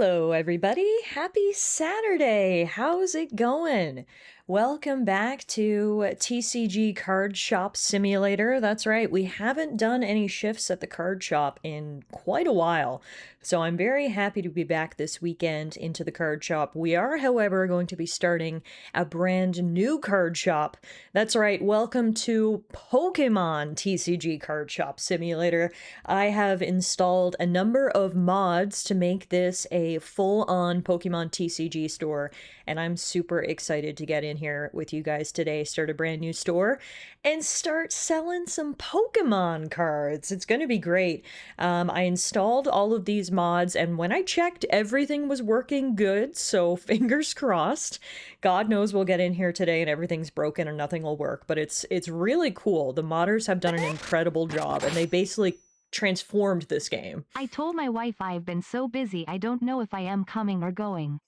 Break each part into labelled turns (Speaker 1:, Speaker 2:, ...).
Speaker 1: Hello, everybody. Happy Saturday. How's it going? Welcome back to TCG Card Shop Simulator. That's right, we haven't done any shifts at the card shop in quite a while, so I'm very happy to be back this weekend into the card shop. We are, however, going to be starting a brand new card shop. That's right, welcome to Pokémon TCG Card Shop Simulator. I have installed a number of mods to make this a full-on Pokemon TCG store, and I'm super excited to get in here with you guys today, start a brand new store, and start selling some Pokemon cards. It's going to be great. I installed all of these mods, and when I checked, everything was working good, so fingers crossed. God knows we'll get in here today and everything's broken and nothing will work, but it's really cool. The modders have done an incredible job, and they basically transformed this game.
Speaker 2: I told my wife I've been so busy I don't know if I am coming or going.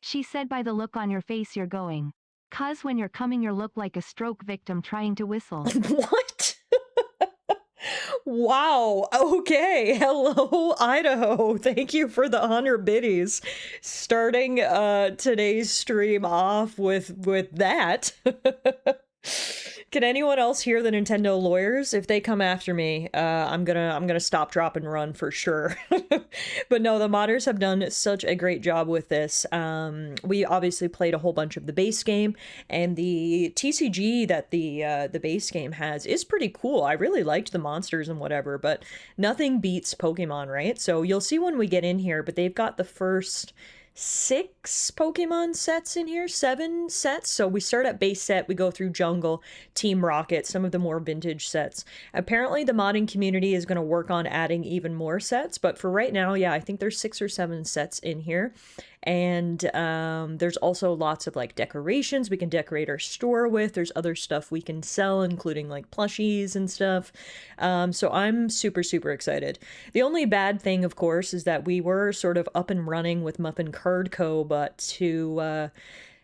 Speaker 2: She said by the look on your face you're going. 'Cause when you're coming you look like a stroke victim trying to whistle.
Speaker 1: What? Wow. Okay. Hello, Idaho. Thank you for the 100 biddies. Starting today's stream off with that. Can anyone else hear the Nintendo lawyers? If they come after me, I'm gonna stop, drop, and run for sure. But no, the modders have done such a great job with this. We obviously played a whole bunch of the base game, and the TCG that the base game has is pretty cool. I really liked the monsters and whatever, but nothing beats Pokemon, right? So you'll see when we get in here, but they've got the first 6 Pokemon sets in here, 7 sets. So we start at base set, we go through Jungle, Team Rocket, some of the more vintage sets. Apparently the modding community is going to work on adding even more sets, but for right now, yeah, I think there's 6 or 7 sets in here. And there's also lots of like decorations we can decorate our store with. There's other stuff we can sell, including like plushies and stuff. So I'm super excited. The only bad thing, of course, is that we were sort of up and running with Muffin Card Co., but to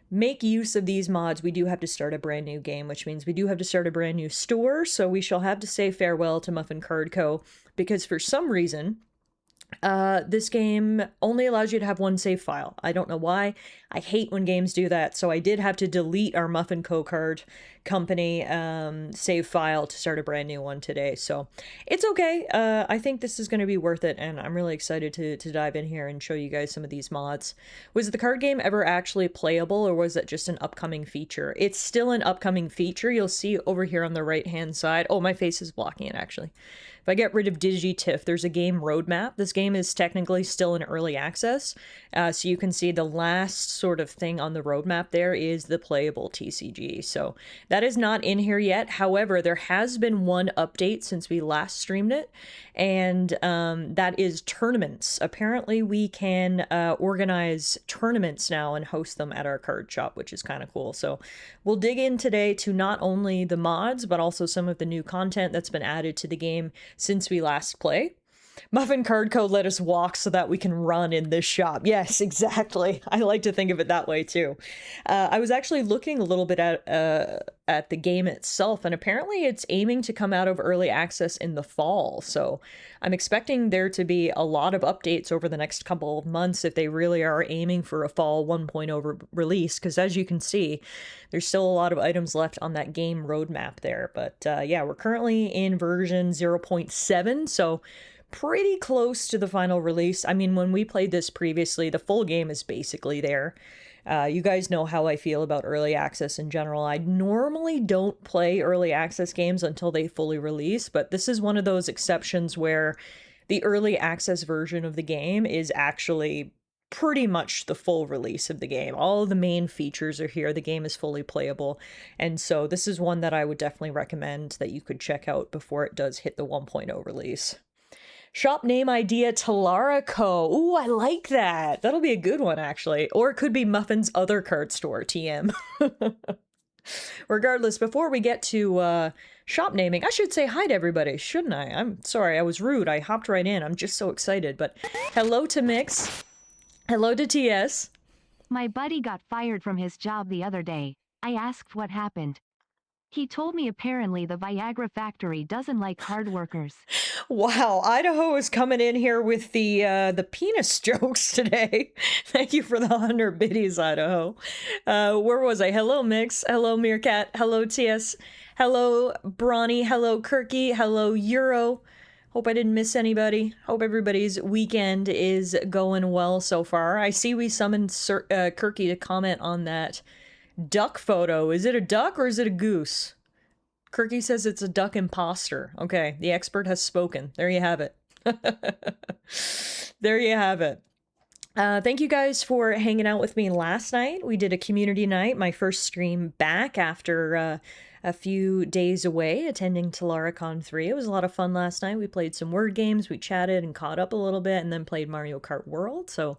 Speaker 1: make use of these mods, we do have to start a brand new game, which means we do have to start a brand new store. So we shall have to say farewell to Muffin Card Co., because for some reason, this game only allows you to have one save file. I don't know why. I hate when games do that, so I did have to delete our Muffin Co. Card Company save file to start a brand new one today, so it's okay. I think this is going to be worth it, and I'm really excited to dive in here and show you guys some of these mods. Was the card game ever actually playable, or was it just an upcoming feature? It's still an upcoming feature. You'll see over here on the right-hand side. Oh, my face is blocking it, actually. If I get rid of DigiTiff, there's a game roadmap. This game is technically still in early access, so you can see the last sort of thing on the roadmap there is the playable TCG. So that is not in here yet. However, there has been one update since we last streamed it, and that is tournaments. Apparently, we can organize tournaments now and host them at our card shop, which is kind of cool. So we'll dig in today to not only the mods, but also some of the new content that's been added to the game since we last played. Muffin Card Co. let us walk so that we can run in this shop. Yes, exactly. I like to think of it that way too. I was actually looking a little bit at the game itself, and apparently it's aiming to come out of early access in the fall. So I'm expecting there to be a lot of updates over the next couple of months if they really are aiming for a fall 1.0 release, because as you can see, there's still a lot of items left on that game roadmap there. But yeah, we're currently in version 0.7, so pretty close to the final release. I mean, when we played this previously, the full game is basically there. You guys know how I feel about early access in general. I normally don't play early access games until they fully release, but this is one of those exceptions where the early access version of the game is actually pretty much the full release of the game. All of the main features are here. The game is fully playable. And so this is one that I would definitely recommend that you could check out before it does hit the 1.0 release. Shop name idea, Tallara Co. Ooh, I like that. That'll be a good one, actually. Or it could be Muffin's other card store, TM. Regardless, before we get to shop naming, I should say hi to everybody, shouldn't I? I'm sorry, I was rude. I hopped right in. I'm just so excited. But hello to Mix. Hello to TS.
Speaker 2: My buddy got fired from his job the other day. I asked what happened. He told me apparently the Viagra factory doesn't like hard workers.
Speaker 1: Wow, Idaho is coming in here with the penis jokes today. Thank you for the 100 biddies, Idaho. Where was I? Hello, Mix. Hello, Meerkat. Hello, TS. Hello, Brawny. Hello, Kirky. Hello, Euro. Hope I didn't miss anybody. Hope everybody's weekend is going well so far. I see we summoned Kirky to comment on that duck photo. Is it a duck or is it a goose? Kirky says it's a duck imposter. Okay, the expert has spoken. There you have it. There you have it. Thank you guys for hanging out with me last night. We did a community night, my first stream back after a few days away attending Tallara Con 3. It was a lot of fun last night. We played some word games, we chatted and caught up a little bit, and then played Mario Kart World. So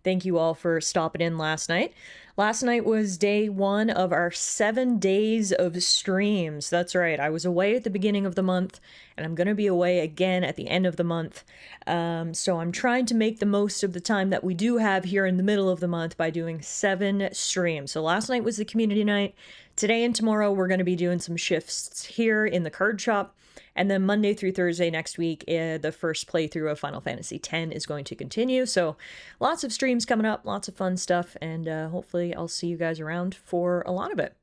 Speaker 1: thank you all for stopping in last night. Last night was day 1 of our 7 days of streams. That's right, I was away at the beginning of the month, and I'm going to be away again at the end of the month. So I'm trying to make the most of the time that we do have here in the middle of the month by doing 7 streams. So last night was the community night. Today and tomorrow we're going to be doing some shifts here in the card shop. And then Monday through Thursday next week, the first playthrough of Final Fantasy X is going to continue. So lots of streams coming up, lots of fun stuff, and hopefully I'll see you guys around for a lot of it.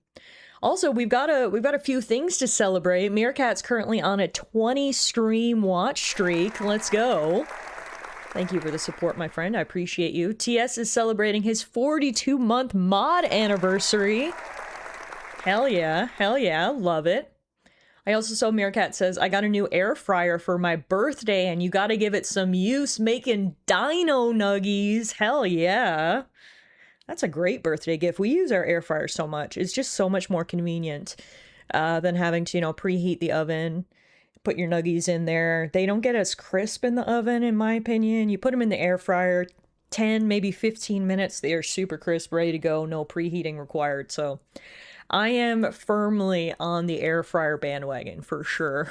Speaker 1: Also, we've got a few things to celebrate. Meerkat's currently on a 20 stream watch streak. Let's go. Thank you for the support, my friend. I appreciate you. TS is celebrating his 42-month mod anniversary. Hell yeah, love it. I also saw Meerkat says, I got a new air fryer for my birthday and you gotta give it some use making dino nuggies. Hell yeah. That's a great birthday gift. We use our air fryer so much. It's just so much more convenient than having to, preheat the oven, put your nuggies in there. They don't get as crisp in the oven, in my opinion. You put them in the air fryer, 10, maybe 15 minutes. They are super crisp, ready to go. No preheating required. So I am firmly on the air fryer bandwagon for sure.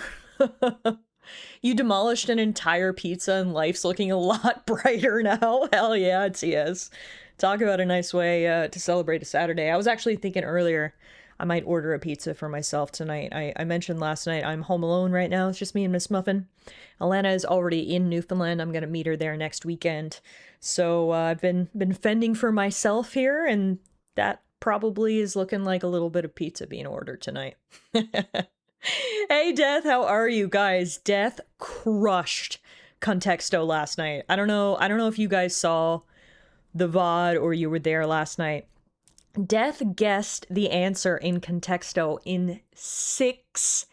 Speaker 1: You demolished an entire pizza and life's looking a lot brighter now. Hell yeah, TS. Talk about a nice way to celebrate a Saturday. I was actually thinking earlier I might order a pizza for myself tonight. I mentioned last night I'm home alone right now. It's just me and Miss Muffin. Alana is already in Newfoundland. I'm going to meet her there next weekend. So I've been fending for myself here, and that probably is looking like a little bit of pizza being ordered tonight. Hey, Death, how are you guys? Death crushed Contexto last night. I don't know if you guys saw the VOD or you were there last night. Death guessed the answer in Contexto in 6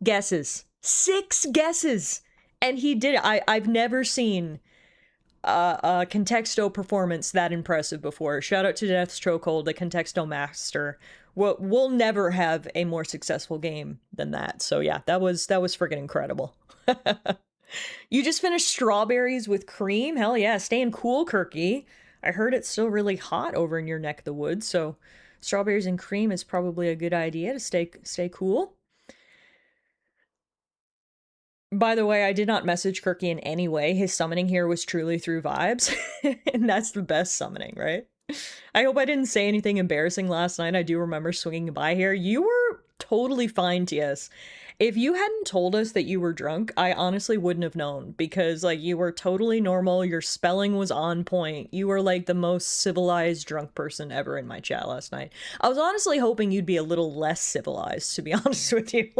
Speaker 1: guesses. 6 guesses! And he did it. I've never seen a Contexto performance that impressive before. Shout out to Death's Chokehold, the Contexto master. We'll never have a more successful game than that. So yeah, that was friggin' incredible. You just finished strawberries with cream? Hell yeah, staying cool, Kirky. I heard it's still really hot over in your neck of the woods, so strawberries and cream is probably a good idea to stay cool. By the way, I did not message Kirky in any way. His summoning here was truly through vibes, and that's the best summoning, right? I hope I didn't say anything embarrassing last night. I do remember swinging by here. You were totally fine, TS. If you hadn't told us that you were drunk, I honestly wouldn't have known, because you were totally normal. Your spelling was on point. You were the most civilized drunk person ever in my chat last night. I was honestly hoping you'd be a little less civilized, to be honest with you.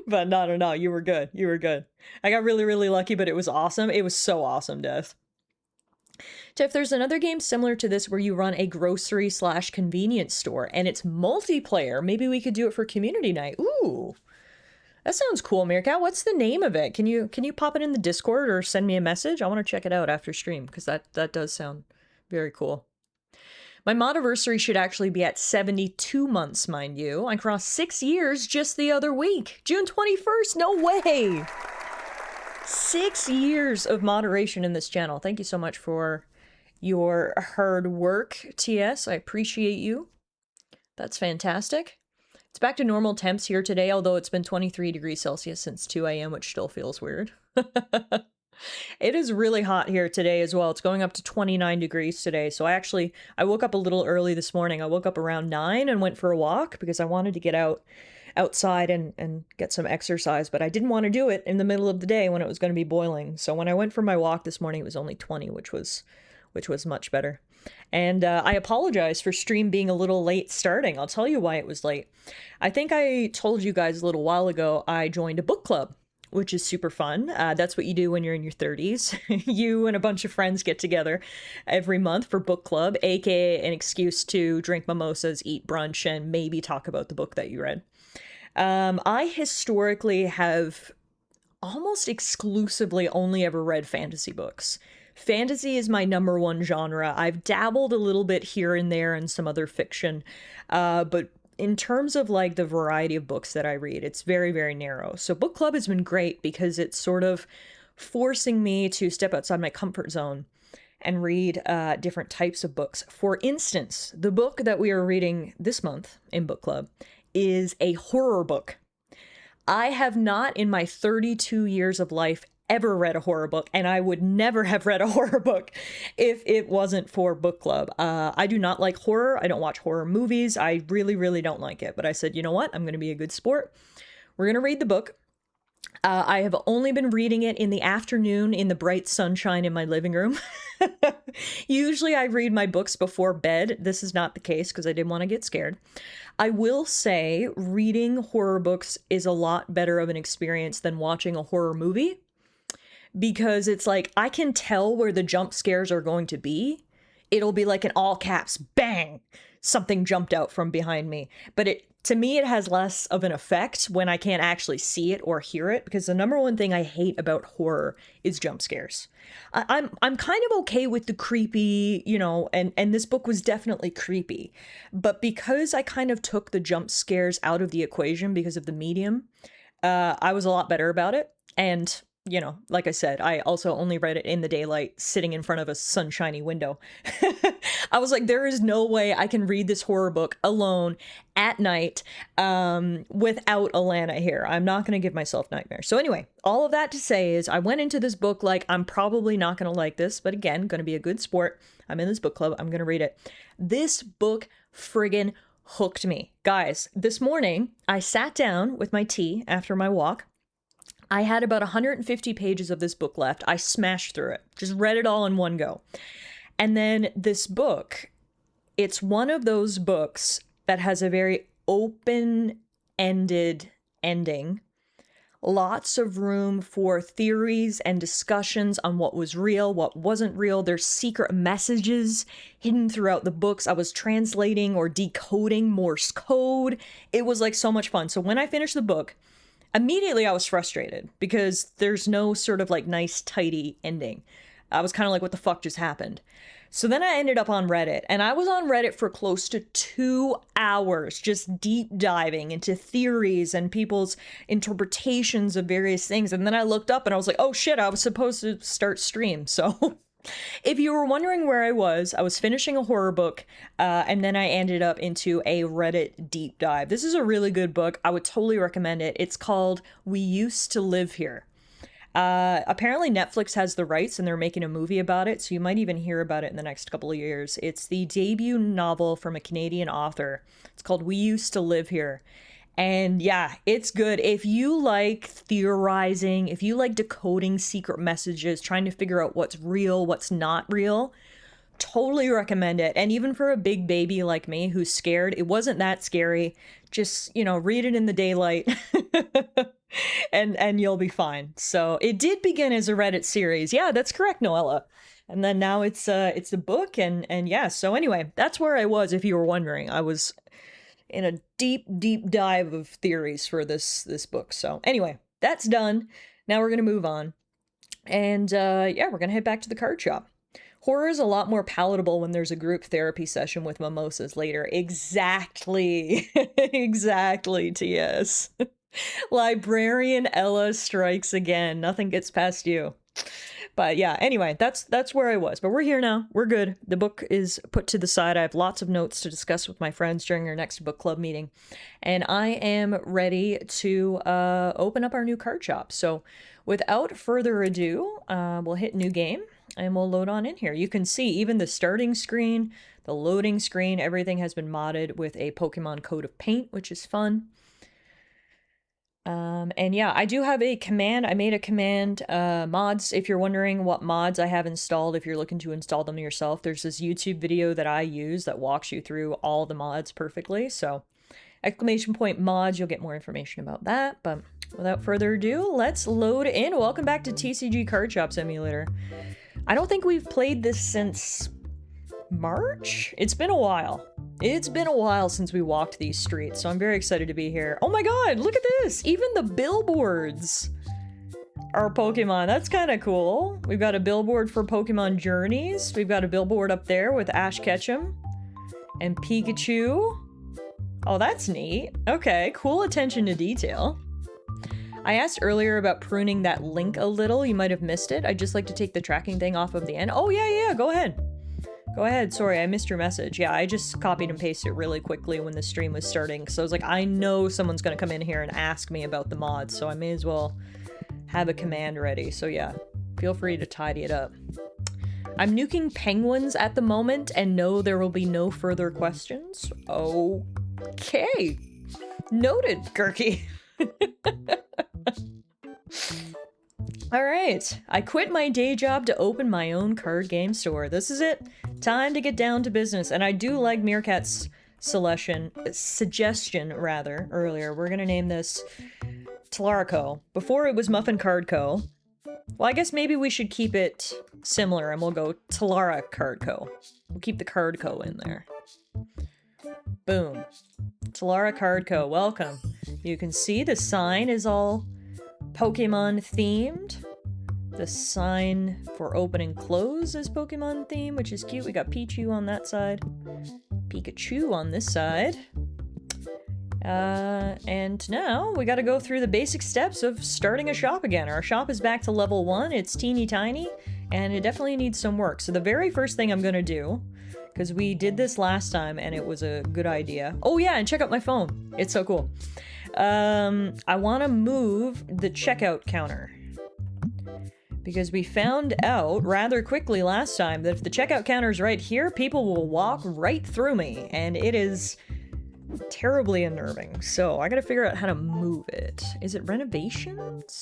Speaker 1: But no, you were good. You were good. I got really, really lucky, but it was awesome. It was so awesome, Death. Jeff, there's another game similar to this where you run a grocery/convenience store and it's multiplayer. Maybe we could do it for community night. Ooh, that sounds cool, Meerkat. What's the name of it? Can you pop it in the Discord or send me a message? I want to check it out after stream because that does sound very cool. My modiversary should actually be at 72 months, mind you. I crossed 6 years just the other week. June 21st, no way! 6 years of moderation in this channel. Thank you so much for your hard work, TS. I appreciate you. That's fantastic. It's back to normal temps here today, although it's been 23 degrees Celsius since 2 a.m., which still feels weird. It is really hot here today as well. It's going up to 29 degrees today. So I woke up a little early this morning. I woke up around 9 and went for a walk because I wanted to get out outside and get some exercise, but I didn't want to do it in the middle of the day when it was going to be boiling. So when I went for my walk this morning, it was only 20, which was much better. And I apologize for stream being a little late starting. I'll tell you why it was late. I think I told you guys a little while ago I joined a book club, which is super fun. That's what you do when you're in your 30s. You and a bunch of friends get together every month for book club, aka an excuse to drink mimosas, eat brunch, and maybe talk about the book that you read. I historically have almost exclusively only ever read fantasy books. Fantasy is my number one genre. I've dabbled a little bit here and there in some other fiction, but in terms of like the variety of books that I read, it's very, very narrow. So book club has been great because it's sort of forcing me to step outside my comfort zone and read different types of books. For instance, the book that we are reading this month in book club is a horror book. I have not in my 32 years of life ever read a horror book, and I would never have read a horror book if it wasn't for book club. I do not like horror. I don't watch horror movies. I really, really don't like it. But I said, you know what? I'm going to be a good sport. We're going to read the book. I have only been reading it in the afternoon in the bright sunshine in my living room. Usually I read my books before bed. This is not the case because I didn't want to get scared. I will say reading horror books is a lot better of an experience than watching a horror movie, because it's like I can tell where the jump scares are going to be. It'll be like in all caps, bang, something jumped out from behind me. But to me, it has less of an effect when I can't actually see it or hear it, because the number one thing I hate about horror is jump scares. I'm kind of okay with the creepy, and this book was definitely creepy. But because I kind of took the jump scares out of the equation because of the medium, I was a lot better about it. And like I said, I also only read it in the daylight, sitting in front of a sunshiny window. I was like, there is no way I can read this horror book alone at night without Alana here. I'm not going to give myself nightmares. So anyway, all of that to say is I went into this book like, I'm probably not going to like this, but again, going to be a good sport. I'm in this book club. I'm going to read it. This book friggin' hooked me. Guys, this morning, I sat down with my tea after my walk. I had about 150 pages of this book left. I smashed through it, just read it all in one go. And then this book, it's one of those books that has a very open-ended ending. Lots of room for theories and discussions on what was real, what wasn't real. There's secret messages hidden throughout the books. I was translating or decoding Morse code. It was like so much fun. So when I finished the book, immediately I was frustrated because there's no sort of like nice, tidy ending. I was kind of like, what the fuck just happened? So then I ended up on Reddit, and I was on Reddit for close to 2 hours, just deep diving into theories and people's interpretations of various things. And then I looked up and I was like, oh shit, I was supposed to start stream. So if you were wondering where I was finishing a horror book, and then I ended up into a Reddit deep dive. This is a really good book. I would totally recommend it. It's called We Used to Live Here. Apparently Netflix has the rights and they're making a movie about it, so you might even hear about it in the next couple of years. It's the debut novel from a Canadian author. It's called We Used to Live Here. And yeah, it's good. If you like theorizing, if you like decoding secret messages, trying to figure out what's real, what's not real, totally recommend it. And even for a big baby like me who's scared, it wasn't that scary. Just, read it in the daylight and you'll be fine. So it did begin as a Reddit series. Yeah, that's correct, Noella. And then now it's a book and yeah. So anyway, that's where I was. If you were wondering, I was in a deep dive of theories for this book. So anyway, that's done. Now we're going to move on. And yeah, we're going to head back to the card shop. Horror is a lot more palatable when there's a group therapy session with mimosas later. Exactly. Exactly, TS. Librarian Ella strikes again. Nothing gets past you. But yeah, anyway, that's where I was. But we're here now. We're good. The book is put to the side. I have lots of notes to discuss with my friends during our next book club meeting. And I am ready to open up our new card shop. So without further ado, we'll hit new game and we'll load on in here. You can see even the starting screen, the loading screen, everything has been modded with a Pokemon coat of paint, which is fun. And yeah, I do have a command. I made a command, mods. If you're wondering what mods I have installed, if you're looking to install them yourself, there's this YouTube video that I use that walks you through all the mods perfectly. So exclamation point mods, you'll get more information about that. But without further ado, let's load in. Welcome back to TCG Card Shop Simulator. I don't think we've played this since March? It's been a while. It's been a while since we walked these streets, so I'm very excited to be here. Oh my god, look at this! Even the billboards are Pokemon. That's kind of cool. We've got a billboard for Pokemon Journeys. We've got a billboard up there with Ash Ketchum and Pikachu. Oh, that's neat. Okay, cool attention to detail. I asked earlier about pruning that link a little. You might have missed it. I'd just like to take the tracking thing off of the end. Oh, yeah, go ahead. Go ahead, sorry, I missed your message. Yeah, I just copied and pasted it really quickly when the stream was starting, so I was like, I know someone's gonna come in here and ask me about the mods, so I may as well have a command ready. So yeah, feel free to tidy it up. I'm nuking penguins at the moment, and no, there will be no further questions. Okay. Noted, Gurky. Alright, I quit my day job to open my own card game store. This is it. Time to get down to business. And I do like Meerkat's suggestion earlier. We're gonna name this Tallara Co. Before it was Muffin Card Co. Well, I guess maybe we should keep it similar and we'll go Tallara Card Co. We'll keep the Card Co in there. Boom. Tallara Card Co. Welcome. You can see the sign is all Pokemon themed. The sign for open and close is Pokemon themed, which is cute. We got Pichu on that side, Pikachu on this side. And now we gotta go through the basic steps of starting a shop again. Our shop is back to level 1. It's teeny tiny, and it definitely needs some work. So the very first thing I'm gonna do, because we did this last time and it was a good idea. Oh yeah, and check out my phone. It's so cool. I want to move the checkout counter because we found out rather quickly last time that if the checkout counter is right here, people will walk right through me, and it is terribly unnerving. So I gotta figure out how to move it. Is it renovations?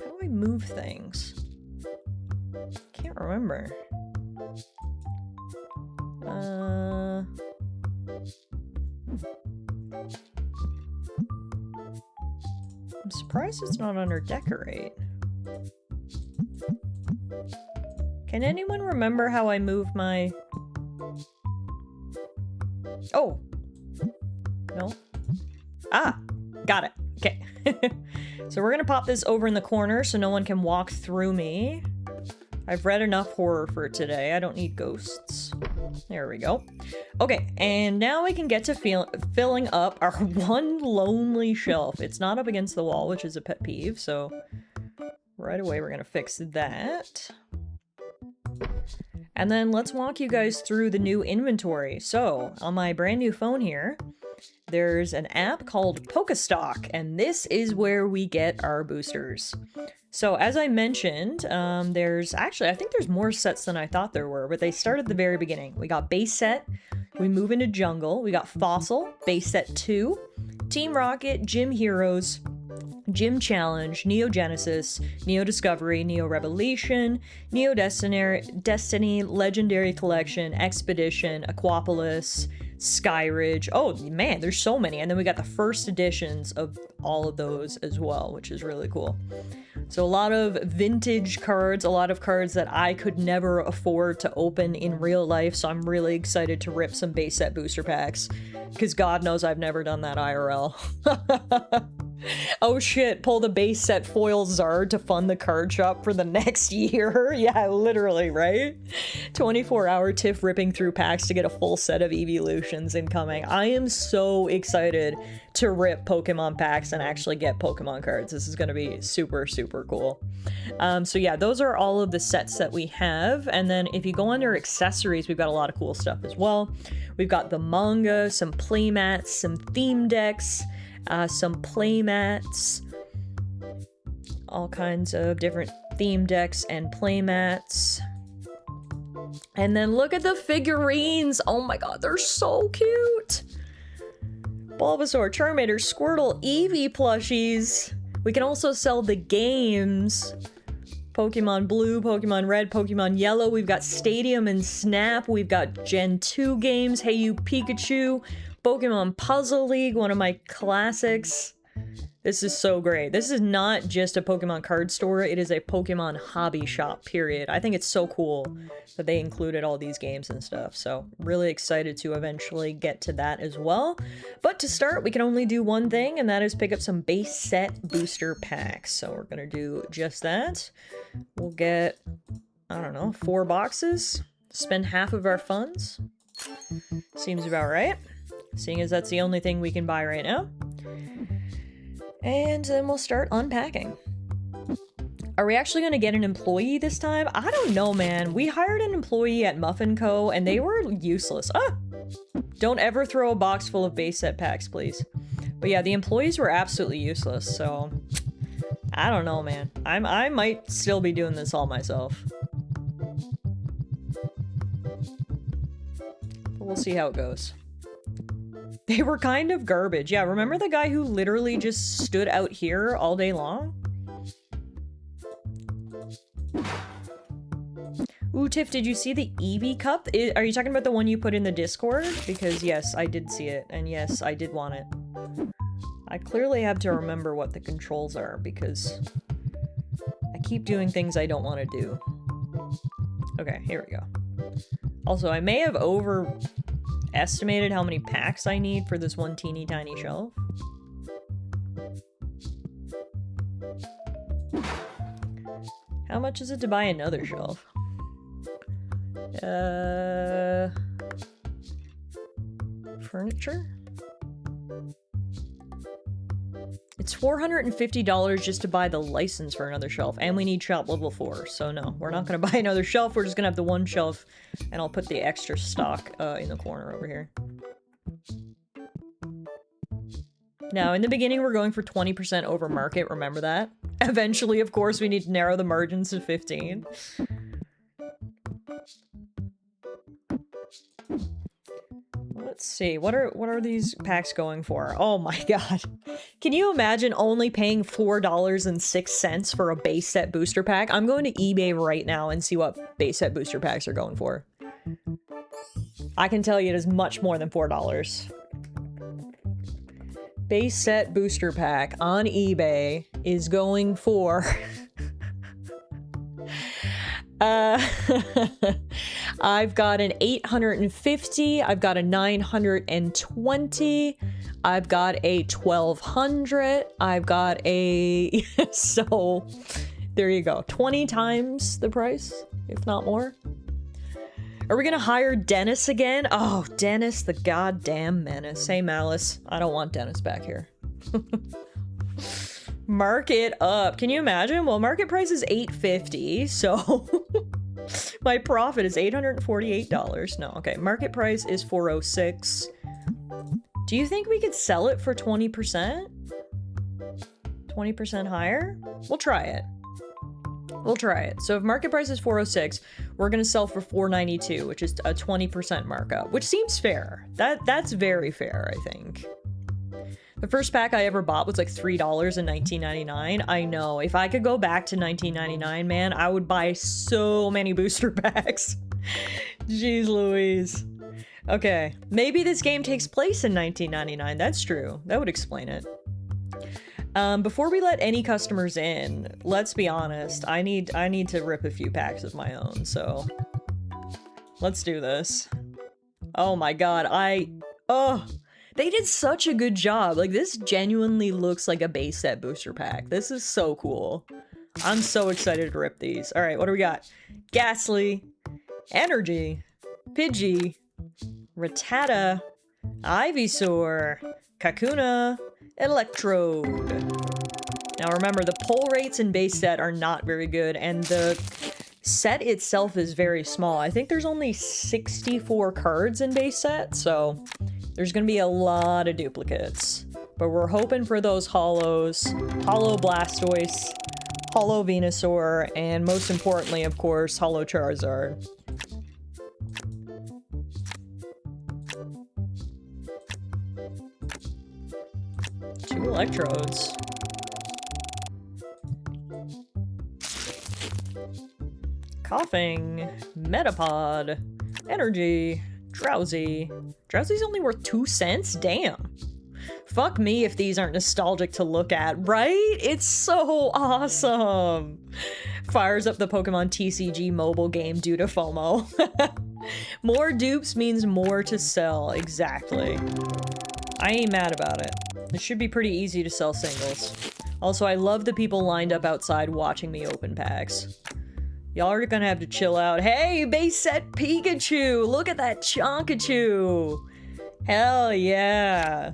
Speaker 1: How do I move things? Can't remember. I'm surprised it's not under decorate. Can anyone remember how I move my... Oh! No? Ah! Got it. Okay. So we're gonna pop this over in the corner so no one can walk through me. I've read enough horror for today. I don't need ghosts. There we go. Okay, and now we can get to filling up our one lonely shelf. It's not up against the wall, which is a pet peeve, so right away we're gonna fix that. And then let's walk you guys through the new inventory. So, on my brand new phone here, there's an app called Pokestock, and this is where we get our boosters. So as I mentioned, there's actually, I think there's more sets than I thought there were, but they start at the very beginning. We got base set, we move into jungle, we got fossil, base set 2, Team Rocket, Gym Heroes, Gym Challenge, Neo Genesis, Neo Discovery, Neo Revelation, Neo Destiny, Legendary Collection, Expedition, Aquapolis, Skyridge. Oh man, there's so many. And then we got the first editions of all of those as well, which is really cool. So a lot of vintage cards, a lot of cards that I could never afford to open in real life, so I'm really excited to rip some base set booster packs, because God knows I've never done that IRL. Oh shit, pull the base set foil Zard to fund the card shop for the next year? Yeah, literally, right? 24-hour tiff ripping through packs to get a full set of evolutions incoming. I am so excited to rip Pokemon packs and actually get Pokemon cards. This is gonna be super, super cool. So yeah, those are all of the sets that we have. And then if you go under accessories, we've got a lot of cool stuff as well. We've got the manga, some playmats, some theme decks, some playmats, all kinds of different theme decks and playmats. And then look at the figurines. Oh my god, they're so cute. Bulbasaur, Charmander, Squirtle, Eevee plushies. We can also sell the games. Pokemon Blue, Pokemon Red, Pokemon Yellow. We've got Stadium and Snap. We've got Gen 2 games. Hey You Pikachu. Pokemon Puzzle League, one of my classics. This is so great. This is not just a Pokemon card store, it is a Pokemon hobby shop, period. I think it's so cool that they included all these games and stuff, so really excited to eventually get to that as well. But to start, we can only do one thing, and that is pick up some base set booster packs. So we're gonna do just that. We'll get, I don't know, 4 boxes, spend half of our funds. Seems about right, seeing as that's the only thing we can buy right now. And then we'll start unpacking. Are we actually gonna get an employee this time? I don't know, man. We hired an employee at Muffin Co. and they were useless. Ah! Don't ever throw a box full of base set packs, please. But yeah, the employees were absolutely useless, so... I don't know, man. I might still be doing this all myself. But we'll see how it goes. They were kind of garbage. Yeah, remember the guy who literally just stood out here all day long? Ooh, Tiff, did you see the Eevee cup? Are you talking about the one you put in the Discord? Because yes, I did see it, and yes, I did want it. I clearly have to remember what the controls are, because I keep doing things I don't want to do. Okay, here we go. Also, I may have overestimated how many packs I need for this one teeny tiny shelf. How much is it to buy another shelf? Furniture? It's $450 just to buy the license for another shelf, and we need shop level 4, so no, we're not gonna buy another shelf, we're just gonna have the one shelf, and I'll put the extra stock in the corner over here. Now, in the beginning, we're going for 20% over market, remember that? Eventually, of course, we need to narrow the margins to 15. Let's see, what are these packs going for? Oh my god. Can you imagine only paying $4.06 for a base set booster pack? I'm going to eBay right now and see what base set booster packs are going for. I can tell you it is much more than $4. Base set booster pack on eBay is going for... I've got an 850, I've got a 920, I've got a 1200, I've got a... so, there you go. 20 times the price, if not more. Are we gonna hire Dennis again? Oh, Dennis, the goddamn menace. Hey, Malice, I don't want Dennis back here. Mark it up. Can you imagine? Well, market price is $850, so... my profit is $848. No, okay. Market price is $406. Do you think we could sell it for 20%? 20% higher? We'll try it. We'll try it. So if market price is $406, we're gonna sell for $492, which is a 20% markup, which seems fair. That's very fair, I think. The first pack I ever bought was like $3 in 1999. I know, if I could go back to 1999, man, I would buy so many booster packs. Jeez Louise. Okay, maybe this game takes place in 1999. That's true. That would explain it. Before we let any customers in, let's be honest, I need to rip a few packs of my own, so let's do this. Oh my god, they did such a good job. Like, this genuinely looks like a base set booster pack. This is so cool. I'm so excited to rip these. All right, what do we got? Ghastly, Energy, Pidgey, Rattata, Ivysaur, Kakuna, Electrode. Now remember, the pull rates in base set are not very good, and the set itself is very small. I think there's only 64 cards in base set, so there's gonna be a lot of duplicates. But we're hoping for those holos, Holo Blastoise, Holo Venusaur, and most importantly, of course, Holo Charizard. 2 electrodes. Coughing, Metapod, energy, drowsy. Drowsy's only worth 2 cents? Damn. Fuck me if these aren't nostalgic to look at, right? It's so awesome. Fires up the Pokemon TCG mobile game due to FOMO. More dupes means more to sell, exactly. I ain't mad about it. It should be pretty easy to sell singles. Also, I love the people lined up outside watching me open packs. Y'all are gonna have to chill out. Hey, base set Pikachu! Look at that Chonkachu! Hell yeah!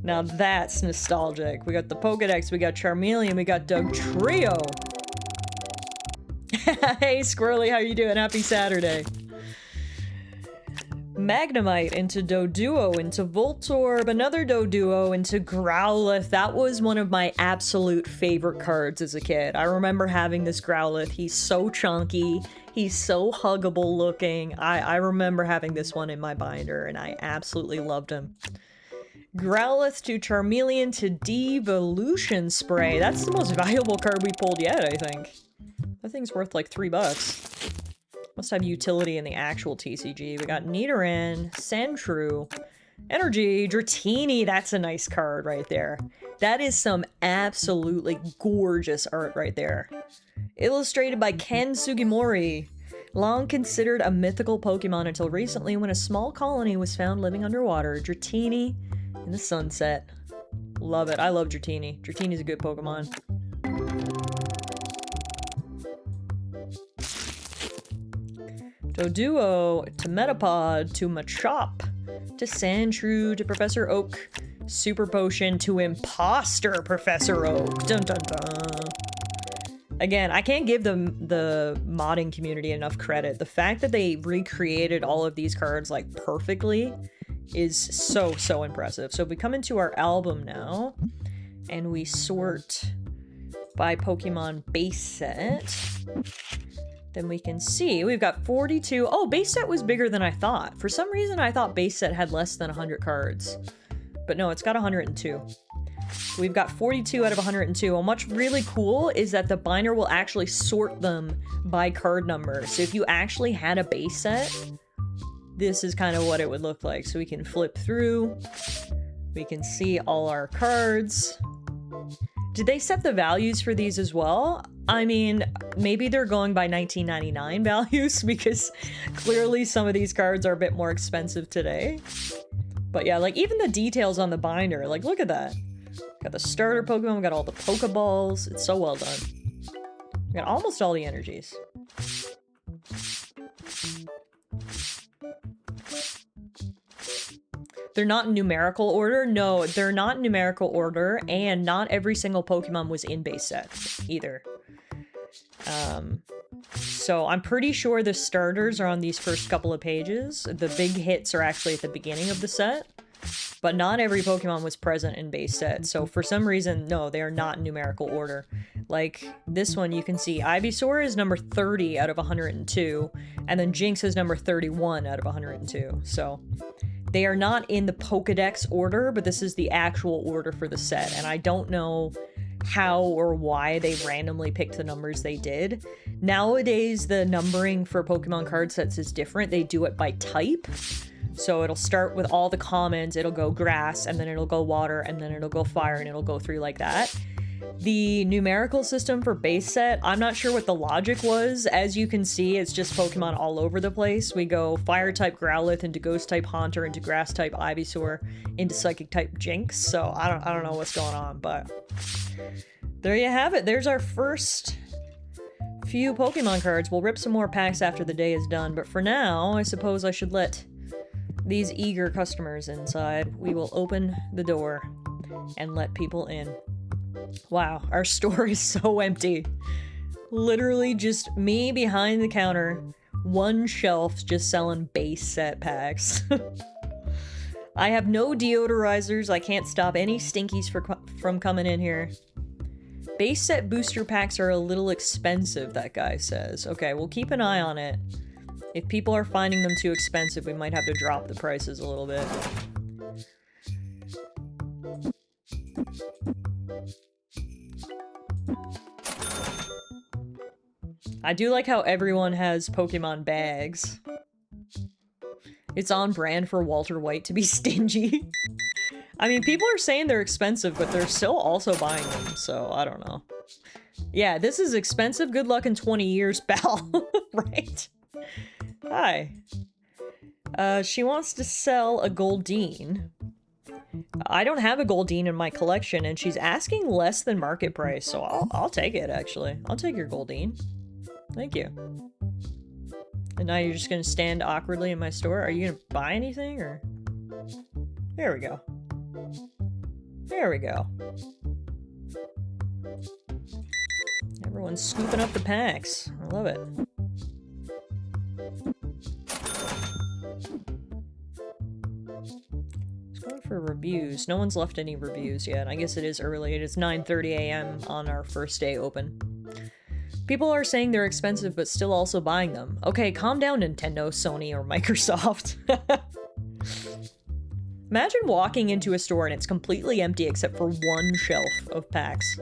Speaker 1: Now that's nostalgic. We got the Pokedex, we got Charmeleon, we got Dugtrio. Hey, Squirrely, how you doing? Happy Saturday. Magnemite into Doduo, into Voltorb, another Doduo, into Growlithe. That was one of my absolute favorite cards as a kid. I remember having this Growlithe. He's so chunky. He's so huggable looking. I remember having this one in my binder, and I absolutely loved him. Growlithe to Charmeleon to Devolution Spray. That's the most valuable card we pulled yet, I think. That thing's worth like $3. Must have utility in the actual TCG. We got Nidoran, Sandshrew, Energy, Dratini. That's a nice card right there. That is some absolutely gorgeous art right there. Illustrated by Ken Sugimori. Long considered a mythical Pokemon until recently when a small colony was found living underwater. Dratini in the sunset. Love it. I love Dratini. Dratini's a good Pokemon. Doduo to Metapod to Machop to Sandshrew to Professor Oak. Super Potion to Imposter Professor Oak. Dun dun dun. Again, I can't give the modding community enough credit. The fact that they recreated all of these cards like perfectly is so impressive. So if we come into our album now and we sort by Pokemon base set, then we can see we've got 42. Oh, base set was bigger than I thought. For some reason, I thought base set had less than 100 cards. But no, it's got 102. We've got 42 out of 102. And what's really cool is that the binder will actually sort them by card number. So if you actually had a base set, this is kind of what it would look like. So we can flip through. We can see all our cards. Did they set the values for these as well? I mean, maybe they're going by 1999 values because clearly some of these cards are a bit more expensive today. But yeah, like even the details on the binder, like look at that. Got the starter Pokemon, we got all the Pokeballs. It's so well done. We got almost all the energies. They're not in numerical order. No, they're not in numerical order, and not every single Pokemon was in base set either. So I'm pretty sure the starters are on these first couple of pages. The big hits are actually at the beginning of the set, but not every Pokemon was present in base set. So for some reason, no, they are not in numerical order. Like this one, you can see Ivysaur is number 30 out of 102, and then Jinx is number 31 out of 102. So they are not in the Pokedex order, but this is the actual order for the set, and I don't know how or why they randomly picked the numbers they did. Nowadays, the numbering for Pokemon card sets is different. They do it by type. So it'll start with all the commons, it'll go grass, and then it'll go water, and then it'll go fire, and it'll go through like that. The numerical system for base set, I'm not sure what the logic was. As you can see, it's just Pokemon all over the place. We go fire type Growlithe into ghost type Haunter into grass type Ivysaur into psychic type Jinx. So I don't know what's going on, but there you have it. There's our first few Pokemon cards. We'll rip some more packs after the day is done, but for now, I suppose I should let these eager customers inside. We will open the door and let people in. Wow, our store is so empty. Literally just me behind the counter, one shelf just selling base set packs. I have no deodorizers. I can't stop any stinkies from coming in here. Base set booster packs are a little expensive, that guy says. Okay, we'll keep an eye on it. If people are finding them too expensive, we might have to drop the prices a little bit. I do like how everyone has Pokemon bags. It's on brand for Walter White to be stingy. I mean, people are saying they're expensive, but they're still also buying them, so I don't know. Yeah, this is expensive. Good luck in 20 years, pal. Right? Hi. She wants to sell a Goldeen. I don't have a Goldeen in my collection, and she's asking less than market price, so I'll take it, actually. I'll take your Goldeen. Thank you. And now you're just gonna stand awkwardly in my store? Are you gonna buy anything, or...? There we go. There we go. Everyone's scooping up the packs. I love it. Let's go for reviews. No one's left any reviews yet. I guess it is early. It is 9:30 a.m. on our first day open. People are saying they're expensive, but still also buying them. Okay, calm down, Nintendo, Sony, or Microsoft. Imagine walking into a store and it's completely empty except for one shelf of packs.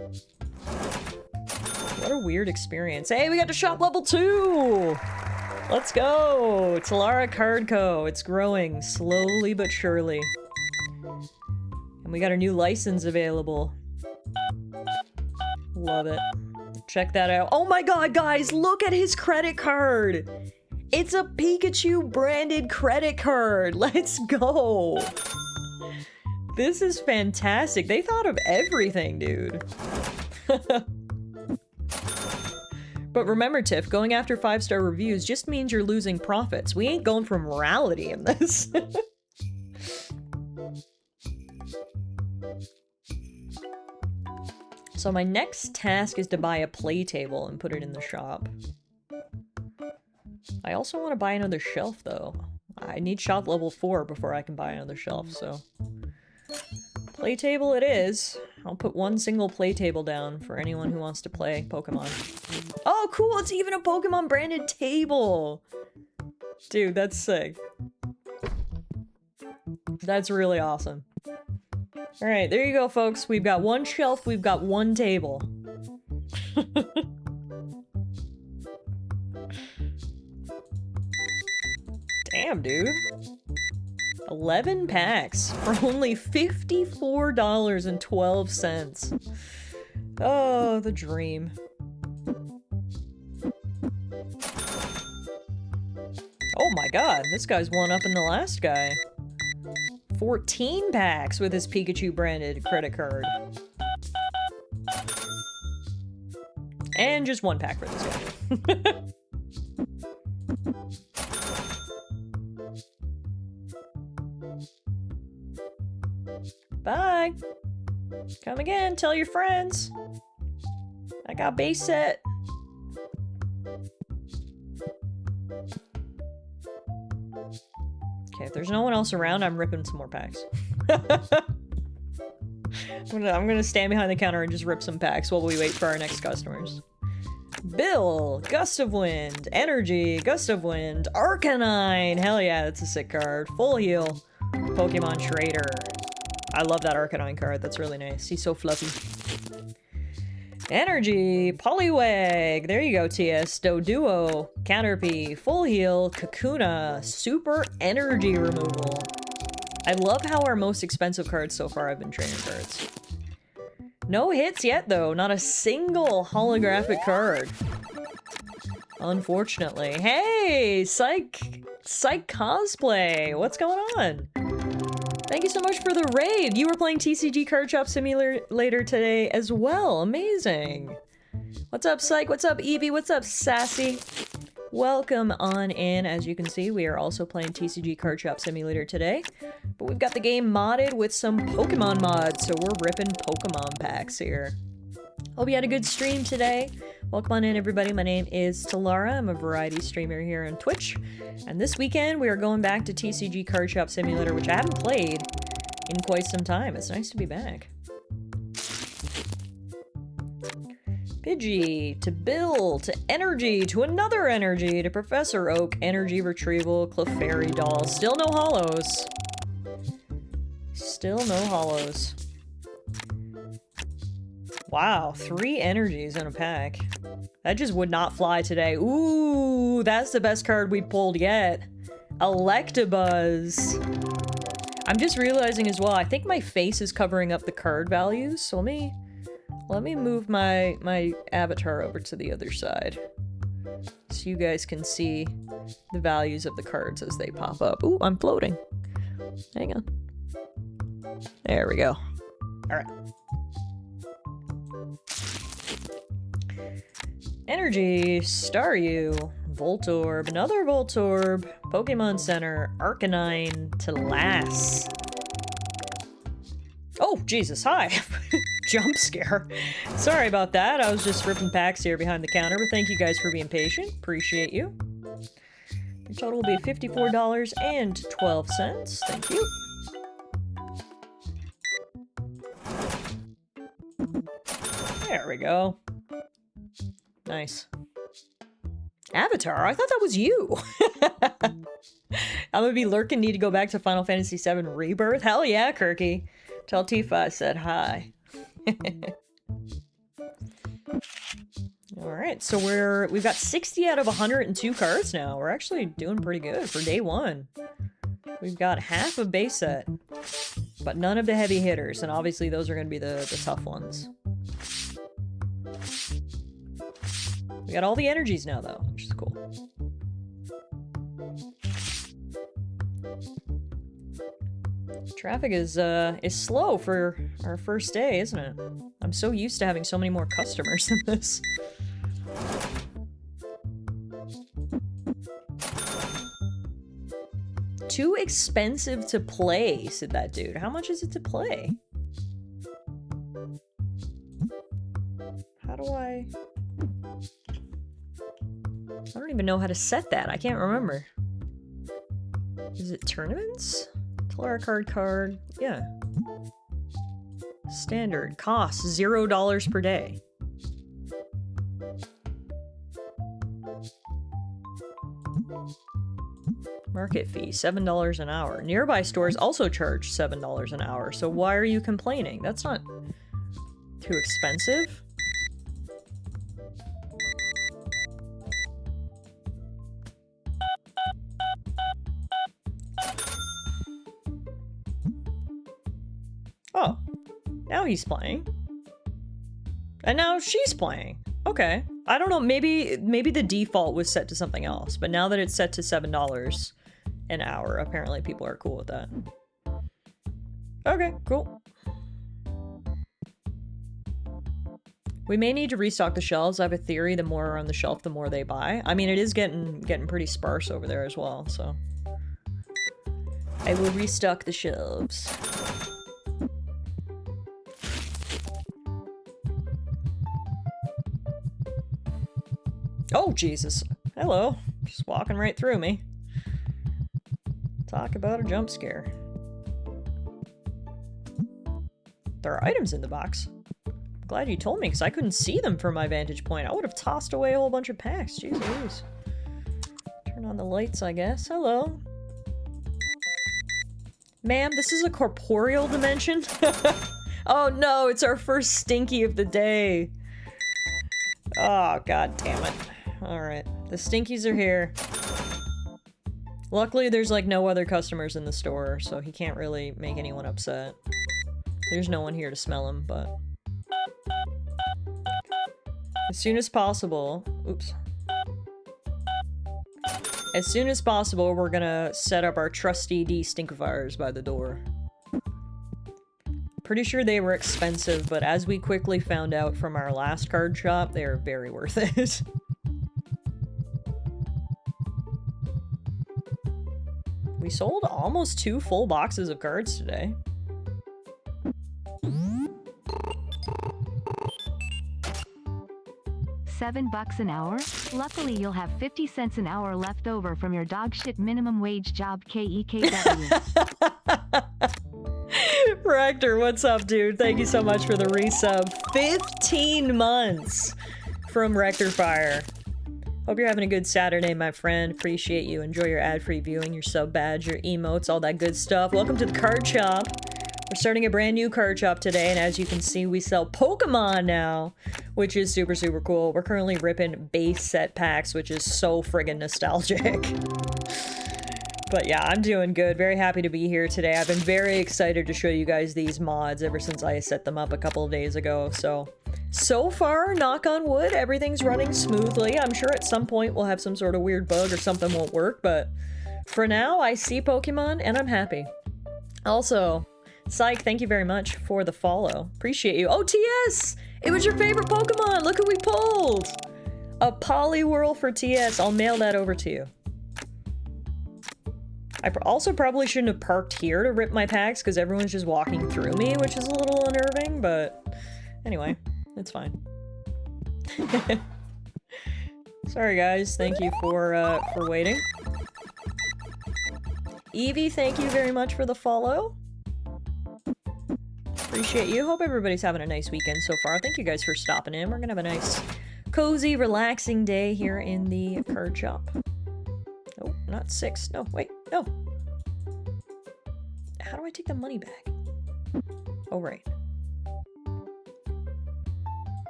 Speaker 1: What a weird experience. Hey, we got to shop level 2! Let's go! Tallara Card Co. It's growing slowly but surely. And we got a new license available. Love it. Check that out. Oh my god, guys, look at his credit card! It's a Pikachu branded credit card! Let's go! This is fantastic. They thought of everything, dude. But remember, Tiff, going after 5-star reviews just means you're losing profits. We ain't going for morality in this. So my next task is to buy a play table and put it in the shop. I also want to buy another shelf, though. I need shop level 4 before I can buy another shelf, so... Play table it is. I'll put one single play table down for anyone who wants to play Pokemon. Oh, cool! It's even a Pokemon branded table! Dude, that's sick. That's really awesome. Alright, there you go, folks. We've got one shelf, we've got one table. Damn, dude. 11 packs for only $54.12. Oh, the dream. Oh my god, this guy's one up in the last guy. 14 packs with his Pikachu branded credit card. And just one pack for this guy. Bye! Come again, tell your friends! I got base set! Okay, if there's no one else around, I'm ripping some more packs. I'm gonna stand behind the counter and just rip some packs while we wait for our next customers. Bill! Gust of Wind! Energy! Gust of Wind! Arcanine! Hell yeah, that's a sick card. Full Heal! Pokemon Trader. I love that Arcanine card. That's really nice. He's so fluffy. Energy, Poliwag, there you go, TS, Doduo, Caterpie, Full Heal, Kakuna, Super Energy Removal. I love how our most expensive cards so far have been trainer cards. No hits yet, though. Not a single holographic card. Unfortunately. Hey, Psych Cosplay, what's going on? Thank you so much for the raid! You were playing TCG Card Shop Simulator today as well. Amazing! What's up, Psych? What's up, Evie? What's up, Sassy? Welcome on in. As you can see, we are also playing TCG Card Shop Simulator today. But we've got the game modded with some Pokemon mods, so we're ripping Pokemon packs here. Hope you had a good stream today. Welcome on in, everybody. My name is Tallara. I'm a variety streamer here on Twitch. And this weekend, we are going back to TCG Card Shop Simulator, which I haven't played in quite some time. It's nice to be back. Pidgey, to Bill, to Energy, to another Energy, to Professor Oak, Energy Retrieval, Clefairy Doll. Still no hollows. Still no hollows. Wow, 3 energies in a pack. That just would not fly today. Ooh, that's the best card we pulled yet. Electabuzz. I'm just realizing as well, I think my face is covering up the card values, so let me move my avatar over to the other side. So you guys can see the values of the cards as they pop up. Ooh, I'm floating. Hang on. There we go. Alright. Energy, Staryu, Voltorb, another Voltorb, Pokemon Center, Arcanine, Tallara. Oh, Jesus, hi! Jump scare. Sorry about that, I was just ripping packs here behind the counter, but thank you guys for being patient. Appreciate you. Your total will be $54.12. Thank you. There we go. Nice. Avatar? I thought that was you! I'm gonna be lurking, need to go back to Final Fantasy VII Rebirth? Hell yeah, Kirky! Tell Tifa I said hi. Alright, so we've got 60 out of 102 cards now. We're actually doing pretty good for day 1. We've got half a base set, but none of the heavy hitters, and obviously those are gonna be the tough ones. We got all the energies now, though, which is cool. Traffic is slow for our first day, isn't it? I'm so used to having so many more customers than this. Too expensive to play, said that dude. How much is it to play? How do I don't even know how to set that. I can't remember. Is it tournaments? Tallara card. Yeah. Standard. Cost $0 per day. Market fee, $7 an hour. Nearby stores also charge $7 an hour, so why are you complaining? That's not too expensive. Oh, now he's playing. And now she's playing. Okay. I don't know, maybe the default was set to something else, but now that it's set to $7 an hour, apparently people are cool with that. Okay, cool. We may need to restock the shelves. I have a theory, the more are on the shelf, the more they buy. I mean, it is getting pretty sparse over there as well, so. I will restock the shelves. Oh, Jesus. Hello. Just walking right through me. Talk about a jump scare. There are items in the box. I'm glad you told me, because I couldn't see them from my vantage point. I would have tossed away a whole bunch of packs. Jeez. Turn on the lights, I guess. Hello. Ma'am, this is a corporeal dimension? Oh no, it's our first stinky of the day. Oh, god damn it. Alright, the stinkies are here. Luckily, there's like no other customers in the store, so he can't really make anyone upset. There's no one here to smell him, but... As soon as possible... Oops. As soon as possible, we're gonna set up our trusty de-stinkifiers by the door. Pretty sure they were expensive, but as we quickly found out from our last card shop, they are very worth it. We sold almost 2 full boxes of cards today.
Speaker 2: $7 an hour? Luckily you'll have 50 cents an hour left over from your dogshit minimum wage job KEKW.
Speaker 1: Rector, what's up, dude? Thank you so much for the resub. 15 months from Rector Fire. Hope you're having a good Saturday, my friend. Appreciate you. Enjoy your ad-free viewing, your sub badge, your emotes, all that good stuff. Welcome to the card shop. We're starting a brand new card shop today, and as you can see, we sell Pokémon now, which is super, super cool. We're currently ripping base set packs, which is so friggin' nostalgic. But yeah, I'm doing good. Very happy to be here today. I've been very excited to show you guys these mods ever since I set them up a couple of days ago. So far, knock on wood, everything's running smoothly. I'm sure at some point we'll have some sort of weird bug or something won't work, but for now, I see Pokemon and I'm happy. Also, Psych, thank you very much for the follow. Appreciate you. Oh, TS! It was your favorite Pokemon! Look who we pulled! A Poliwhirl for TS. I'll mail that over to you. I also probably shouldn't have parked here to rip my packs because everyone's just walking through me, which is a little unnerving, but anyway, it's fine. Sorry guys, thank you for waiting. Evie, thank you very much for the follow. Appreciate you. Hope everybody's having a nice weekend so far. Thank you guys for stopping in. We're gonna have a nice, cozy, relaxing day here in the card shop. Oh, not 6. No, wait, no. How do I take the money back? Oh, right.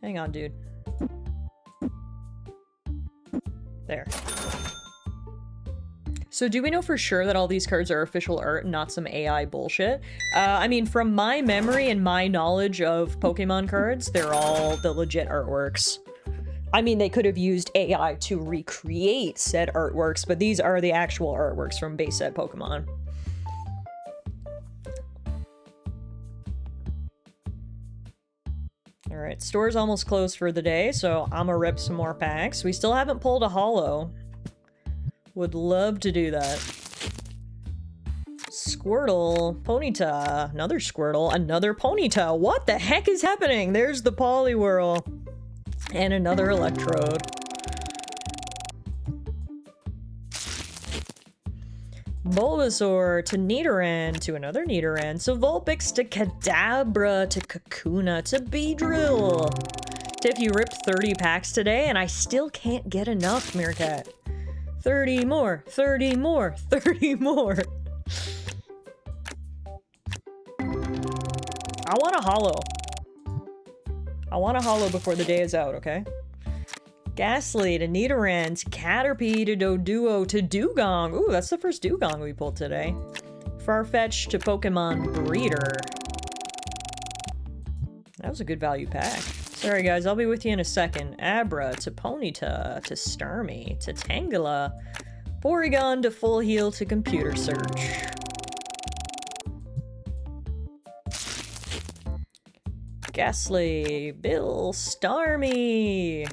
Speaker 1: Hang on, dude. There. So do we know for sure that all these cards are official art and not some AI bullshit? I mean, from my memory and my knowledge of Pokemon cards, they're all the legit artworks. I mean, they could have used AI to recreate said artworks, but these are the actual artworks from base set Pokemon. Alright, store's almost closed for the day, so I'm gonna rip some more packs. We still haven't pulled a holo. Would love to do that. Squirtle, Ponyta, another Squirtle, another Ponyta. What the heck is happening? There's the Poliwhirl. And another Electrode. Bulbasaur to Nidoran to another Nidoran. So Vulpix to Kadabra to Kakuna to Beedrill. Tiff, you ripped 30 packs today and I still can't get enough, Meerkat. 30 more, 30 more, 30 more. I want a holo. I want a holo before the day is out, okay? Ghastly to Nidoran, to Caterpie to Doduo to Dugong. Ooh, that's the first Dugong we pulled today. Farfetch to Pokemon Breeder. That was a good value pack. Sorry guys, I'll be with you in a second. Abra to Ponyta to Starmie to Tangela. Porygon to Full Heal to Computer Search. Ghastly, Bill, Starmie.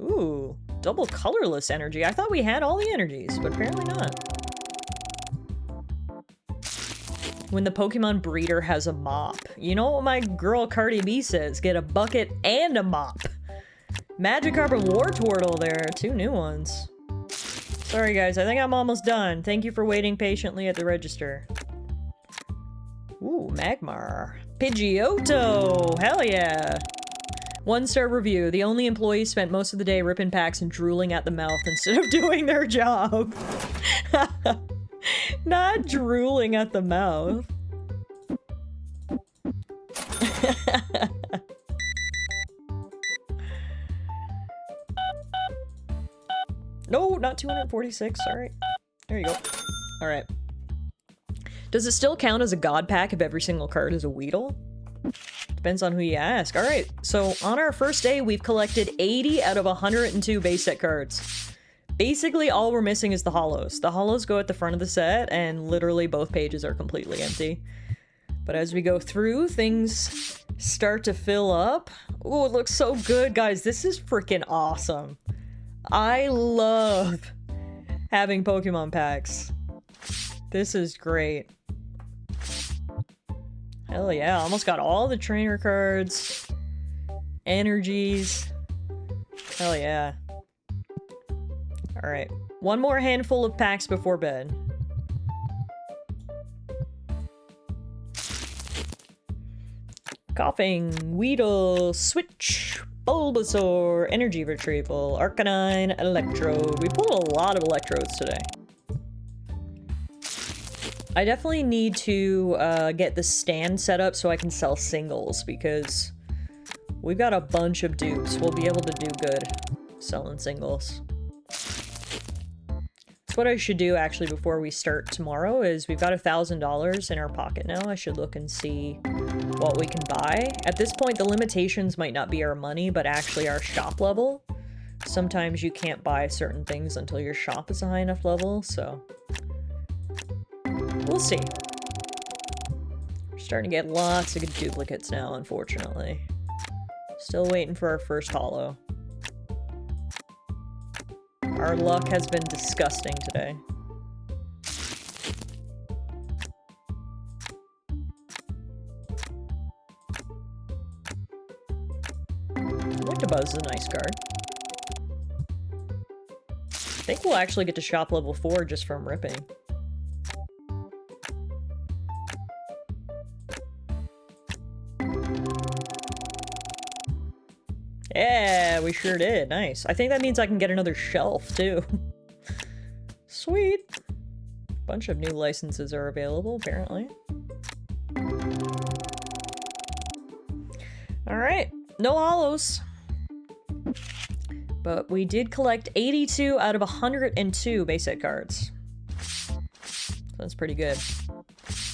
Speaker 1: Ooh, double colorless energy. I thought we had all the energies, but apparently not. When the Pokemon Breeder has a mop. You know what my girl Cardi B says? Get a bucket and a mop. Magikarp and Wartortle there. 2 new ones. Sorry guys, I think I'm almost done. Thank you for waiting patiently at the register. Ooh, Magmar. Pidgeotto! Hell yeah! 1-star review. The only employees spent most of the day ripping packs and drooling at the mouth instead of doing their job. Not drooling at the mouth. No, not 246. Sorry. There you go. Alright. Does it still count as a god pack if every single card is a Weedle? Depends on who you ask. Alright, so on our first day, we've collected 80 out of 102 base set cards. Basically, all we're missing is the holos. The holos go at the front of the set, and literally both pages are completely empty. But as we go through, things start to fill up. Oh, it looks so good, guys. This is freaking awesome. I love having Pokemon packs. This is great. Hell yeah, almost got all the trainer cards. Energies. Hell yeah. Alright, one more handful of packs before bed. Coughing, Weedle, Switch, Bulbasaur, Energy Retrieval, Arcanine, Electrode. We pulled a lot of Electrodes today. I definitely need to get the stand set up so I can sell singles, because we've got a bunch of dupes. We'll be able to do good selling singles. That's what I should do actually before we start tomorrow, is we've got $1,000 in our pocket now. I should look and see what we can buy. At this point, the limitations might not be our money, but actually our shop level. Sometimes you can't buy certain things until your shop is a high enough level, so we'll see. We're starting to get lots of good duplicates now, unfortunately. Still waiting for our first holo. Our luck has been disgusting today. Buzz is a nice card. I think we'll actually get to shop level 4 just from ripping. Yeah, we sure did. Nice. I think that means I can get another shelf, too. Sweet. Bunch of new licenses are available, apparently. Alright. No holos. But we did collect 82 out of 102 base set cards. So that's pretty good.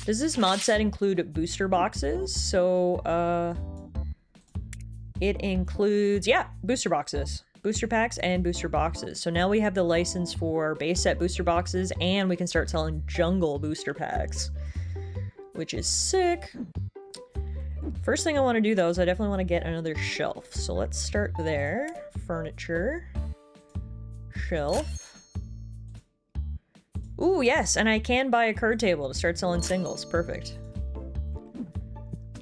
Speaker 1: Does this mod set include booster boxes? So, it includes, yeah, booster boxes. Booster packs and booster boxes. So now we have the license for base set booster boxes, and we can start selling jungle booster packs, which is sick. First thing I want to do, though, is I definitely want to get another shelf. So let's start there. Furniture. Shelf. Ooh, yes, and I can buy a card table to start selling singles. Perfect.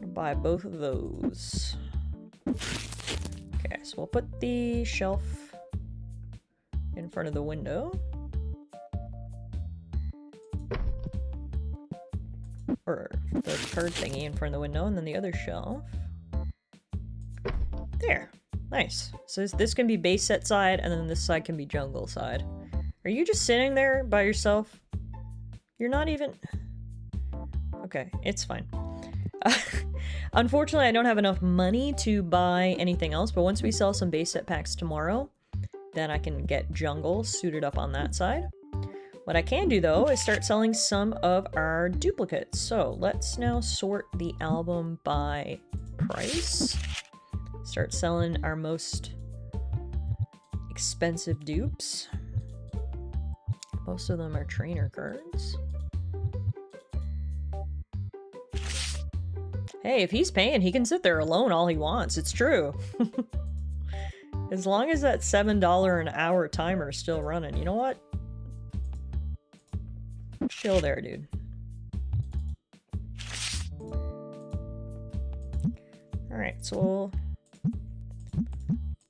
Speaker 1: I'll buy both of those. Okay, so we'll put the shelf in front of the window. Or the card thingy in front of the window, and then the other shelf. There. Nice. So this can be base set side, and then this side can be jungle side. Are you just sitting there by yourself? You're not even... Okay, it's fine. Unfortunately, I don't have enough money to buy anything else, but once we sell some base set packs tomorrow, then I can get jungle suited up on that side. What I can do, though, is start selling some of our duplicates. So let's now sort the album by price. Start selling our most expensive dupes. Most of them are trainer cards. Hey, if he's paying, he can sit there alone all he wants. It's true. As long as that $7 an hour timer is still running. You know what? Chill there, dude. Alright, so we'll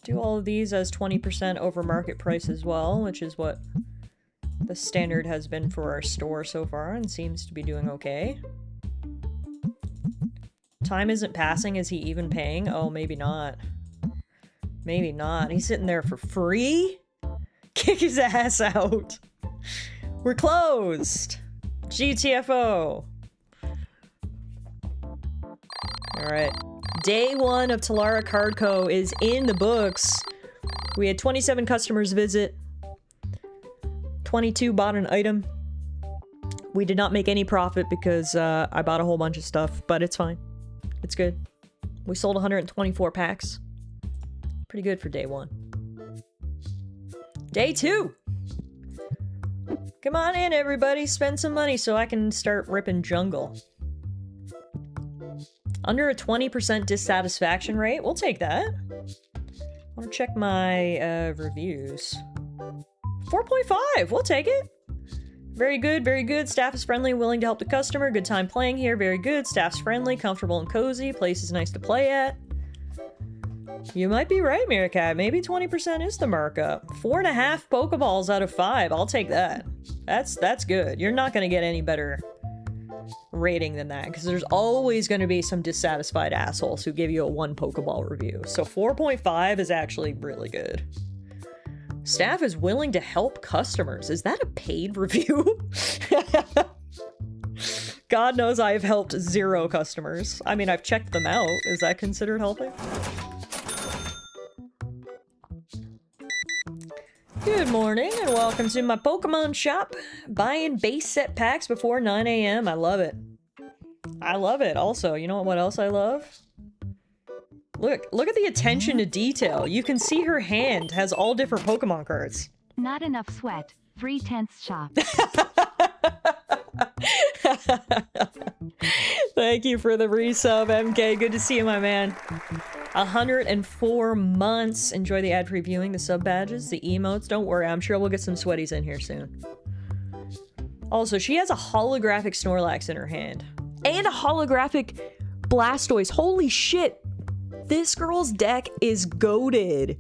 Speaker 1: do all of these as 20% over market price as well, which is what the standard has been for our store so far, and seems to be doing okay. Time isn't passing. Is he even paying? Oh, maybe not. Maybe not. He's sitting there for free? Kick his ass out. We're closed. GTFO. Alright. Day 1 of Tallara Card Co. is in the books. We had 27 customers visit. 22 bought an item. We did not make any profit because I bought a whole bunch of stuff, but it's fine. It's good. We sold 124 packs. Pretty good for day 1. Day 2! Come on in, everybody. Spend some money so I can start ripping jungle. Under a 20% dissatisfaction rate. We'll take that. I want to check my reviews. 4.5. We'll take it. Very good, very good. Staff is friendly, willing to help the customer. Good time playing here. Very good. Staff's friendly, comfortable and cozy. Place is nice to play at. You might be right, Meerkat. Maybe 20% is the markup. 4.5 Pokeballs out of 5. I'll take that. That's good. You're not going to get any better rating than that, because there's always going to be some dissatisfied assholes who give you a 1 Pokeball review. So 4.5 is actually really good. Staff is willing to help customers. Is that a paid review? God knows I have helped 0 customers. I mean, I've checked them out. Is that considered helping? Good morning and welcome to my Pokemon shop. Buying base set packs before 9 a.m. I love it. I love it. Also, you know what else I love? Look at the attention to detail. You can see her hand has all different Pokemon cards.
Speaker 2: Not enough sweat. 3/10 shop.
Speaker 1: Thank you for the resub, MK. Good to see you, my man. 104 months. Enjoy the ad previewing, the sub badges, the emotes. Don't worry, I'm sure we'll get some sweaties in here soon. Also, she has a holographic Snorlax in her hand. And a holographic Blastoise. Holy shit. This girl's deck is goated.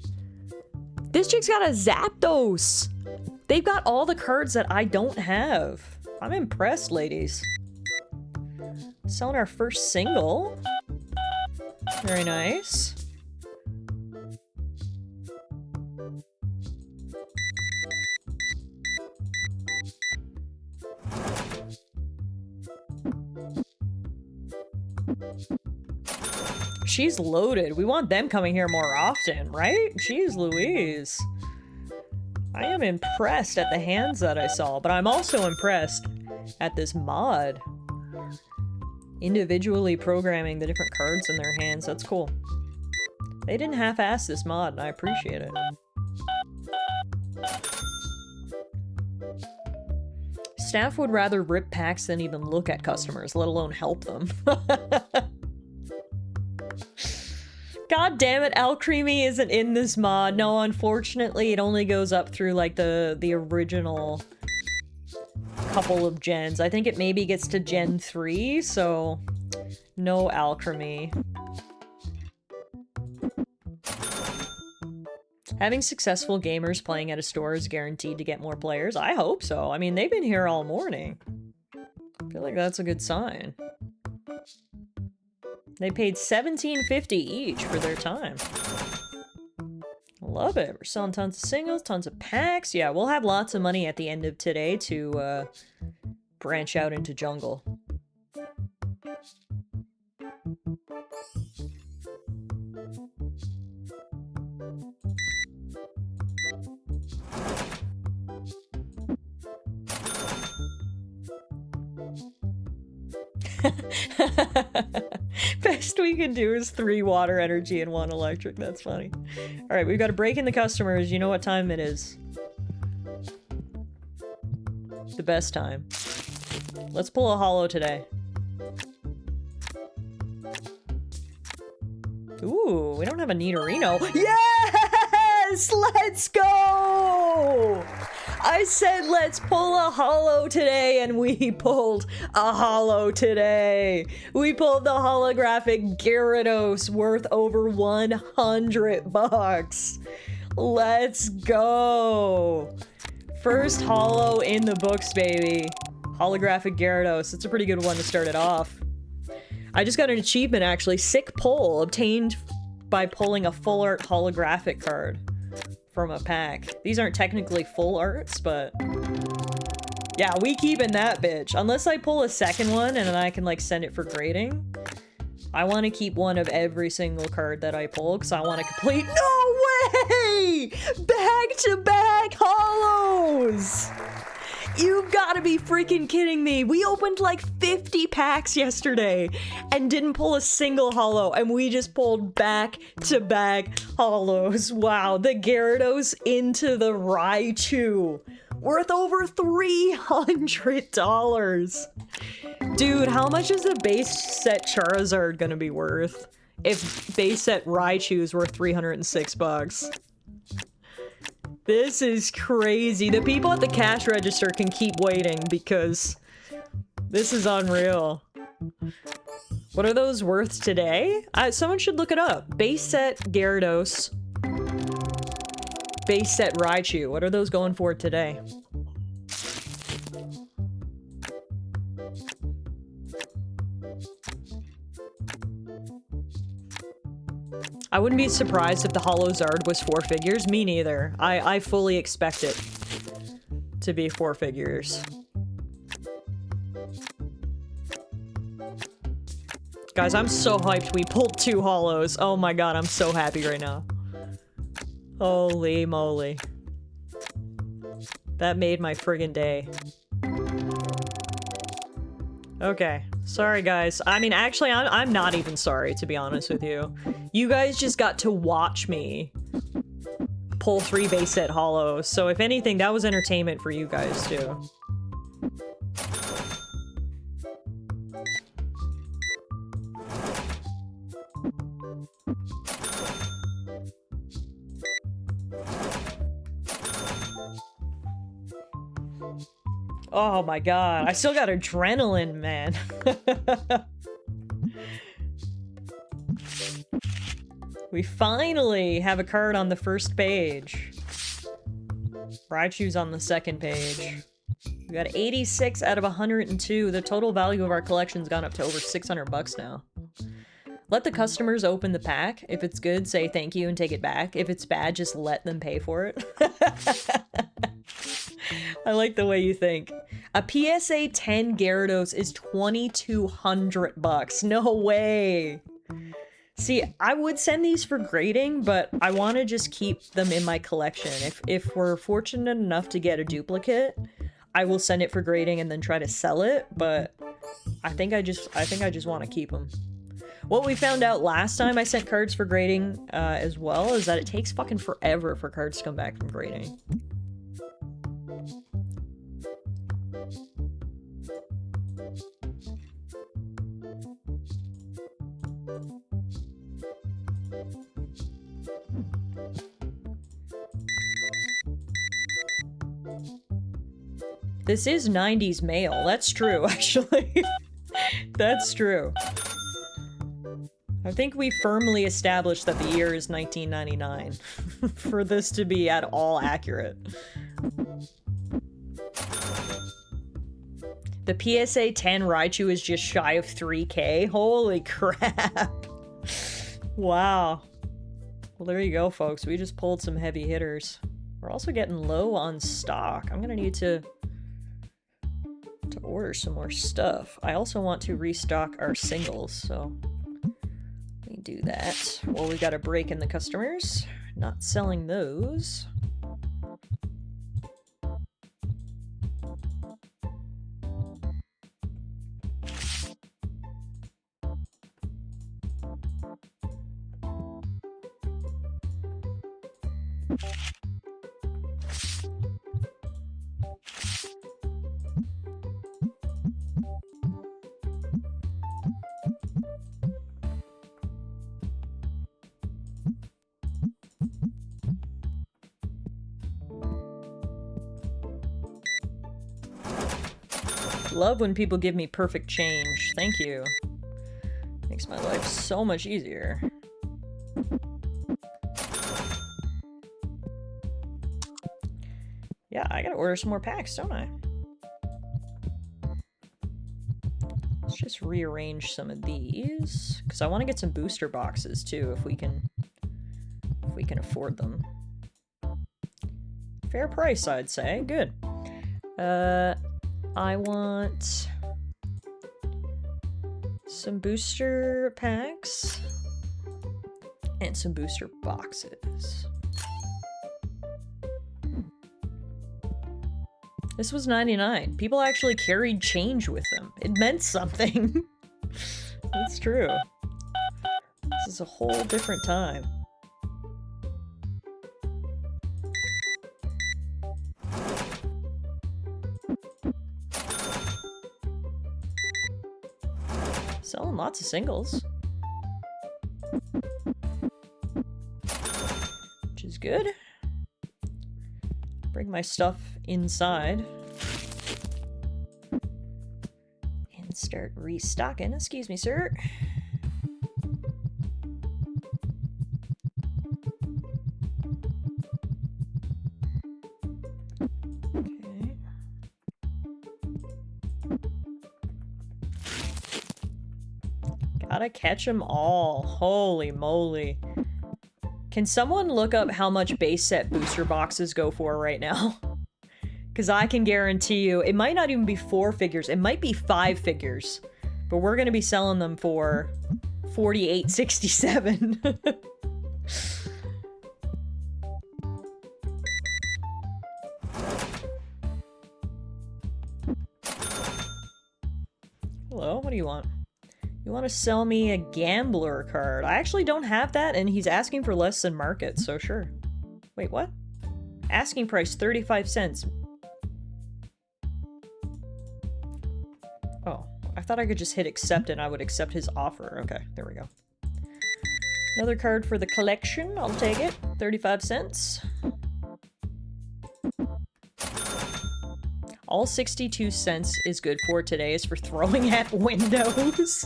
Speaker 1: This chick's got a Zapdos. They've got all the cards that I don't have. I'm impressed, ladies. Selling our first single. Very nice. She's loaded. We want them coming here more often, right? Jeez Louise. I am impressed at the hands that I saw, but I'm also impressed at this mod. Individually programming the different cards in their hands, that's cool. They didn't half-ass this mod, and I appreciate it. Staff would rather rip packs than even look at customers, let alone help them. God damn it, Alcremie isn't in this mod. No, unfortunately, it only goes up through, like, the original couple of gens. I think it maybe gets to Gen 3, so no Alcremie. Having successful gamers playing at a store is guaranteed to get more players. I hope so. I mean, they've been here all morning. I feel like that's a good sign. They paid $17.50 each for their time. Love it. We're selling tons of singles, tons of packs. Yeah, we'll have lots of money at the end of today to branch out into jungle. Best we can do is 3 water energy and 1 electric. That's funny. Alright, we've got to break in the customers. You know what time it is. The best time. Let's pull a holo today. Ooh, we don't have a Nidorino. Yes! Let's go! I said let's pull a holo today, and we pulled a holo today. We pulled the holographic Gyarados worth over 100 bucks. Let's go. First holo in the books, baby. Holographic Gyarados. It's a pretty good one to start it off. I just got an achievement, actually. Sick pull obtained by pulling a full art holographic card from a pack. These aren't technically full arts, but yeah, we keeping that bitch. Unless I pull a second one and then I can like send it for grading. I want to keep one of every single card that I pull because I want to complete— No way! Back-to-back holos! You've got to be freaking kidding me. We opened like 50 packs yesterday and didn't pull a single holo, and we just pulled back-to-back holos. Wow, the Gyarados into the Raichu. Worth over $300. Dude, how much is the base set Charizard gonna be worth if base set Raichu is worth 306 bucks? This is crazy. The people at the cash register can keep waiting because this is unreal. What are those worth today? Someone should look it up. Base set Gyarados. Base set Raichu. What are those going for today? I wouldn't be surprised if the Holozard was 4 figures. Me neither. I fully expect it to be 4 figures. Guys, I'm so hyped we pulled 2 holos. Oh my god, I'm so happy right now. Holy moly. That made my friggin' day. Okay. Sorry, guys. I mean, actually, I'm not even sorry, to be honest with you. You guys just got to watch me pull 3 base set holos, so if anything, that was entertainment for you guys, too. Oh my god, I still got adrenaline, man. We finally have a card on the first page. Raichu's on the second page. We got 86 out of 102. The total value of our collection's gone up to over 600 bucks now. Let the customers open the pack. If it's good, say thank you and take it back. If it's bad, just let them pay for it. I like the way you think. A PSA 10 Gyarados is 2,200 bucks. No way. See, I would send these for grading, but I want to just keep them in my collection. If we're fortunate enough to get a duplicate, I will send it for grading and then try to sell it, but I think I just want to keep them. What we found out last time I sent cards for grading as well is that it takes fucking forever for cards to come back from grading. This is 90s mail. That's true, actually. That's true. I think we firmly established that the year is 1999 for this to be at all accurate. The PSA 10 Raichu is just shy of 3K. Holy crap. Wow. Well, there you go, folks. We just pulled some heavy hitters. We're also getting low on stock. I'm gonna need to order some more stuff. I also want to restock our singles, so let me do that. Well, we got a break in the customers. Not selling those. Love when people give me perfect change. Thank you. Makes my life so much easier. Yeah, I gotta order some more packs, don't I? Let's just rearrange some of these, because I want to get some booster boxes too, if we can afford them. Fair price, I'd say. Good. I want some booster packs and some booster boxes. This was 99. People actually carried change with them. It meant something. That's true. This is a whole different time. Selling lots of singles. Which is good. Bring my stuff inside. And start restocking. Excuse me, sir. Okay. Gotta catch them all. Holy moly. Can someone look up how much base set booster boxes go for right now? Because I can guarantee you, it might not even be 4 figures. It might be 5 figures But we're gonna be selling them for $48.67. Hello, what do you want? You want to sell me a gambler card? I actually don't have that, and he's asking for less than market, so sure. Wait, what? Asking price 35 cents. Oh, I thought I could just hit accept and I would accept his offer. Okay, there we go. Another card for the collection. I'll take it. 35 cents. All 62 cents is good for today is for throwing at windows.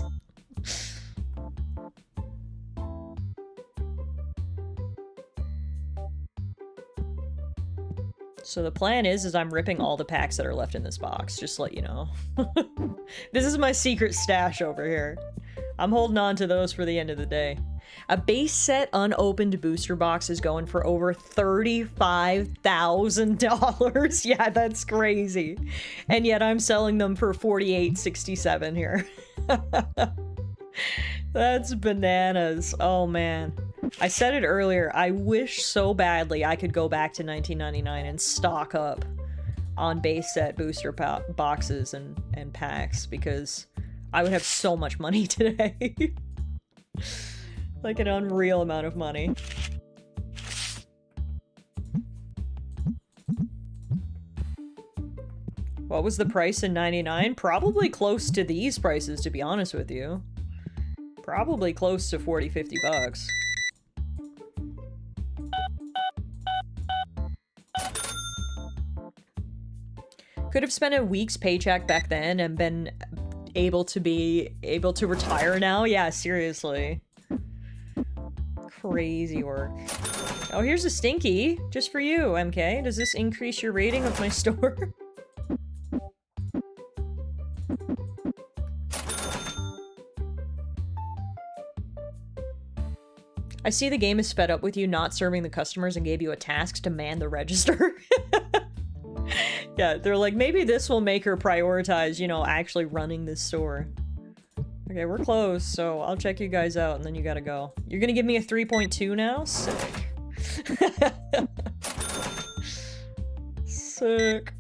Speaker 1: So the plan is I'm ripping all the packs that are left in this box, just to let you know. This is my secret stash over here. I'm holding on to those for the end of the day. A base set unopened booster box is going for over $35,000. Yeah, that's crazy. And yet I'm selling them for $48.67 here. That's bananas. Oh man. I said it earlier, I wish so badly I could go back to 1999 and stock up on base set booster boxes and packs, because I would have so much money today. Like an unreal amount of money. What was the price in 99? Probably close to these prices, to be honest with you. Probably close to 40, 50 bucks. Could have spent a week's paycheck back then and been able to retire now. Yeah, seriously. Crazy work. Oh, here's a Stinky. Just for you, MK. Does this increase your rating of my store? I see the game is fed up with you not serving the customers and gave you a task to man the register. Yeah, they're like, maybe this will make her prioritize, you know, actually running this store. Okay, we're close, so I'll check you guys out and then you gotta go. You're gonna give me a 3.2 now? Sick. Sick.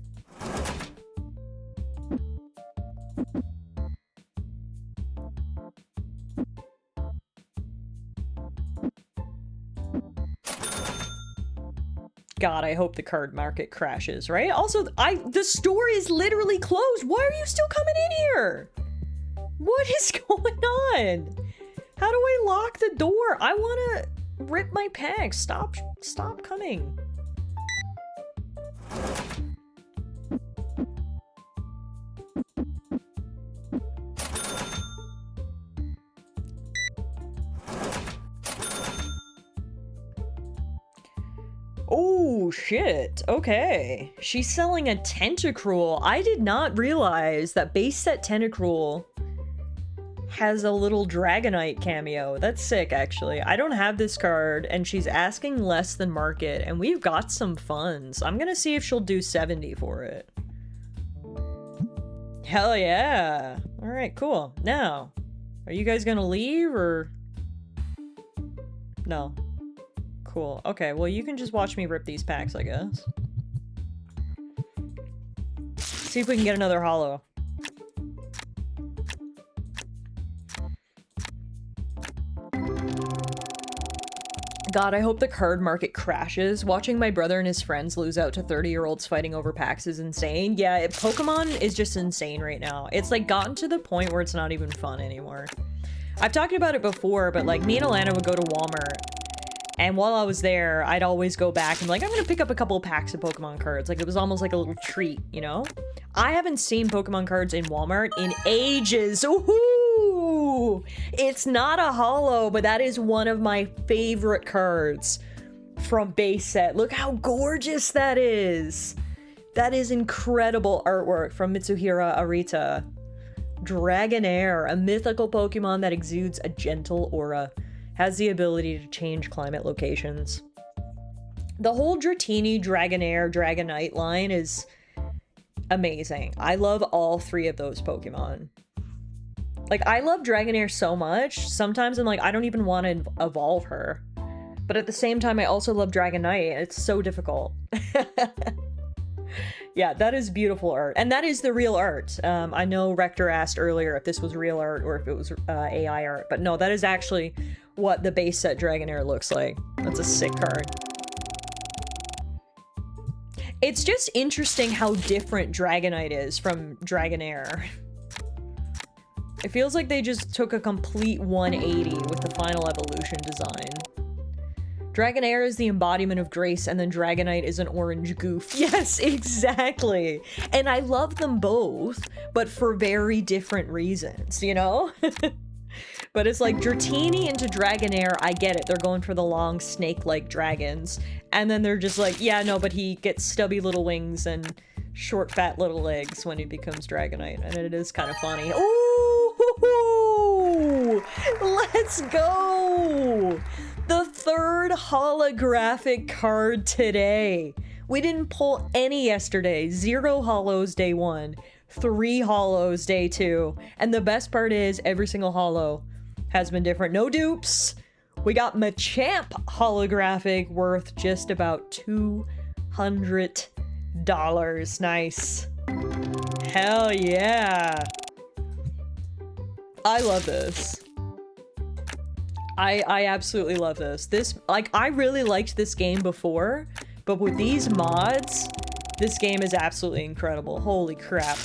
Speaker 1: God, I hope the card market crashes, right? Also, the store is literally closed. Why are you still coming in here? What is going on? How do I lock the door? I want to rip my packs. Stop coming. Oh, shit. Okay. She's selling a Tentacruel. I did not realize that base set Tentacruel has a little Dragonite cameo. That's sick, actually. I don't have this card, and she's asking less than market, and we've got some funds. I'm gonna see if she'll do 70 for it. Hell yeah. All right, cool. Now, are you guys gonna leave, or... No. Cool. Okay, well, you can just watch me rip these packs, I guess. See if we can get another holo. God, I hope the card market crashes. Watching my brother and his friends lose out to 30-year-olds fighting over packs is insane. Yeah, Pokemon is just insane right now. It's like gotten to the point where it's not even fun anymore. I've talked about it before, but like me and Alana would go to Walmart, and while I was there, I'd always go back and like, I'm gonna pick up a couple of packs of Pokemon cards. Like, it was almost like a little treat, you know? I haven't seen Pokemon cards in Walmart in ages. Ooh! It's not a holo, but that is one of my favorite cards from base set. Look how gorgeous that is. That is incredible artwork from Mitsuhiro Arita. Dragonair, a mythical Pokemon that exudes a gentle aura. Has the ability to change climate locations. The whole Dratini, Dragonair, Dragonite line is amazing. I love all three of those Pokemon. Like, I love Dragonair so much. Sometimes I'm like, I don't even want to evolve her. But at the same time, I also love Dragonite. It's so difficult. Yeah, that is beautiful art. And that is the real art. I know Rector asked earlier if this was real art or if it was AI art. But no, that is actually what the base set Dragonair looks like. That's a sick card. It's just interesting how different Dragonite is from Dragonair. It feels like they just took a complete 180 with the final evolution design. Dragonair is the embodiment of grace, and then Dragonite is an orange goof. Yes, exactly. And I love them both, but for very different reasons, you know? But it's like Dratini into Dragonair, I get it. They're going for the long snake-like dragons. And then they're just like, yeah, no, but he gets stubby little wings and short, fat little legs when he becomes Dragonite. And it is kind of funny. Ooh! Let's go! The third holographic card today. We didn't pull any yesterday. 0 holos day 1. 3 holos day 2. And the best part is every single holo has been different. No dupes. We got Machamp holographic worth just about $200. Nice. Hell yeah. I love this. I absolutely love this. Like, I really liked this game before, but with these mods, this game is absolutely incredible. Holy crap.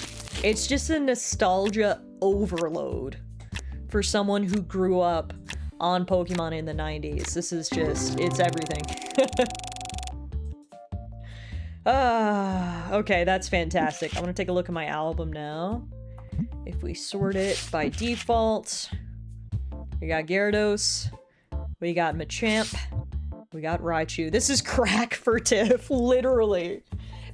Speaker 1: It's just a nostalgia overload for someone who grew up on Pokemon in the 90s. This is just, it's everything. Okay, that's fantastic. I'm gonna take a look at my album now. If we sort it by default, we got Gyarados, we got Machamp, we got Raichu. This is crack for Tiff, literally.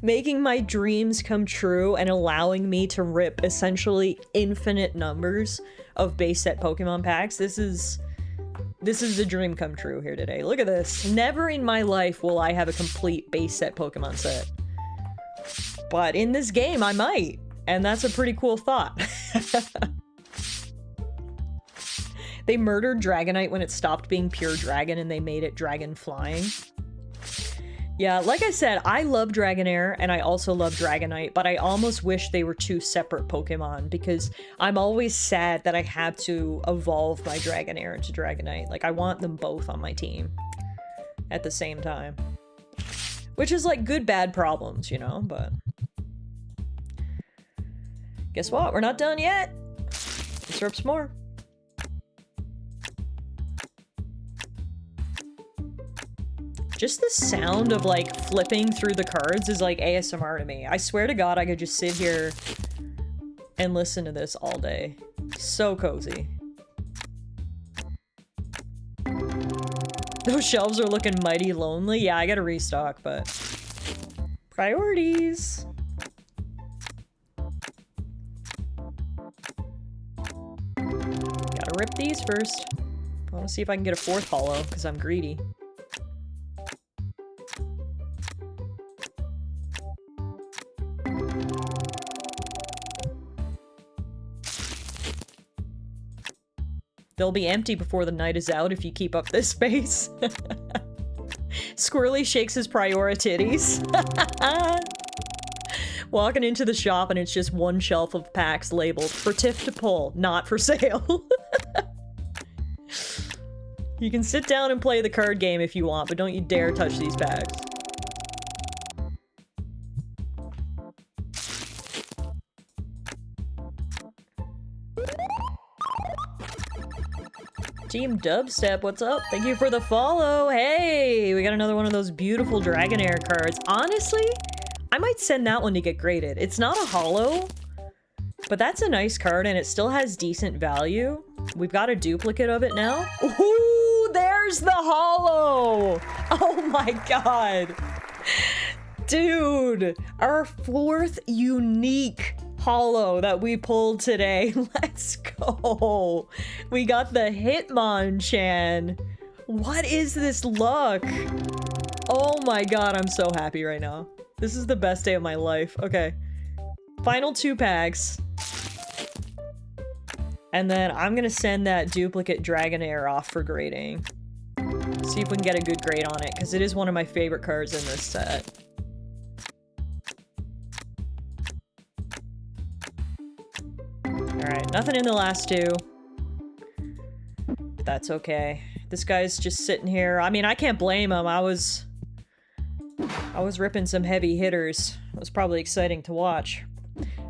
Speaker 1: Making my dreams come true and allowing me to rip essentially infinite numbers of base set Pokemon packs. This is the dream come true here today. Look at this. Never in my life will I have a complete base set Pokemon set. But in this game, I might. And that's a pretty cool thought. They murdered Dragonite when it stopped being pure dragon and they made it dragon flying. Yeah, like I said, I love Dragonair and I also love Dragonite, but I almost wish they were two separate Pokemon because I'm always sad that I have to evolve my Dragonair into Dragonite. Like, I want them both on my team at the same time. Which is like good, bad problems, you know, but... Guess what? We're not done yet. Let's rip some more. Just the sound of, like, flipping through the cards is, like, ASMR to me. I swear to God, I could just sit here and listen to this all day. So cozy. Those shelves are looking mighty lonely. Yeah, I gotta restock, but... Priorities! Gotta rip these first. I wanna see if I can get a 4th holo, because I'm greedy. They'll be empty before the night is out if you keep up this pace. Squirrely shakes his priorities. Walking into the shop and it's just one shelf of packs labeled for Tiff to pull, not for sale. You can sit down and play the card game if you want, but don't you dare touch these packs. Team Dubstep, what's up? Thank you for the follow. Hey, we got another one of those beautiful Dragonair cards. Honestly, I might send that one to get graded. It's not a holo, but that's a nice card and it still has decent value. We've got a duplicate of it now. Ooh, there's the holo. Oh my God. Dude, our 4th unique holo that we pulled today. Let's go. We got the Hitmonchan. What is this luck? Oh my God, I'm so happy right now. This is the best day of my life. Okay. Final 2 packs. And then I'm gonna send that duplicate Dragonair off for grading. See if we can get a good grade on it, because it is one of my favorite cards in this set. Alright, nothing in the last two. That's okay. This guy's just sitting here. I mean, I can't blame him. I was ripping some heavy hitters. It was probably exciting to watch.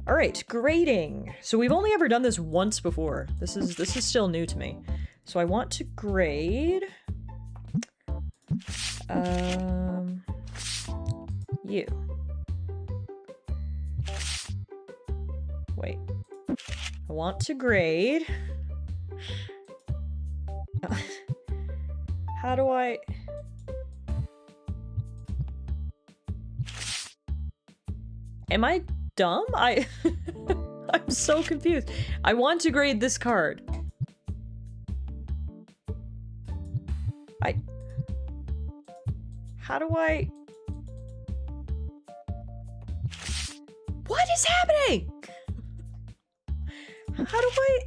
Speaker 1: Alright, grading. So we've only ever done this once before. This is still new to me. So I want to grade... you. Wait. I want to grade... How do I... Am I dumb? I'm so confused. I want to grade this card. How do I... What is happening? How do I...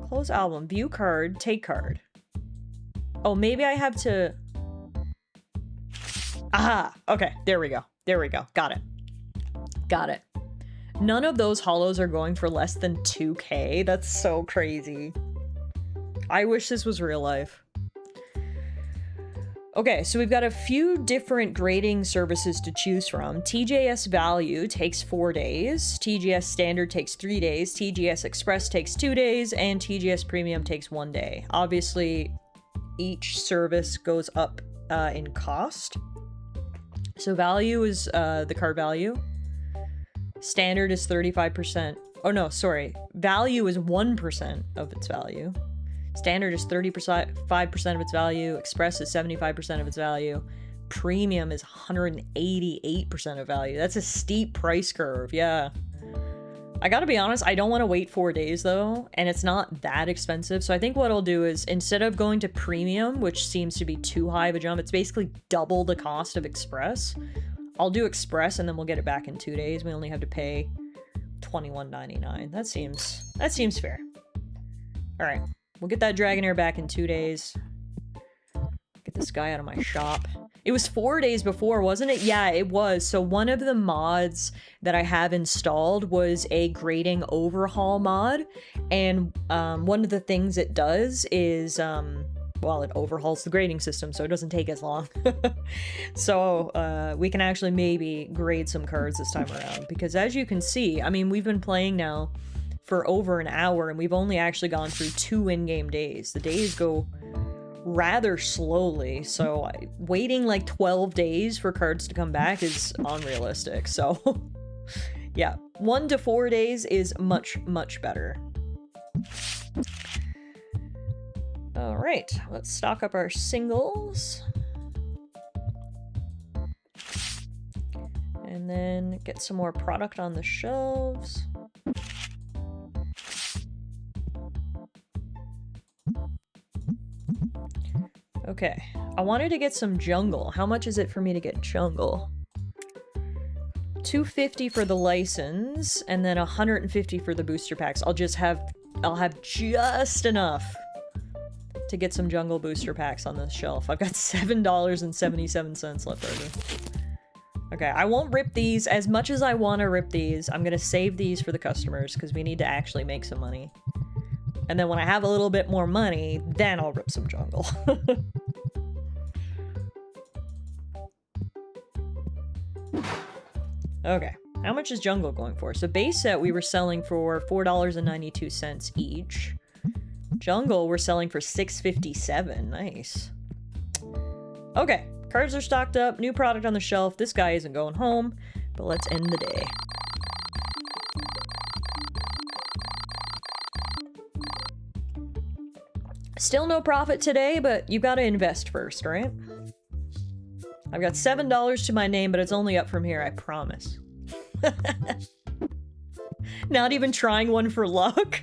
Speaker 1: Close album, view card, take card. Oh, maybe I have to... Aha! Okay, there we go. There we go. Got it. Got it. None of those holos are going for less than 2K. That's so crazy. I wish this was real life. Okay, so we've got a few different grading services to choose from. TJS Value takes 4 days, TGS Standard takes 3 days, TGS Express takes 2 days, and TGS Premium takes 1 day. Obviously, each service goes up in cost. So value is the card value. Standard is 35%. Oh no, sorry. Value is 1% of its value. Standard is 35% of its value. Express is 75% of its value. Premium is 188% of value. That's a steep price curve, yeah. I gotta be honest, I don't want to wait 4 days though, and it's not that expensive. So I think what I'll do is, instead of going to Premium, which seems to be too high of a jump, it's basically double the cost of Express. I'll do Express and then we'll get it back in 2 days. We only have to pay $21.99. That seems fair. All right. We'll get that Dragonair back in 2 days. Get this guy out of my shop. It was 4 days before, wasn't it? Yeah, it was. So one of the mods that I have installed was a grading overhaul mod. And one of the things it does is, well, it overhauls the grading system, so it doesn't take as long. So we can actually maybe grade some cards this time around. Because as you can see, I mean, we've been playing now for over an hour, and we've only actually gone through 2 in-game days. The days go rather slowly, so waiting like 12 days for cards to come back is unrealistic. So yeah, 1 to 4 days is much, much better. All right, let's stock up our singles. And then get some more product on the shelves. Okay, I wanted to get some jungle. How much is it for me to get jungle? $250 for the license, and then $150 for the booster packs. I'll have just enough to get some jungle booster packs on this shelf. I've got $7.77 left over. Okay, I won't rip these. As much as I want to rip these, I'm gonna save these for the customers because we need to actually make some money. And then when I have a little bit more money, then I'll rip some jungle. Okay, how much is jungle going for? So base set we were selling for $4.92 each. Jungle we're selling for $6.57. Nice. Okay, cards are stocked up, new product on the shelf. This guy isn't going home, but let's end the day. Still no profit today, but you gotta invest first, right? I've got $7 to my name, but it's only up from here, I promise. Not even trying one for luck?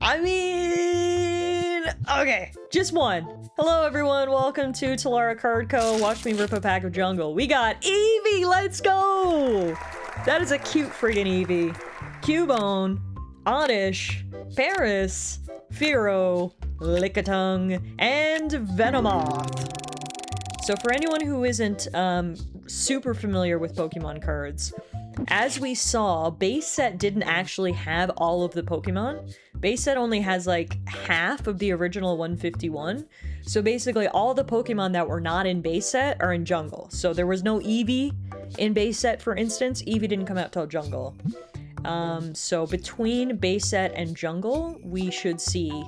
Speaker 1: I mean... Okay, just one. Hello everyone, welcome to Tallara Card Co. Watch me rip a pack of jungle. We got Eevee, let's go! That is a cute friggin' Eevee. Cubone, Oddish, Paris, Fearow, Lickitung, and Venomoth. So for anyone who isn't super familiar with Pokemon cards, as we saw, base set didn't actually have all of the Pokemon. Base set only has like half of the original 151. So basically all the Pokemon that were not in base set are in jungle. So there was no Eevee in base set, for instance. Eevee didn't come out till jungle. So between base set and jungle, we should see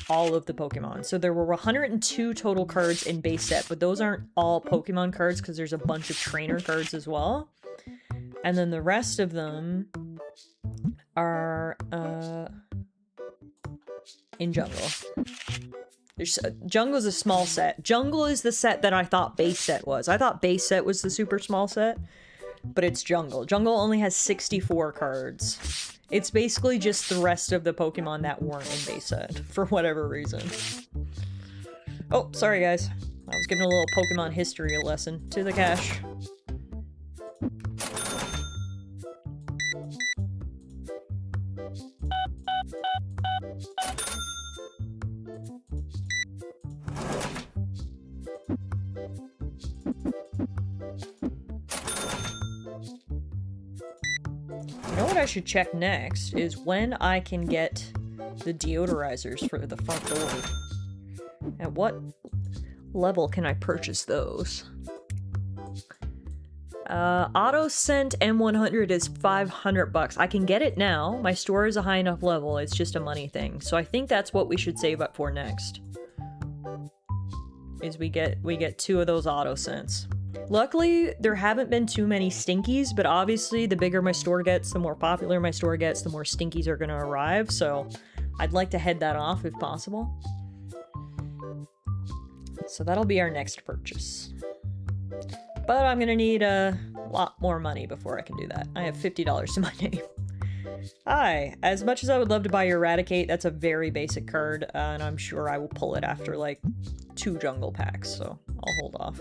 Speaker 1: all of the Pokemon. So there were 102 total cards in base set, but those aren't all Pokemon cards because there's a bunch of trainer cards as well. And then the rest of them are in jungle. Jungle's a small set. Jungle is the set that I thought base set was. I thought base set was the super small set, but it's jungle. Jungle only has 64 cards. It's basically just the rest of the Pokemon that weren't in base set, for whatever reason. Oh, sorry guys. I was giving a little Pokemon history lesson to the cache. You know what I should check next is when I can get the deodorizers for the front door. At what level can I purchase those? Auto Scent M100 is 500 bucks. I can get it now. My store is a high enough level. It's just a money thing. So I think that's what we should save up for next. Is we get 2 of those Auto Scents. Luckily, there haven't been too many Stinkies, but obviously the bigger my store gets, the more popular my store gets, the more Stinkies are gonna arrive, so I'd like to head that off if possible. So that'll be our next purchase. But I'm gonna need a lot more money before I can do that. I have $50 to my name. Hi, as much as I would love to buy your Eradicate, that's a very basic card, and I'm sure I will pull it after like 2 jungle packs, so I'll hold off.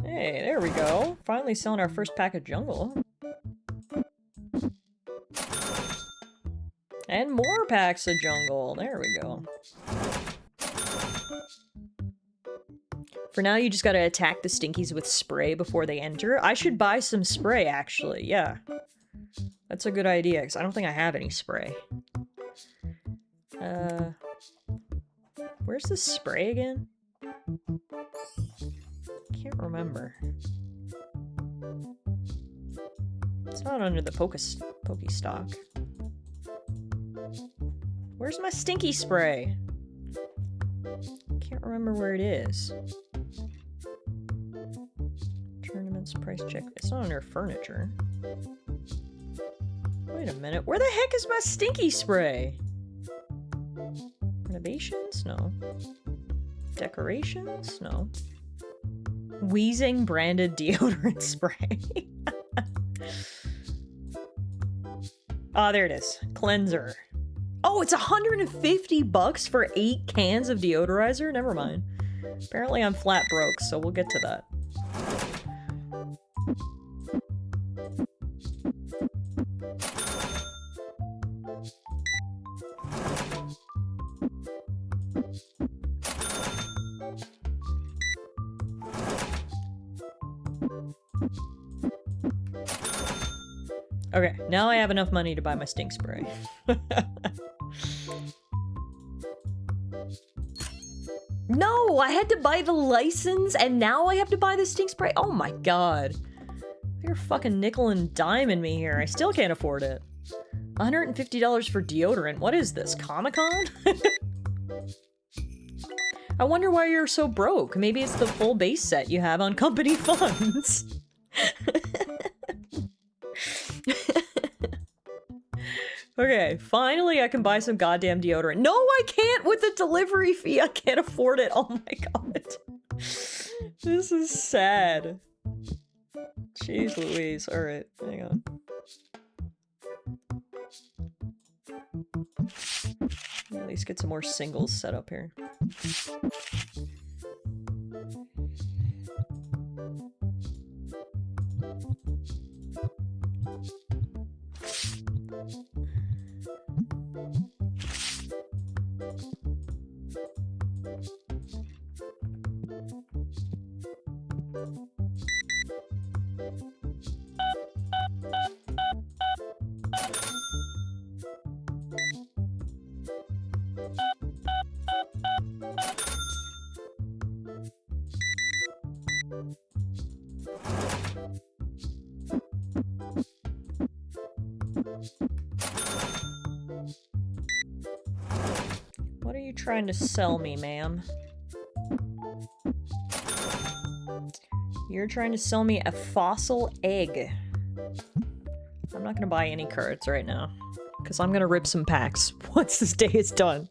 Speaker 1: Hey, there we go. Finally selling our first pack of jungle. And more packs of jungle. There we go. For now, you just gotta attack the Stinkies with spray before they enter. I should buy some spray, actually. Yeah. That's a good idea, because I don't think I have any spray. Where's the spray again? Can't remember. It's not under the Pokestock. Where's my stinky spray? Can't remember where it is. Tournaments, price check. It's not under furniture. Wait a minute. Where the heck is my stinky spray? Renovations? No. Decorations? No. Wheezing branded deodorant spray. Ah, there it is. Cleanser. Oh, it's 150 bucks for 8 cans of deodorizer? Never mind. Apparently I'm flat broke, so we'll get to that. Okay, now I have enough money to buy my stink spray. No, I had to buy the license and now I have to buy the stink spray? Oh my god. You're fucking nickel and diming me here. I still can't afford it. $150 for deodorant. What is this, Comic-Con? I wonder why you're so broke. Maybe it's the full base set you have on company funds. Okay, finally I can buy some goddamn deodorant. No, I can't with the delivery fee. I can't afford it. Oh my god. This is sad. Jeez Louise. Alright, hang on. At least get some more singles set up here. What are you trying to sell me, ma'am? You're trying to sell me a fossil egg. I'm not gonna buy any cards right now, because I'm gonna rip some packs once this day is done.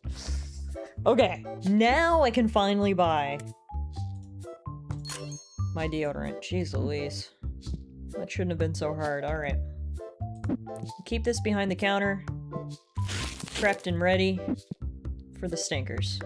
Speaker 1: Okay, now I can finally buy my deodorant. Jeez Louise. That shouldn't have been so hard. Alright. Keep this behind the counter. Prepped and ready for the stinkers.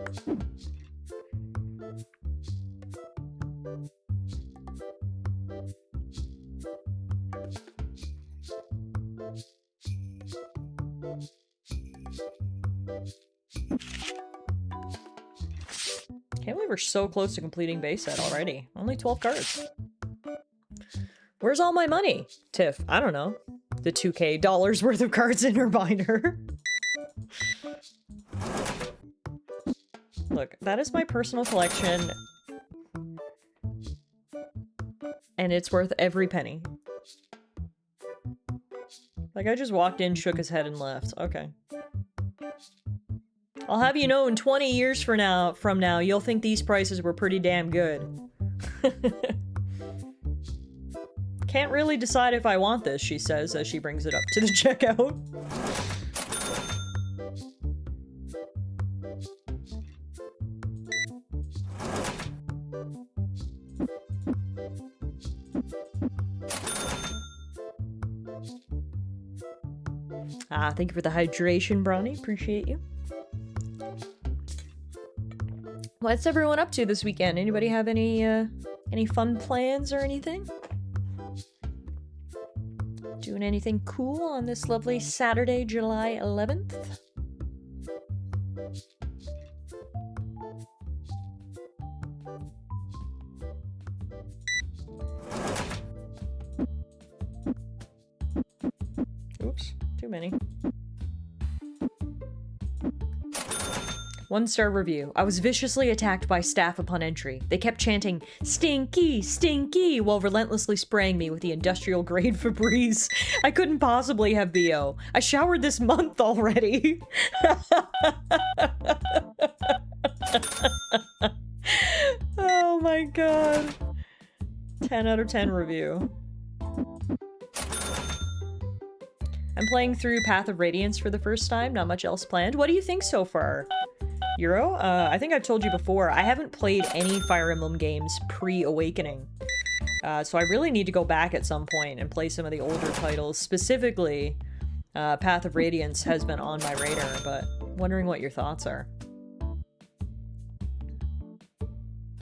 Speaker 1: Can't believe we're so close to completing base set already. Only 12 cards. Where's all my money? Tiff, I don't know. The $2K worth of cards in her binder. Look, that is my personal collection. And it's worth every penny. Like, I just walked in, shook his head, and left. Okay. I'll have you know, in 20 years from now, you'll think these prices were pretty damn good. Can't really decide if I want this, she says, as she brings it up to the checkout. Ah, thank you for the hydration, Bronny. Appreciate you. What's everyone up to this weekend? Anybody have any fun plans or anything? Doing anything cool on this lovely Saturday, July 11th? Oops, too many. 1-star review. I was viciously attacked by staff upon entry. They kept chanting, "Stinky, stinky," while relentlessly spraying me with the industrial grade Febreze. I couldn't possibly have BO. I showered this month already. Oh my god. 10 out of 10 review. I'm playing through Path of Radiance for the first time. Not much else planned. What do you think so far? Euro? I think I've told you before, I haven't played any Fire Emblem games pre-Awakening. So I really need to go back at some point and play some of the older titles. Specifically, Path of Radiance has been on my radar, but wondering what your thoughts are.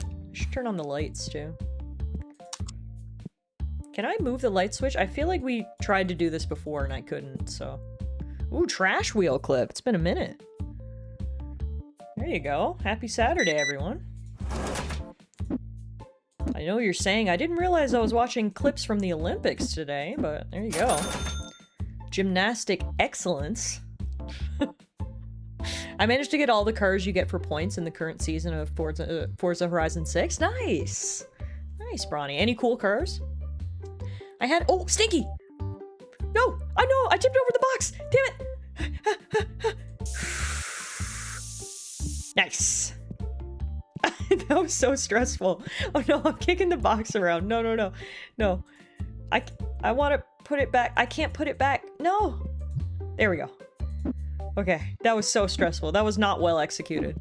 Speaker 1: I should turn on the lights, too. Can I move the light switch? I feel like we tried to do this before and I couldn't, so... Ooh, trash wheel clip. It's been a minute. There you go. Happy Saturday, everyone. I know you're saying I didn't realize I was watching clips from the Olympics today, but there you go. Gymnastic excellence. I managed to get all the cars you get for points in the current season of Forza Horizon 6. Nice! Nice, Bronny. Any cool cars? I had- Oh, Stinky! No! I know! I tipped over the box! Damn it! Nice! That was so stressful. Oh no, I'm kicking the box around. No, no, no. No. I want to put it back. I can't put it back. No! There we go. Okay, that was so stressful. That was not well executed.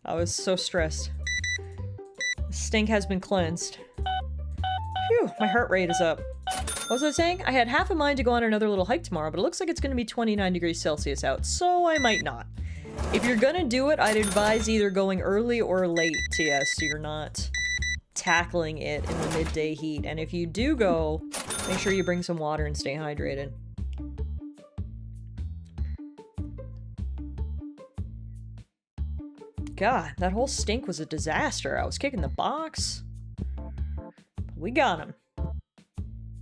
Speaker 1: I was so stressed. The stink has been cleansed. Phew, my heart rate is up. What was I saying? I had half a mind to go on another little hike tomorrow, but it looks like it's going to be 29 degrees Celsius out, so I might not. If you're gonna do it, I'd advise either going early or late TS, so you're not tackling it in the midday heat. And if you do go, make sure you bring some water and stay hydrated. God, that whole stink was a disaster. I was kicking the box. We got him.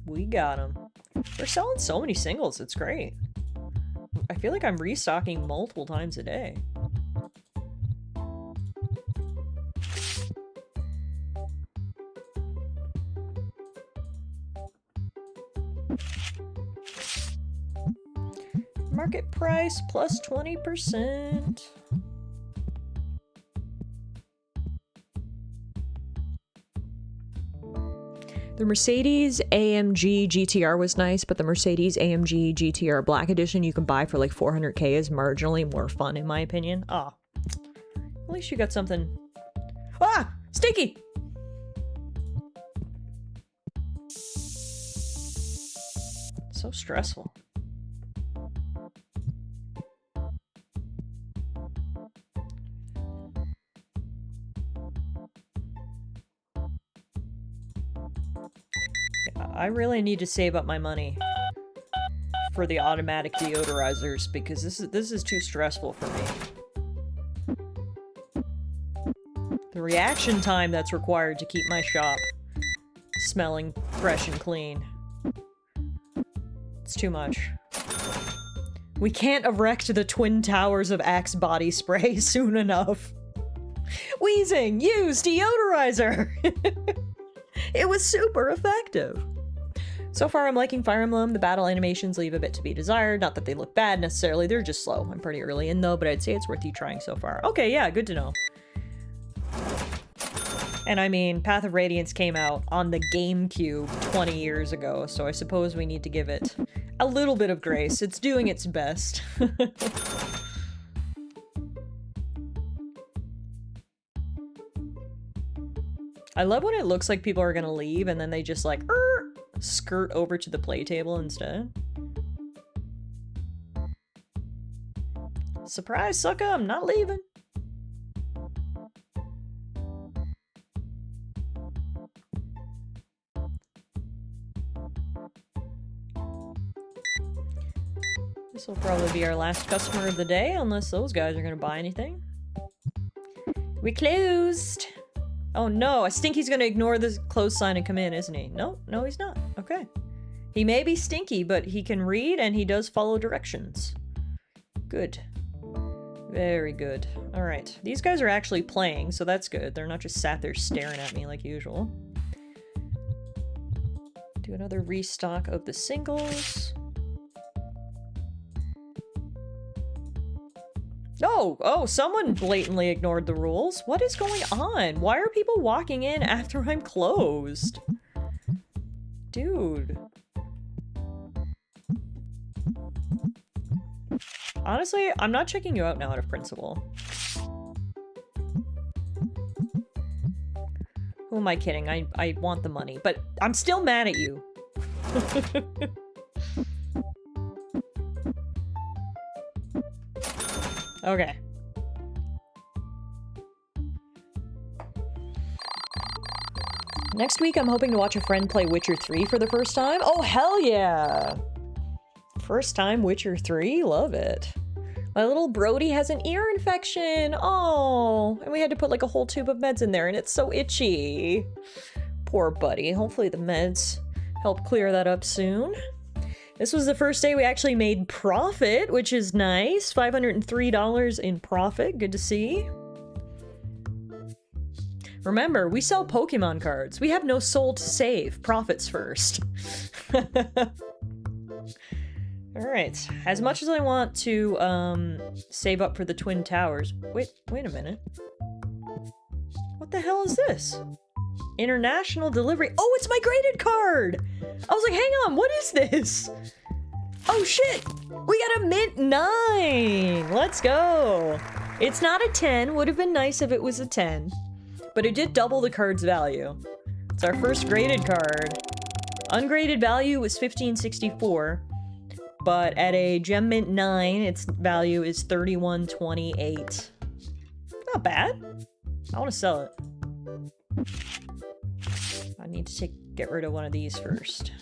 Speaker 1: We got him. We're selling so many singles, it's great. I feel like I'm restocking multiple times a day. Market price plus 20%. The Mercedes AMG GTR was nice, but the Mercedes AMG GTR Black Edition you can buy for like 400k is marginally more fun in my opinion. Ah, at least you got something. Ah, Stinky! So stressful. I really need to save up my money for the automatic deodorizers because this is too stressful for me. The reaction time that's required to keep my shop smelling fresh and clean. It's too much. We can't erect the twin towers of Axe body spray soon enough. Wheezing, use deodorizer! It was super effective. So far, I'm liking Fire Emblem. The battle animations leave a bit to be desired. Not that they look bad necessarily, they're just slow. I'm pretty early in though, but I'd say it's worth you trying so far. Okay, yeah, good to know. And I mean, Path of Radiance came out on the GameCube 20 years ago, so I suppose we need to give it a little bit of grace. It's doing its best. I love when it looks like people are gonna leave and then they just like skirt over to the play table instead. Surprise, sucker, I'm not leaving. This will probably be our last customer of the day unless those guys are gonna buy anything. We closed! Oh no, I think he's gonna ignore the close sign and come in, isn't he? No, no he's not. Okay. He may be stinky, but he can read and he does follow directions. Good. Very good. Alright. These guys are actually playing, so that's good. They're not just sat there staring at me like usual. Do another restock of the singles. Oh, someone blatantly ignored the rules. What is going on? Why are people walking in after I'm closed? Dude. Honestly, I'm not checking you out now out of principle. Who am I kidding? I want the money, but I'm still mad at you. Okay. Next week, I'm hoping to watch a friend play Witcher 3 for the first time. Oh, hell yeah! First time Witcher 3? Love it. My little Brody has an ear infection! Oh, and we had to put like a whole tube of meds in there, and it's so itchy. Poor buddy. Hopefully the meds help clear that up soon. This was the first day we actually made profit, which is nice. $503 in profit. Good to see. Remember, we sell Pokemon cards. We have no soul to save. Profits first. Alright. As much as I want to save up for the Twin Towers... Wait a minute. What the hell is this? International delivery. Oh, it's my graded card! I was like, hang on, what is this? Oh shit! We got a mint 9! Let's go! It's not a 10. Would have been nice if it was a 10. But it did double the card's value. It's our first graded card. Ungraded value was $15.64. But at a Gem Mint 9, its value is 31.28. Not bad. I want to sell it. I need to get rid of one of these first.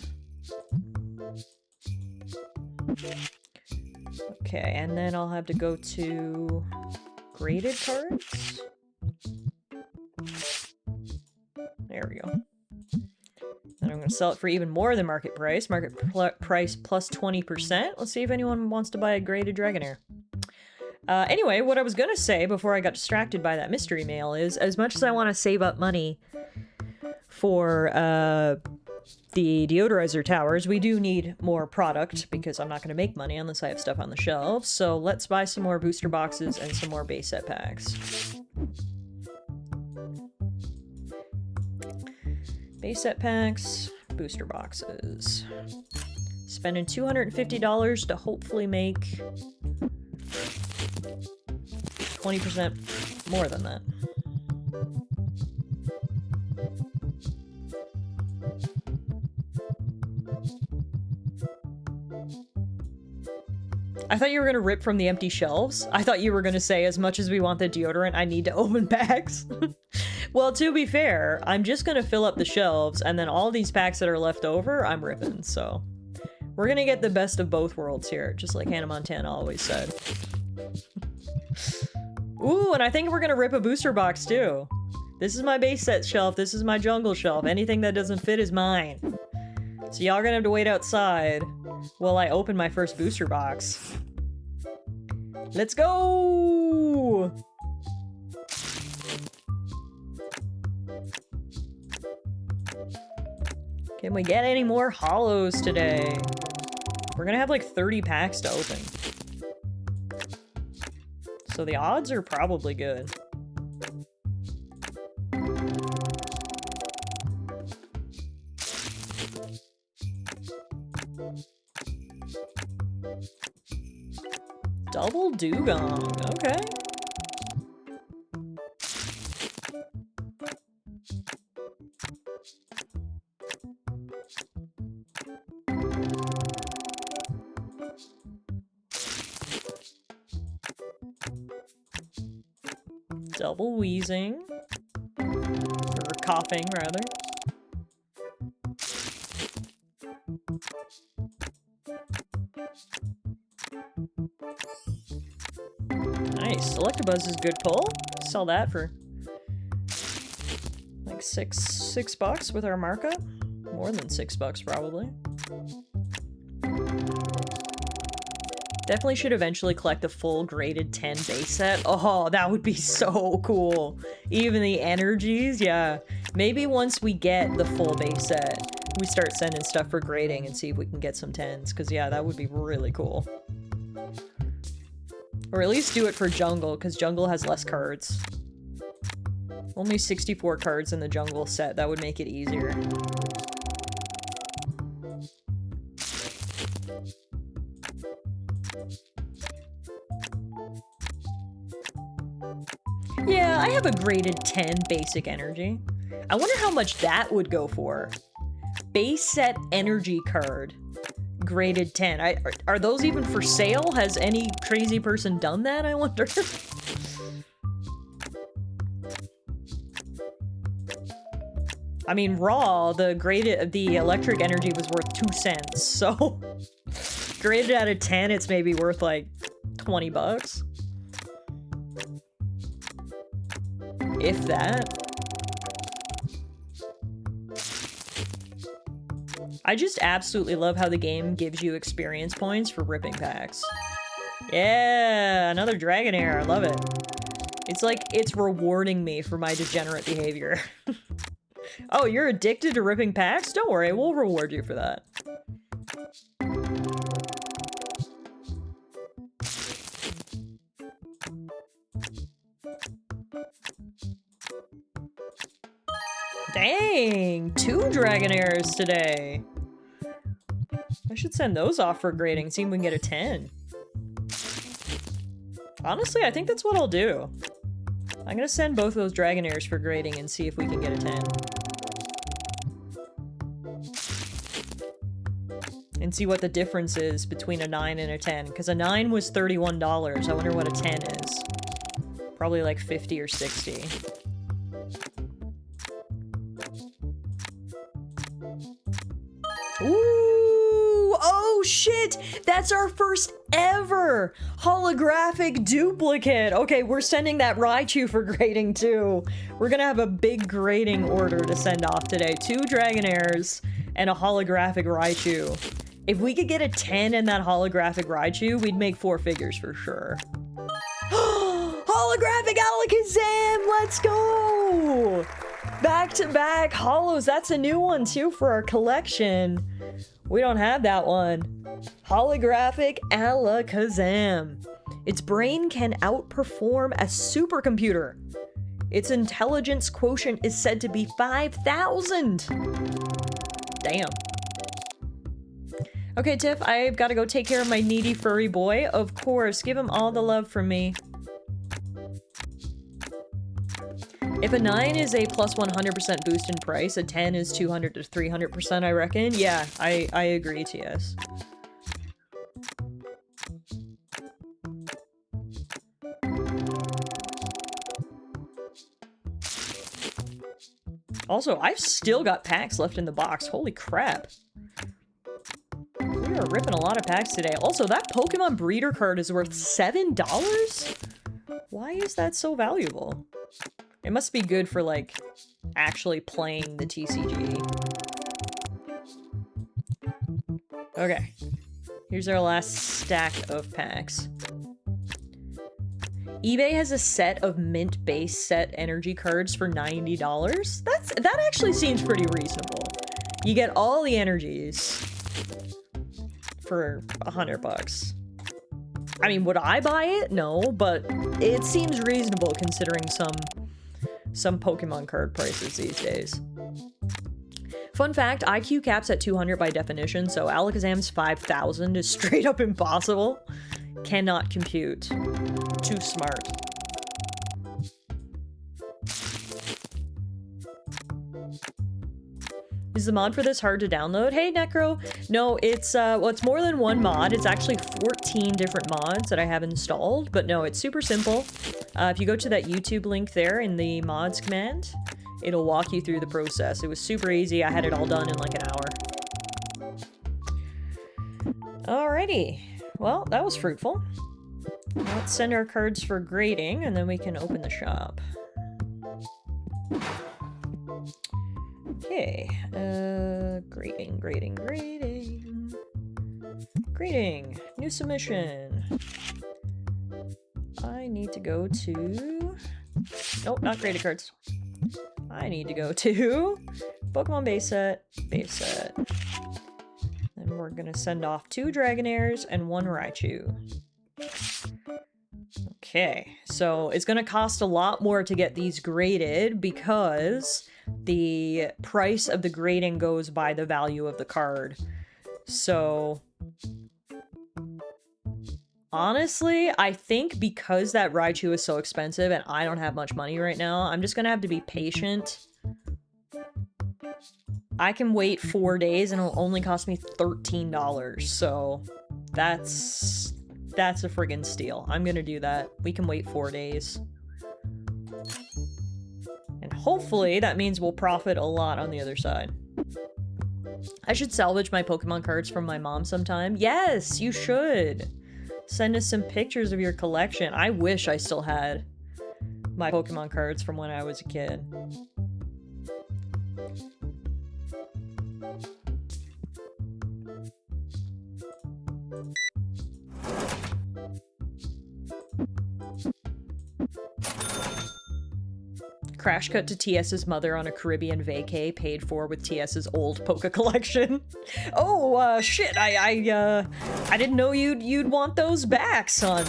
Speaker 1: Okay, and then I'll have to go to graded cards. There we go. Then I'm going to sell it for even more than market price. Market price plus 20%. Let's see if anyone wants to buy a graded Dragonair. Anyway, what I was going to say before I got distracted by that mystery mail is, as much as I want to save up money for the deodorizer towers, we do need more product because I'm not going to make money unless I have stuff on the shelves. So let's buy some more booster boxes and some more base set packs. Base set packs, booster boxes. Spending $250 to hopefully make 20% more than that. I thought you were going to rip from the empty shelves. I thought you were going to say, as much as we want the deodorant, I need to open packs. Well, to be fair, I'm just going to fill up the shelves, and then all these packs that are left over, I'm ripping, so... We're going to get the best of both worlds here, just like Hannah Montana always said. Ooh, and I think we're going to rip a booster box, too. This is my base set shelf, this is my jungle shelf. Anything that doesn't fit is mine. So y'all are going to have to wait outside while I open my first booster box. Let's go! Can we get any more holos today? We're gonna have like 30 packs to open. So the odds are probably good. Double dugong, okay. Double wheezing. Or coughing, rather. Nice. Electabuzz is good pull. Sell that for like six bucks with our markup. More than $6 probably. Definitely should eventually collect the full graded 10 base set. Oh, that would be so cool. Even the energies, yeah. Maybe once we get the full base set, we start sending stuff for grading and see if we can get some 10s. Because, yeah, that would be really cool. Or at least do it for Jungle, because Jungle has less cards. Only 64 cards in the Jungle set. That would make it easier. Yeah, I have a graded 10 basic energy. I wonder how much that would go for. Base set energy card. Graded 10. Are those even for sale? Has any crazy person done that, I wonder? I mean, raw, the electric energy was worth 2 cents, so... Graded out of 10, it's maybe worth like 20 bucks. If that. I just absolutely love how the game gives you experience points for ripping packs. Yeah, another Dragonair, I love it. It's like, it's rewarding me for my degenerate behavior. Oh, you're addicted to ripping packs? Don't worry, we'll reward you for that. Dang! 2 Dragonairs today! I should send those off for grading, see if we can get a 10. Honestly, I think that's what I'll do. I'm gonna send both of those Dragonairs for grading and see if we can get a 10. and see what the difference is between a 9 and a 10. Because a 9 was $31. I wonder what a 10 is. Probably like 50 or 60. Ooh! Oh shit! That's our first ever holographic duplicate! Okay, we're sending that Raichu for grading too. We're gonna have a big grading order to send off today. 2 Dragonairs and a holographic Raichu. If we could get a 10 in that holographic Raichu, we'd make 4 figures for sure. Holographic Alakazam! Let's go! Back-to-back holos. That's a new one too for our collection. We don't have that one. Holographic Alakazam. Its brain can outperform a supercomputer. Its intelligence quotient is said to be 5,000. Damn. Okay, Tiff, I've got to go take care of my needy furry boy. Of course, give him all the love from me. If a 9 is a plus 100% boost in price, a 10 is 200 to 300%, I reckon. Yeah, I agree, TS. Also, I've still got packs left in the box. Holy crap. We are ripping a lot of packs today. Also, that Pokemon breeder card is worth $7? Why is that so valuable? It must be good for, like, actually playing the TCG. Okay. Here's our last stack of packs. eBay has a set of mint base set energy cards for $90. That actually seems pretty reasonable. You get all the energies for $100. I mean, would I buy it? No, but it seems reasonable considering some Pokemon card prices these days. Fun fact, IQ caps at 200 by definition, so Alakazam's 5,000 is straight up impossible. Cannot compute. Too smart. Is the mod for this hard to download? Hey, Necro! No, it's, well, it's more than one mod. It's actually 14 different mods that I have installed, but no, it's super simple. If you go to that YouTube link there in the mods command, it'll walk you through the process. It was super easy. I had it all done in like an hour. Alrighty. Well, that was fruitful. Let's send our cards for grading, and then we can open the shop. Okay, grading. Grading, new submission. I need to go to... Nope, not graded cards. I need to go to Pokemon base set. Then we're gonna send off 2 Dragonairs and 1 Raichu. Okay, so it's gonna cost a lot more to get these graded because the price of the grading goes by the value of the card. So honestly, I think because that Raichu is so expensive and I don't have much money right now, I'm just gonna have to be patient. I can wait 4 days and it'll only cost me $13, so that's a friggin' steal. I'm gonna do that. We can wait 4 days. And hopefully that means we'll profit a lot on the other side. I should salvage my Pokemon cards from my mom sometime. Yes, you should. Send us some pictures of your collection. I wish I still had my Pokemon cards from when I was a kid. Crash cut to TS's mother on a Caribbean vacay paid for with TS's old Poke collection. Oh, shit, I didn't know you'd want those back, son.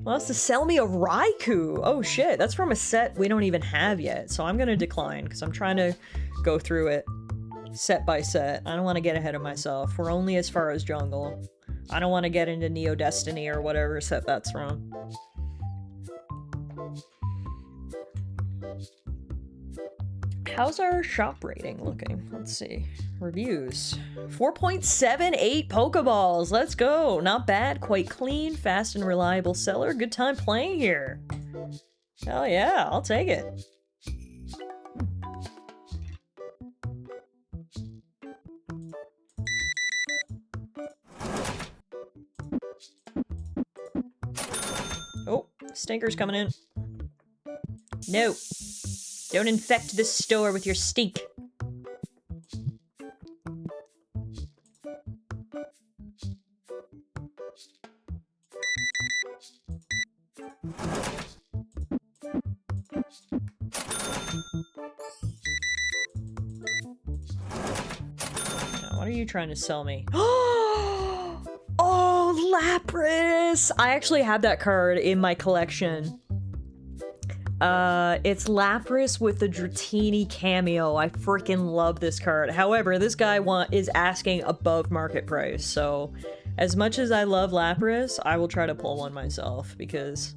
Speaker 1: Wants to sell me a Raikou. Oh shit, that's from a set we don't even have yet, so I'm gonna decline, because I'm trying to go through it set by set. I don't want to get ahead of myself. We're only as far as Jungle. I don't want to get into Neo Destiny or whatever set that's from. How's our shop rating looking? Let's see. Reviews. 4.78 Pokeballs. Let's go. Not bad. Quite clean, fast, and reliable seller. Good time playing here. Hell yeah, I'll take it. Oh, stinker's coming in. No. Don't infect this store with your stink. What are you trying to sell me? Oh, Lapras! I actually have that card in my collection. It's Lapras with the Dratini cameo. I freaking love this card. However, this guy is asking above market price, so as much as I love Lapras, I will try to pull one myself, because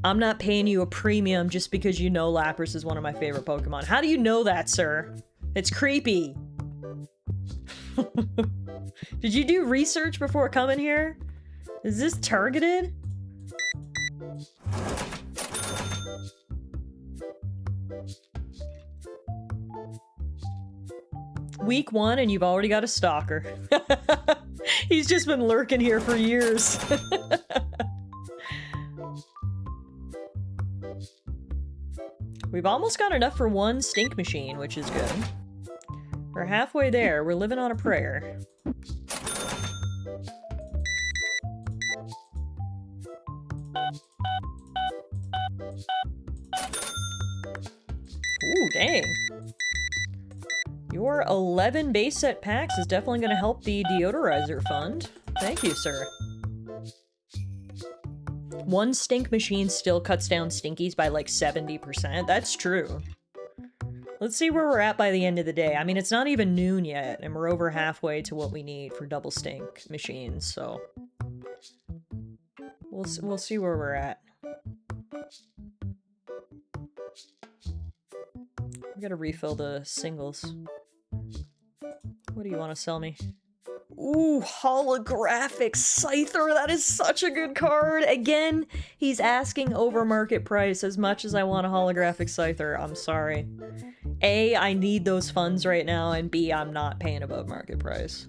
Speaker 1: I'm not paying you a premium just because you know Lapras is one of my favorite Pokemon. How do you know that, sir? It's creepy. Did you do research before coming here? Is this targeted? Week 1 and you've already got a stalker. He's just been lurking here for years. We've almost got enough for one stink machine, which is good. We're halfway there. We're living on a prayer. Ooh, dang. Your 11 base set packs is definitely going to help the deodorizer fund. Thank you, sir. One stink machine still cuts down stinkies by like 70%. That's true. Let's see where we're at by the end of the day. I mean, it's not even noon yet, and we're over halfway to what we need for double stink machines, so we'll see where we're at. I gotta refill the singles. What do you want to sell me? Ooh, holographic Scyther. That is such a good card. Again, he's asking over market price as much as I want a holographic Scyther. I'm sorry. A, I need those funds right now, and B, I'm not paying above market price.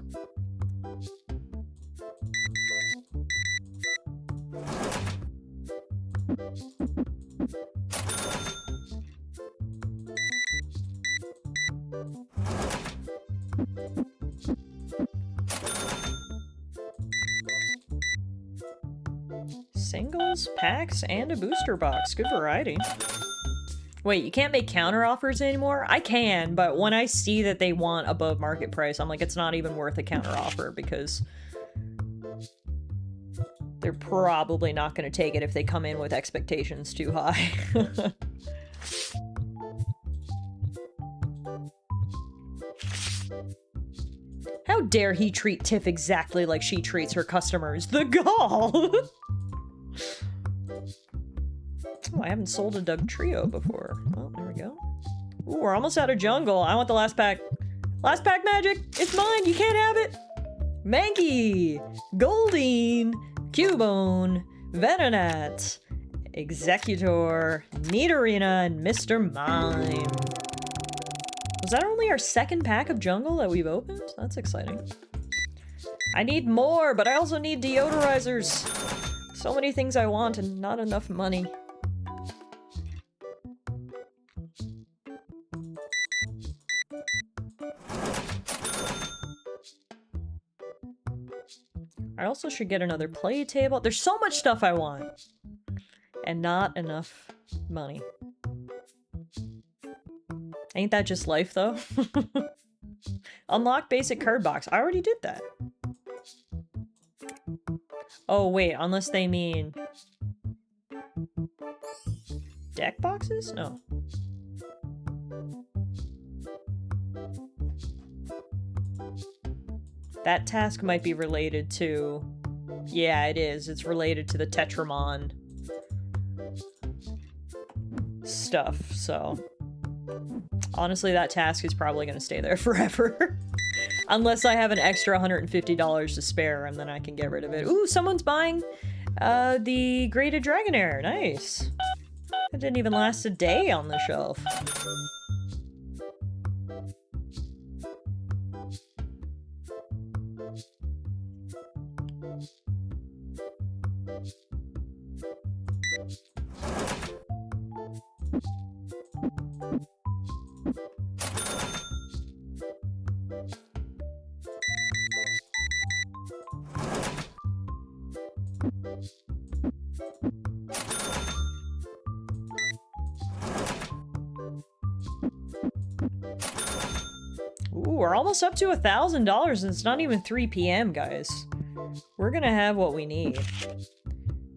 Speaker 1: Singles, packs, and a booster box. Good variety. Wait, you can't make counter offers anymore? I can, but when I see that they want above market price, I'm like, it's not even worth a counter offer, because they're probably not going to take it if they come in with expectations too high. How dare he treat Tiff exactly like she treats her customers? The gall! Oh, I haven't sold a Doug Trio before. Well, there we go. Ooh, we're almost out of jungle. I want the last pack. Last pack magic! It's mine! You can't have it! Mankey! Goldeen! Cubone! Venonat! Executor! Nidorina! And Mr. Mime! Was that only our second pack of jungle that we've opened? That's exciting. I need more, but I also need deodorizers. So many things I want and not enough money. I also should get another play table. There's so much stuff I want. And not enough money. Ain't that just life, though? Unlock basic card box. I already did that. Oh, wait. Unless they mean... deck boxes? No. That task might be related to... yeah, it is. It's related to the Tetramon stuff, so... Honestly, that task is probably gonna stay there forever. Unless I have an extra $150 to spare, and then I can get rid of it. Ooh, someone's buying the Graded Dragonair. Nice. It didn't even last a day on the shelf. Ooh, we're almost up to $1,000 and it's not even 3 p.m., guys. We're gonna have what we need.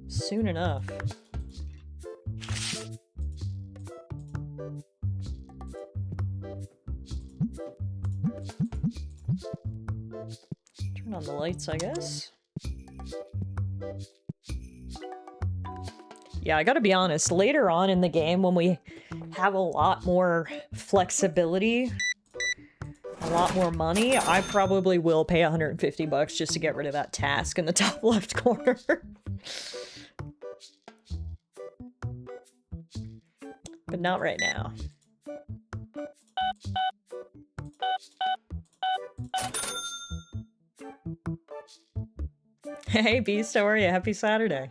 Speaker 1: Soon enough. Turn on the lights, I guess. Yeah, I gotta be honest, later on in the game when we have a lot more flexibility, a lot more money, I probably will pay 150 bucks just to get rid of that task in the top left corner. But not right now. Hey Beast, how are you? Happy Saturday.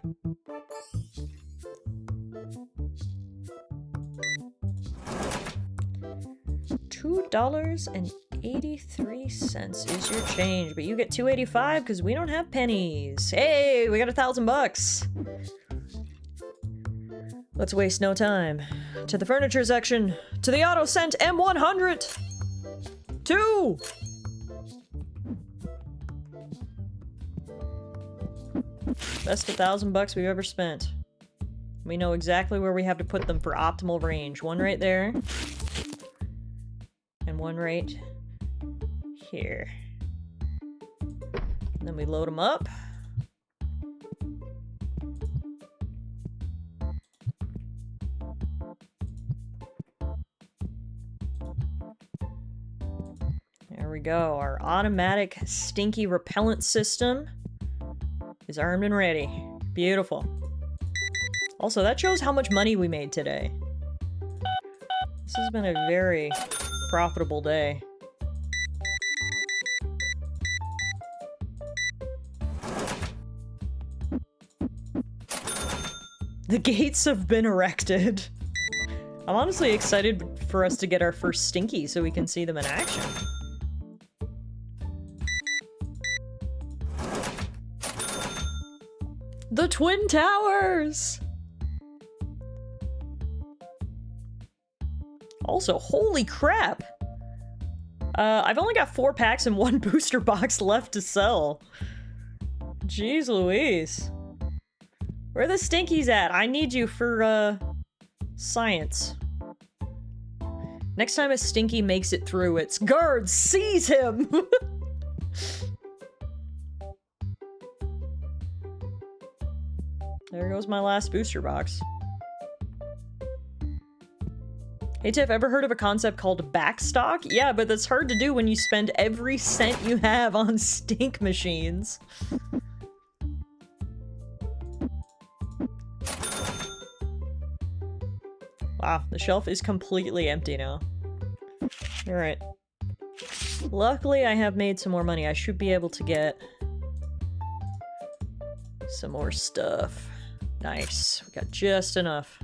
Speaker 1: $2.83 is your change, but you get $2.85 because we don't have pennies. Hey, we got 1,000 bucks. Let's waste no time. To the furniture section. To the auto cent M100. 2. Best 1,000 bucks we've ever spent. We know exactly where we have to put them for optimal range. One right there. And one right here. And then we load them up. There we go. Our automatic stinky repellent system is armed and ready. Beautiful. Also, that shows how much money we made today. This has been a very profitable day. The gates have been erected. I'm honestly excited for us to get our first Stinky so we can see them in action. The Twin Towers! Also, holy crap! I've only got 4 packs and 1 booster box left to sell. Jeez Louise. Where are the Stinkies at? I need you for, science. Next time a Stinky makes it through, it's guards, seize him! There goes my last booster box. Hey Tiff, ever heard of a concept called backstock? Yeah, but that's hard to do when you spend every cent you have on stink machines. Wow, the shelf is completely empty now. Alright. Luckily, I have made some more money. I should be able to get some more stuff. Nice. We got just enough.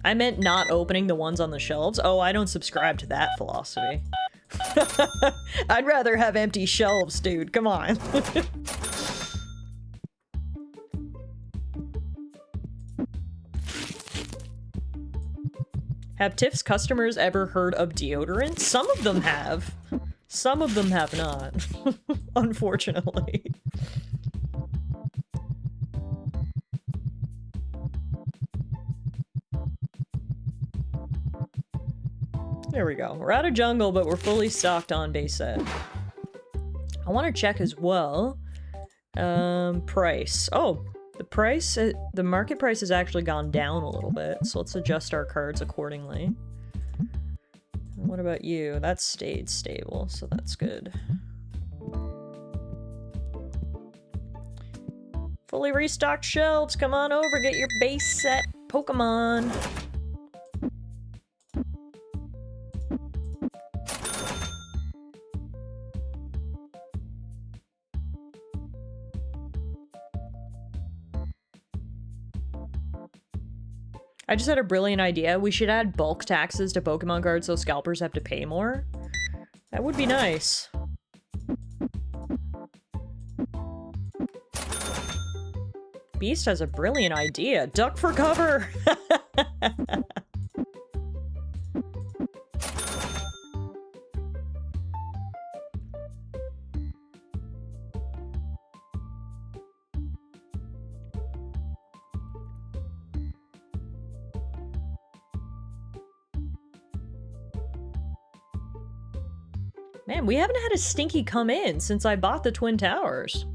Speaker 1: I meant not opening the ones on the shelves. Oh, I don't subscribe to that philosophy. I'd rather have empty shelves, dude. Come on. Have Tiff's customers ever heard of deodorant? Some of them have. Some of them have not. Unfortunately. There we go. We're out of jungle, but we're fully stocked on base set. I want to check as well. Price. Oh, The market price has actually gone down a little bit, so let's adjust our cards accordingly. What about you? That stayed stable, so that's good. Fully restocked shelves, come on over, get your base set Pokemon. I just had a brilliant idea. We should add bulk taxes to Pokemon cards so scalpers have to pay more. That would be nice. Beast has a brilliant idea. Duck for cover! Man, we haven't had a stinky come in since I bought the Twin Towers.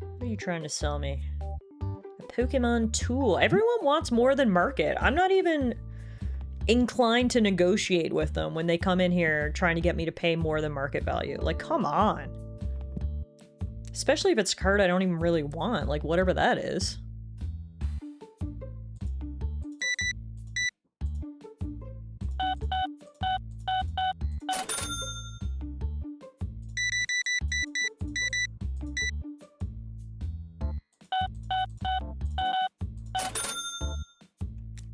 Speaker 1: What are you trying to sell me? A Pokemon tool. Everyone wants more than market. I'm not even inclined to negotiate with them when they come in here trying to get me to pay more than market value. Like, come on. Especially if it's a card I don't even really want, like whatever that is.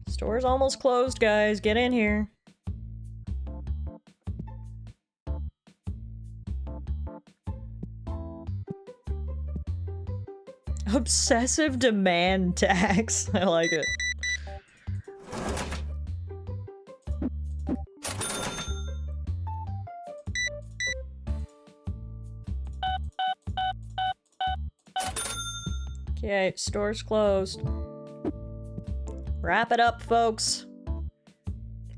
Speaker 1: Store's almost closed, guys. Get in here. Obsessive demand tax. I like it. Okay, store's closed. Wrap it up, folks.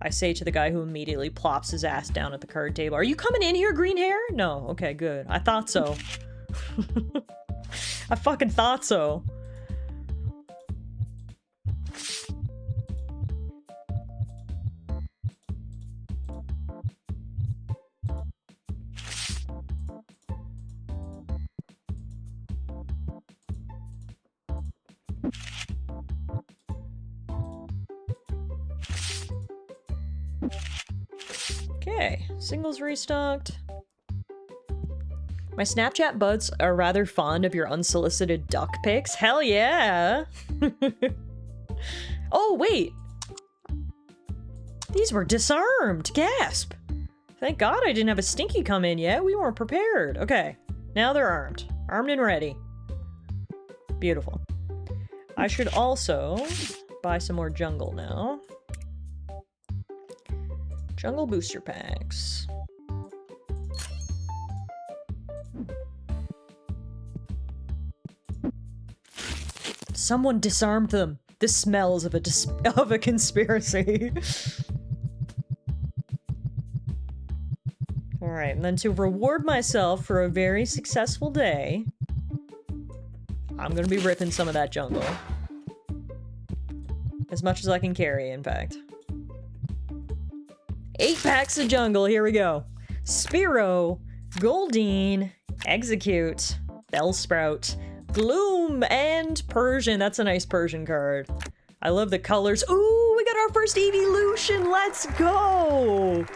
Speaker 1: I say to the guy who immediately plops his ass down at the card table. Are you coming in here, green hair? No. Okay, good. I thought so. I fucking thought so. Okay, singles restocked. My Snapchat buds are rather fond of your unsolicited duck pics. Hell yeah! Oh, wait! These were disarmed! Gasp! Thank God I didn't have a stinky come in yet. We weren't prepared. Okay, now they're armed. Armed and ready. Beautiful. I should also buy some more jungle now. Jungle booster packs. Someone disarmed them. This smells of a conspiracy. All right, and then to reward myself for a very successful day, I'm gonna be ripping some of that jungle. As much as I can carry, in fact. 8 packs of jungle, here we go. Spearow, Goldeen, Execute, Bellsprout, Gloom, and Persian. That's a nice Persian card. I love the colors. Ooh, we got our first evolution. Let's go.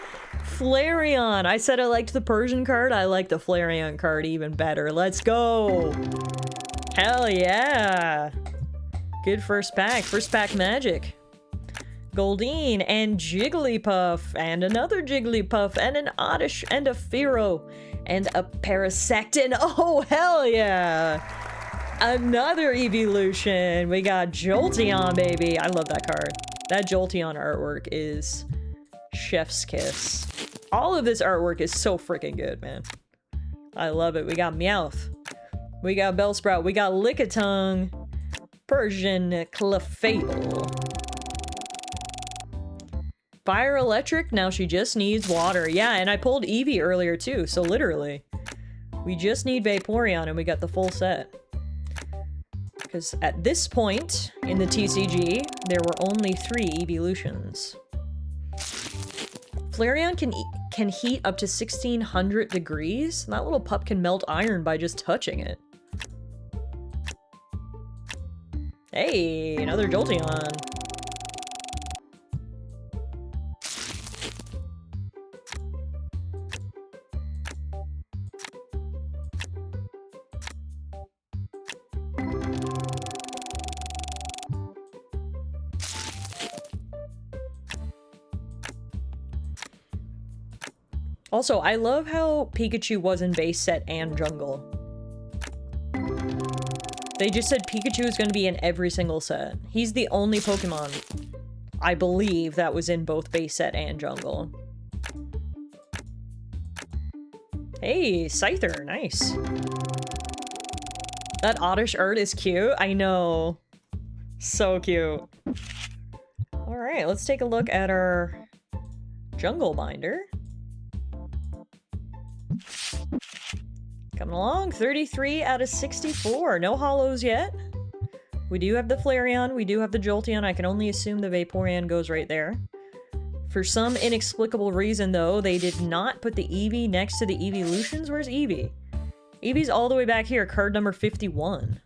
Speaker 1: Flareon. I said I liked the Persian card. I like the Flareon card even better. Let's go. Hell yeah. Good first pack. First pack magic. Goldeen and Jigglypuff and another Jigglypuff and an Oddish and a Fearow and a Parasectin. Oh, hell yeah. Another evolution. We got Jolteon, baby. I love that card. That Jolteon artwork is chef's kiss. All of this artwork is so freaking good, man. I love it. We got Meowth. We got Bellsprout. We got Lickitung. Persian Clefable. Fire Electric, now she just needs water. Yeah, and I pulled Eevee earlier too, so literally. We just need Vaporeon and we got the full set. Because at this point in the TCG, there were only 3 evolutions. Flareon can heat up to 1600 degrees. That little pup can melt iron by just touching it. Hey, another Jolteon. Also, I love how Pikachu was in base set and jungle. They just said Pikachu is going to be in every single set. He's the only Pokemon, I believe, that was in both base set and jungle. Hey, Scyther, nice. That Oddish art is cute. I know. So cute. Alright, let's take a look at our jungle binder. Coming along, 33 out of 64. No hollows yet. We do have the Flareon, we do have the Jolteon. I can only assume the Vaporeon goes right there. For some inexplicable reason, though, they did not put the Eevee next to the Evolutions. Where's Eevee? Eevee's all the way back here, card number 51.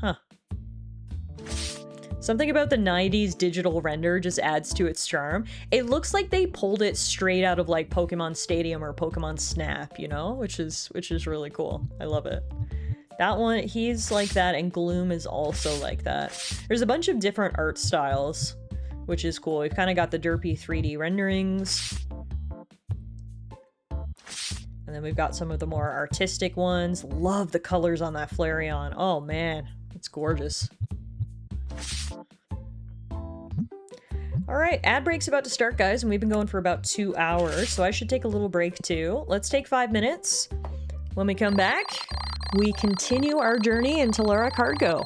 Speaker 1: Huh. Something about the 90s digital render just adds to its charm. It looks like they pulled it straight out of like Pokemon Stadium or Pokemon Snap, you know? Which is really cool. I love it. That one, he's like that, and Gloom is also like that. There's a bunch of different art styles, which is cool. We've kind of got the derpy 3D renderings. And then we've got some of the more artistic ones. Love the colors on that Flareon. Oh man, it's gorgeous. Alright, ad break's about to start, guys, and we've been going for about 2 hours, so I should take a little break too. Let's take 5 minutes. When we come back, we continue our journey in Tallara Card Go.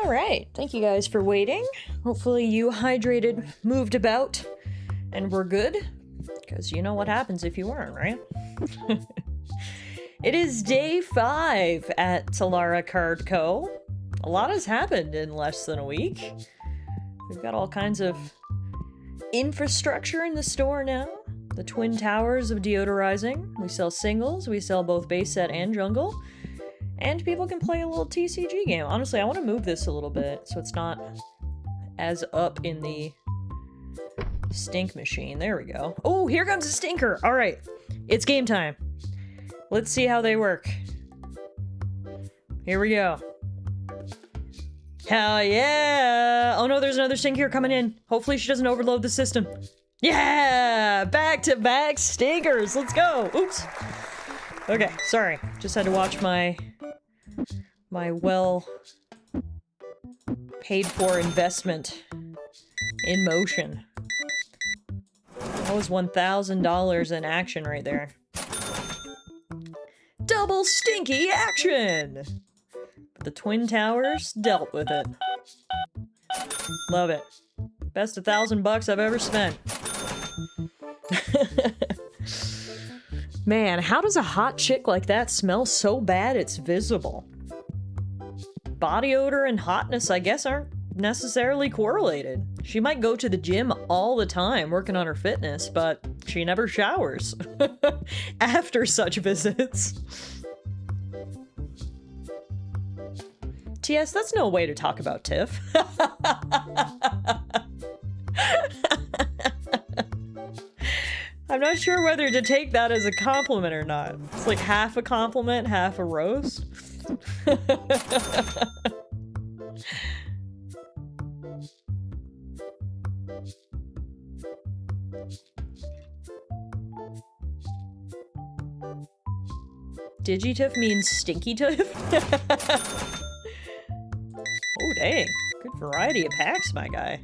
Speaker 1: Alright, thank you guys for waiting. Hopefully you hydrated, moved about, and we're good. Because you know what happens if you weren't, right? It is day 5 at Tallara Card Co. A lot has happened in less than a week. We've got all kinds of infrastructure in the store now. The Twin Towers of deodorizing. We sell singles, we sell both base set and jungle. And people can play a little TCG game. Honestly, I want to move this a little bit so it's not as up in the stink machine. There we go. Oh, here comes a stinker. All right, it's game time. Let's see how they work. Here we go. Hell yeah! Oh no, there's another stinker coming in. Hopefully she doesn't overload the system. Yeah! Back-to-back stinkers. Let's go. Oops. Okay, sorry. Just had to watch my well paid for investment in motion. That was $1,000 in action right there. Double stinky action! The Twin Towers dealt with it. Love it. Best $1,000 I've ever spent. Man, how does a hot chick like that smell so bad it's visible? Body odor and hotness, I guess, aren't necessarily correlated. She might go to the gym all the time working on her fitness, but she never showers after such visits. TS, that's no way to talk about Tiff. I'm not sure whether to take that as a compliment or not. It's like half a compliment, half a roast. Digitiff means stinky tiff? Oh, dang. Good variety of packs, my guy.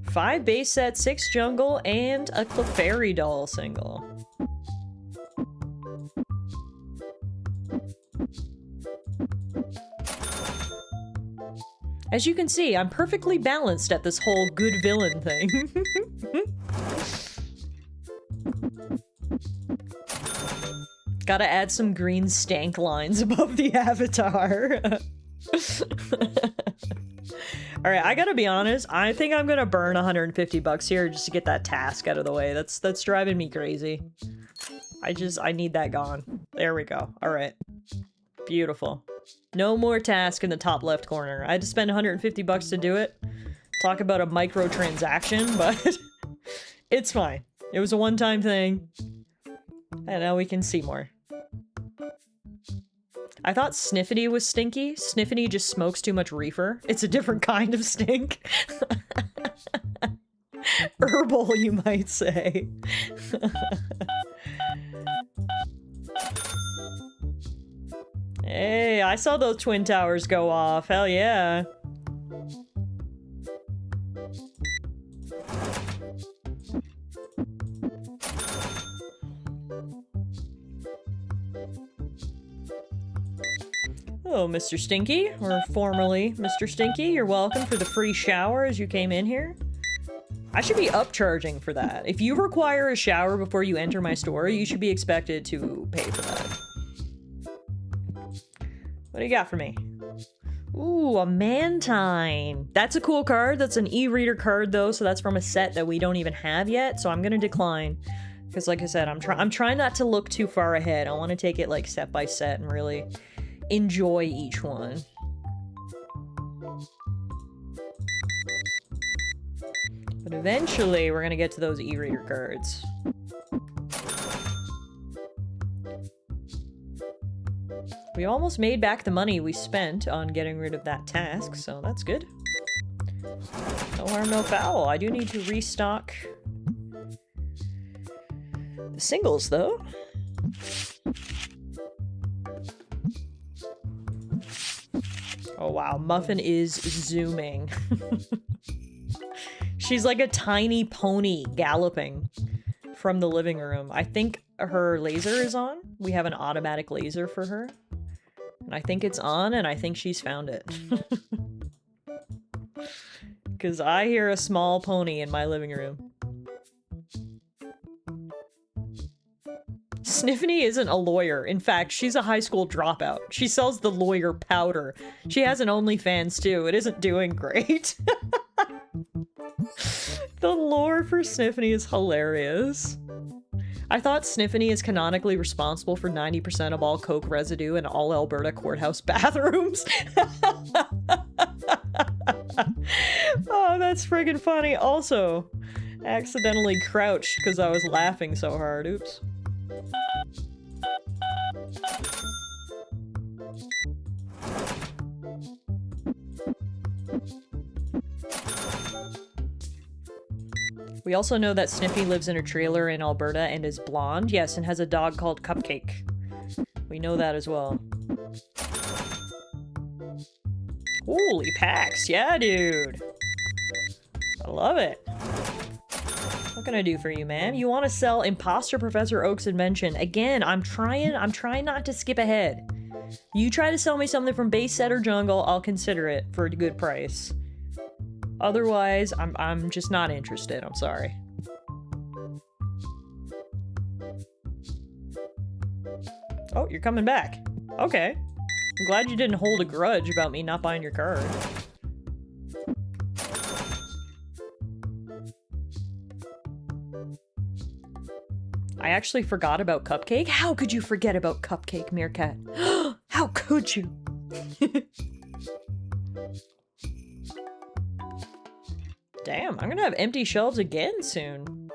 Speaker 1: 5 base set, 6 jungle, and a Clefairy doll single. As you can see, I'm perfectly balanced at this whole good villain thing. Gotta add some green stank lines above the avatar. Alright, I gotta be honest, I think I'm gonna burn $150 here just to get that task out of the way. That's driving me crazy. I need that gone. There we go. Alright. Beautiful. No more task in the top left corner. I had to spend $150 to do it. Talk about a microtransaction, but it's fine. It was a one-time thing. And now we can see more. I thought Sniffity was stinky. Sniffity just smokes too much reefer. It's a different kind of stink. Herbal, you might say. Hey, I saw those Twin Towers go off. Hell yeah. Hello, Mr. Stinky, or formerly Mr. Stinky. You're welcome for the free shower as you came in here. I should be upcharging for that. If you require a shower before you enter my store, you should be expected to pay for that. What do you got for me? Ooh, a Mantine. That's a cool card. That's an e-reader card, though, so that's from a set that we don't even have yet, so I'm gonna decline. Because, like I said, I'm trying not to look too far ahead. I want to take it, like, set by set and really enjoy each one. But eventually, we're gonna get to those e-reader cards. We almost made back the money we spent on getting rid of that task, so that's good. No harm, no foul. I do need to restock the singles, though. Oh wow, Muffin is zooming. She's like a tiny pony galloping from the living room. I think her laser is on. We have an automatic laser for her. And I think it's on, and I think she's found it. Because I hear a small pony in my living room. Sniffany isn't a lawyer. In fact, she's a high school dropout. She sells the lawyer powder. She has an OnlyFans too. It isn't doing great. The lore for Sniffany is hilarious. I thought Sniffany is canonically responsible for 90% of all coke residue in all Alberta courthouse bathrooms. Oh, that's friggin' funny. Also, accidentally crouched because I was laughing so hard. Oops. We also know that Sniffy lives in a trailer in Alberta and is blonde. Yes, and has a dog called Cupcake. We know that as well. Holy packs. Yeah, dude. I love it. What can I do for you, ma'am? You want to sell Imposter Professor Oak's invention. Again, I'm trying not to skip ahead. You try to sell me something from base set or jungle, I'll consider it for a good price. Otherwise, I'm just not interested. I'm sorry. Oh, you're coming back. Okay. I'm glad you didn't hold a grudge about me not buying your card. I actually forgot about Cupcake. How could you forget about Cupcake, Meerkat? How could you? Damn, I'm gonna have empty shelves again soon.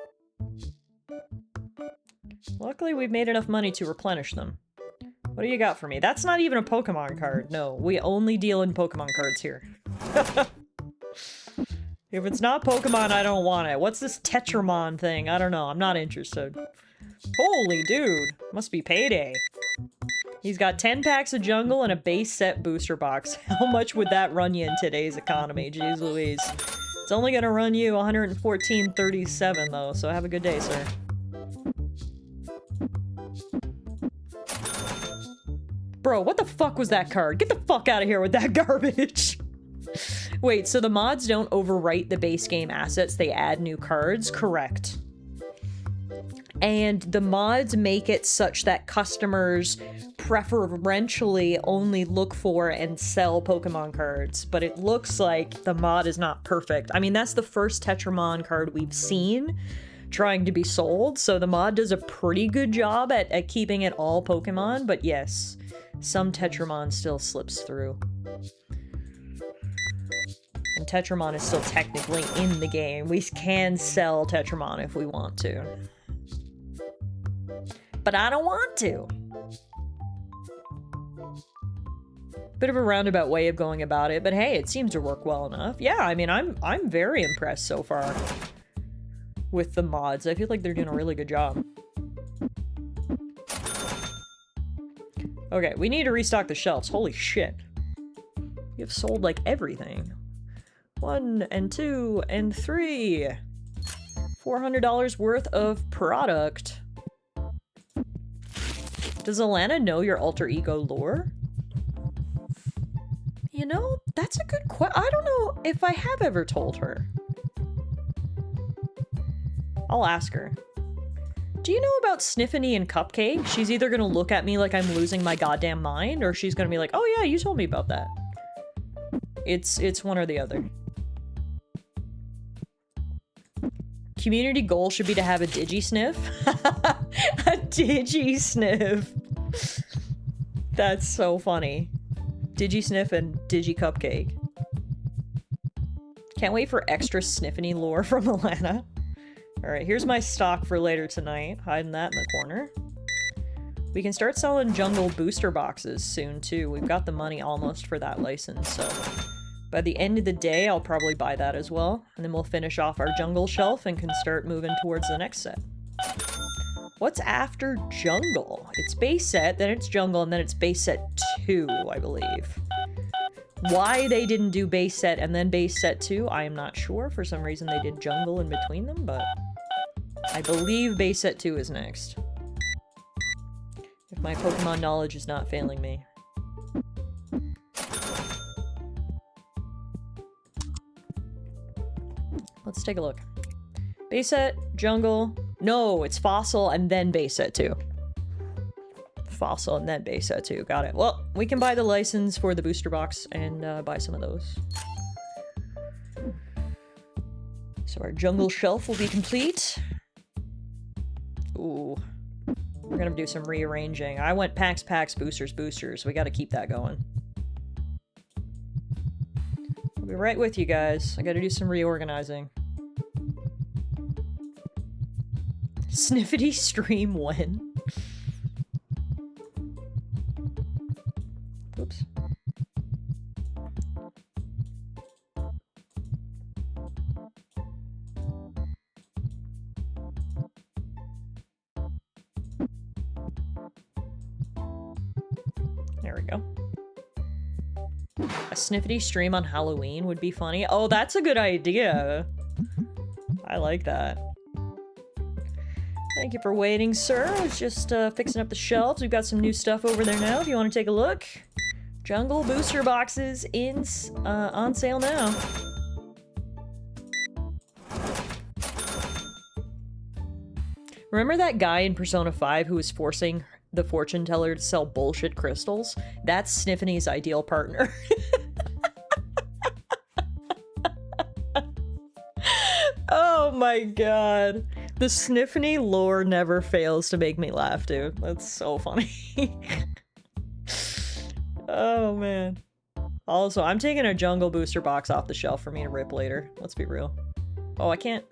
Speaker 1: Luckily, we've made enough money to replenish them. What do you got for me? That's not even a Pokemon card. No, we only deal in Pokemon cards here. If it's not Pokemon, I don't want it. What's this Tetramon thing? I don't know. I'm not interested. Holy dude. Must be payday. He's got 10 packs of jungle and a base set booster box. How much would that run you in today's economy? Jeez Louise. It's only gonna run you 114.37 though, so have a good day, sir. Bro, what the fuck was that card? Get the fuck out of here with that garbage! Wait, so the mods don't overwrite the base game assets, they add new cards? Correct. And the mods make it such that customers preferentially only look for and sell Pokemon cards, but it looks like the mod is not perfect. I mean, that's the first Tetramon card we've seen trying to be sold, so the mod does a pretty good job at keeping it all Pokemon, but yes, some Tetramon still slips through. And Tetramon is still technically in the game. We can sell Tetramon if we want to. But I don't want to. Bit of a roundabout way of going about it, but hey, it seems to work well enough. Yeah, I mean, I'm very impressed so far with the mods. I feel like they're doing a really good job. Okay, we need to restock the shelves. Holy shit. We have sold, like, everything. 1 and 2 and 3. $400 worth of product. Does Alana know your alter ego lore? You know, that's a good question. I don't know if I have ever told her. I'll ask her. Do you know about Sniffany and Cupcake? She's either gonna look at me like I'm losing my goddamn mind, or she's gonna be like, oh yeah, you told me about that. It's one or the other. Community goal should be to have a Digi-Sniff. A Digi-Sniff. That's so funny. Digi-Sniff and Digi-Cupcake. Can't wait for extra Sniffany lore from Alana. Alright, here's my stock for later tonight. Hiding that in the corner. We can start selling jungle booster boxes soon, too. We've got the money almost for that license, so... by the end of the day, I'll probably buy that as well. And then we'll finish off our jungle shelf and can start moving towards the next set. What's after jungle? It's base set, then it's jungle, and then it's base set 2, I believe. Why they didn't do base set and then base set 2, I am not sure. For some reason they did jungle in between them, but... I believe base set 2 is next. If my Pokemon knowledge is not failing me. Let's take a look. Base set, jungle. No, it's fossil and then base set too. Fossil and then base set too. Got it. Well, we can buy the license for the booster box and buy some of those. So our jungle shelf will be complete. Ooh. We're gonna do some rearranging. I went packs, boosters, boosters. We gotta keep that going. I'll be right with you guys. I gotta do some reorganizing. Sniffity stream when? Oops. There we go. A sniffity stream on Halloween would be funny. Oh, that's a good idea. I like that. Thank you for waiting, sir. I was just fixing up the shelves. We've got some new stuff over there now if you want to take a look. Jungle booster boxes on sale now. Remember that guy in Persona 5 who was forcing the fortune teller to sell bullshit crystals? That's Sniffany's ideal partner. Oh my god. The Sniffany lore never fails to make me laugh, dude. That's so funny. Oh man. Also, I'm taking a jungle booster box off the shelf for me to rip later. Let's be real. Oh, I cannot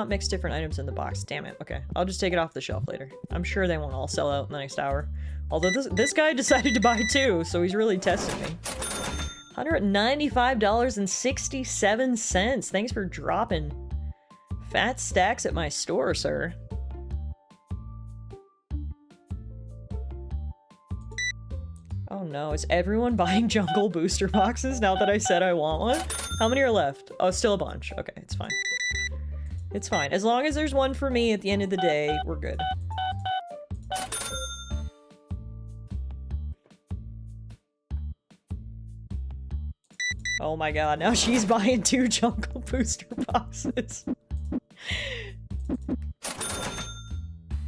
Speaker 1: mix different items in the box. Damn it. Okay, I'll just take it off the shelf later. I'm sure they won't all sell out in the next hour. Although this guy decided to buy two, so he's really testing me. $195.67. Thanks for dropping fat stacks at my store, sir. Oh no, is everyone buying jungle booster boxes now that I said I want one? How many are left? Oh, still a bunch. Okay, it's fine. It's fine. As long as there's one for me at the end of the day, we're good. Oh my god, now she's buying 2 jungle booster boxes.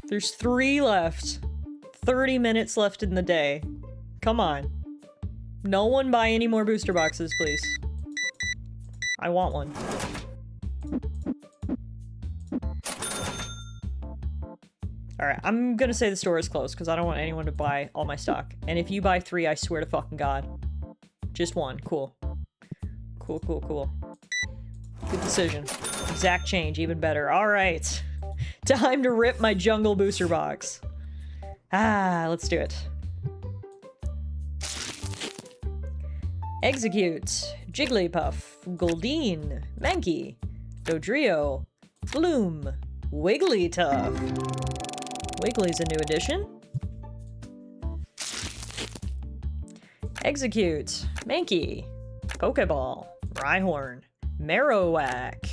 Speaker 1: There's 3 left. 30 minutes left in the day. Come on. No one buy any more booster boxes, please. I want one. Alright, I'm gonna say the store is closed because I don't want anyone to buy all my stock. And if you buy 3, I swear to fucking god. Just 1. Cool. Cool, cool, cool. Good decision. Exact change, even better. Alright. Time to rip my jungle booster box. Ah, let's do it. Execute. Jigglypuff. Goldeen. Mankey. Dodrio. Bloom. Wigglytuff. Wiggly's a new addition. Execute. Mankey. Pokeball. Rhyhorn. Marowak.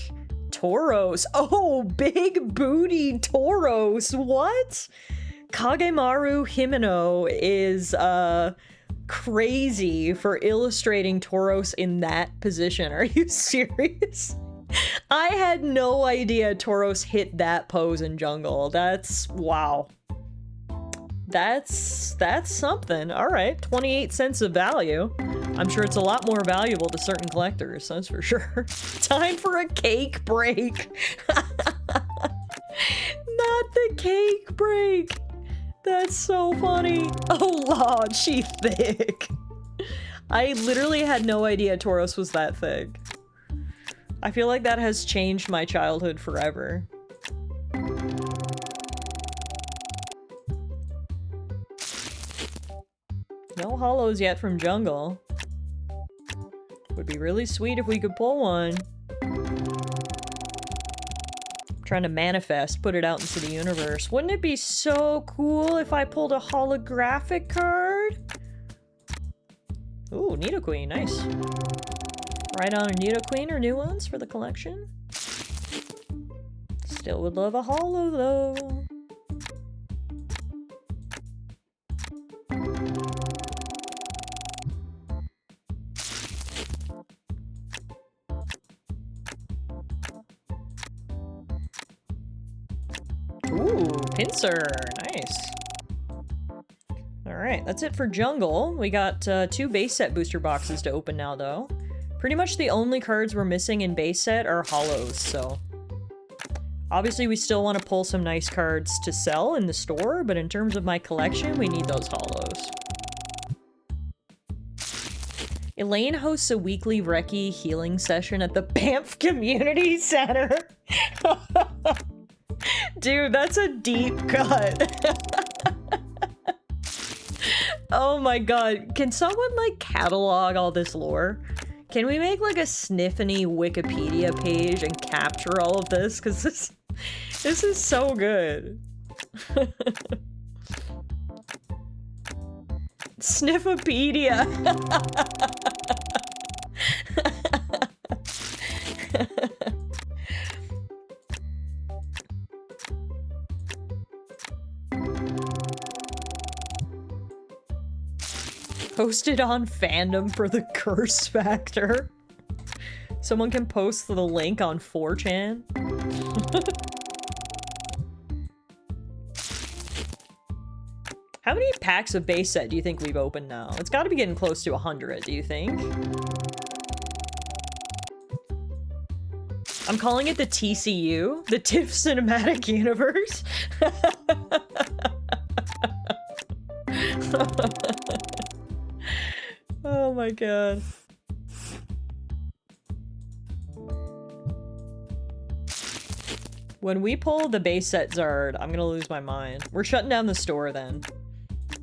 Speaker 1: Tauros. Oh, big booty Tauros. What? Kagemaru Himeno is, crazy for illustrating Tauros in that position. Are you serious? I had no idea Tauros hit that pose in jungle. That's, wow. That's something. All right, 28 cents of value. I'm sure it's a lot more valuable to certain collectors, that's for sure. Time for a cake break. Not the cake break. That's so funny. Oh lord, she thick. I literally had no idea Tauros was that thick. I feel like that has changed my childhood forever. No hollows yet from jungle. Would be really sweet if we could pull one. Trying to manifest, put it out into the universe. Wouldn't it be so cool if I pulled a holographic card? Ooh, Nidoqueen, nice. Right on a Nidoqueen or new ones for the collection. Still would love a holo though. Ooh, pincer. Nice. Alright, that's it for jungle. We got 2 base set booster boxes to open now, though. Pretty much the only cards we're missing in base set are holos, so... Obviously, we still want to pull some nice cards to sell in the store, but in terms of my collection, we need those holos. Elaine hosts a weekly Reki healing session at the Banff Community Center. Dude, that's a deep cut. Oh my god. Can someone, like, catalog all this lore? Can we make, like, a sniffany Wikipedia page and capture all of this? Because this is so good. Sniffopedia. Posted on fandom for the curse factor. Someone can post the link on 4chan. How many packs of base set do you think we've opened now? It's got to be getting close to 100, do you think? I'm calling it the TCU, the TIFF Cinematic Universe. Oh my god. When we pull the base set Zard, I'm gonna lose my mind. We're shutting down the store then.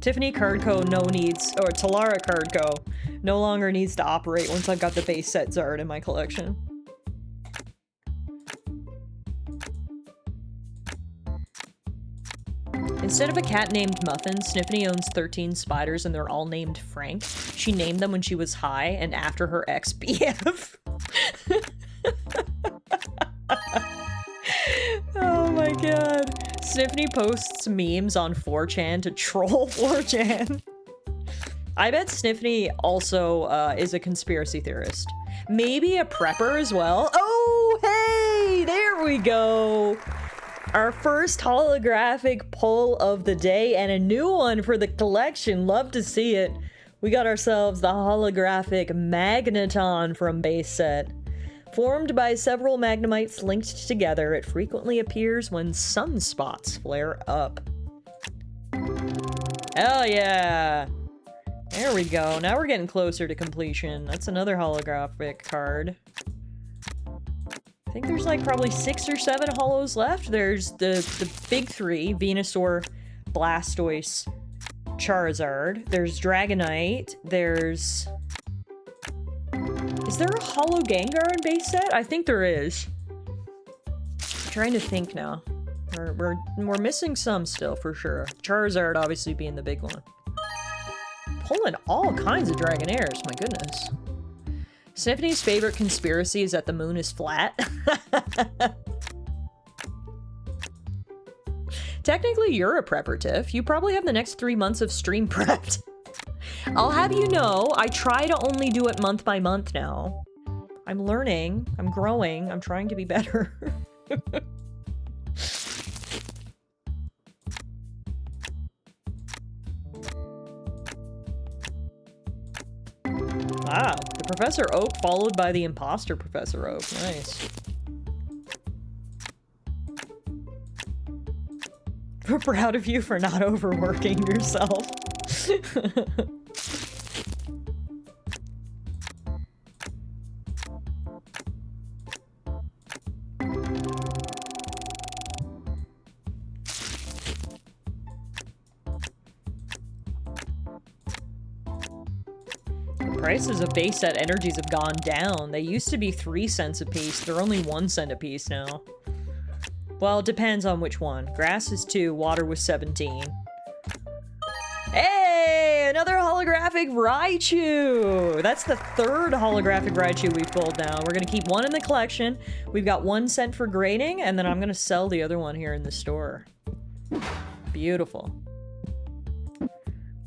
Speaker 1: Tiffany Card Co. Tallara Card Co. no longer needs to operate once I've got the base set Zard in my collection. Instead of a cat named Muffin, Sniffany owns 13 spiders and they're all named Frank. She named them when she was high and after her ex-BF. Oh my god. Sniffany posts memes on 4chan to troll 4chan. I bet Sniffany also is a conspiracy theorist. Maybe a prepper as well. Oh, hey! There we go! Our first holographic pull of the day and a new one for the collection. Love to see it. We got ourselves the holographic Magneton from base set. Formed by several Magnemites linked together, it frequently appears when sunspots flare up. Hell yeah! There we go. Now we're getting closer to completion. That's another holographic card. I think there's like probably 6 or 7 holos left. There's the big 3, Venusaur, Blastoise, Charizard. There's Dragonite. There's... Is there a holo Gengar in base set? I think there is. I'm trying to think now. We're missing some still, for sure. Charizard obviously being the big one. Pulling all kinds of Dragonairs, my goodness. Sniffany's favorite conspiracy is that the moon is flat. Technically, you're a prepper, Tiff. You probably have the next 3 months of stream prepped. I'll have you know, I try to only do it month by month now. I'm learning, I'm growing, I'm trying to be better. Wow, the Professor Oak followed by the imposter Professor Oak. Nice. We're proud of you for not overworking yourself. Prices of base set energies have gone down. They used to be 3 cents a piece. They're only 1 cent a piece now. Well, it depends on which one. Grass is 2, water was 17. Hey! Another holographic Raichu! That's the 3rd holographic Raichu we've pulled now. We're gonna keep 1 in the collection. We've got 1 cent for grading, and then I'm gonna sell the other one here in the store. Beautiful.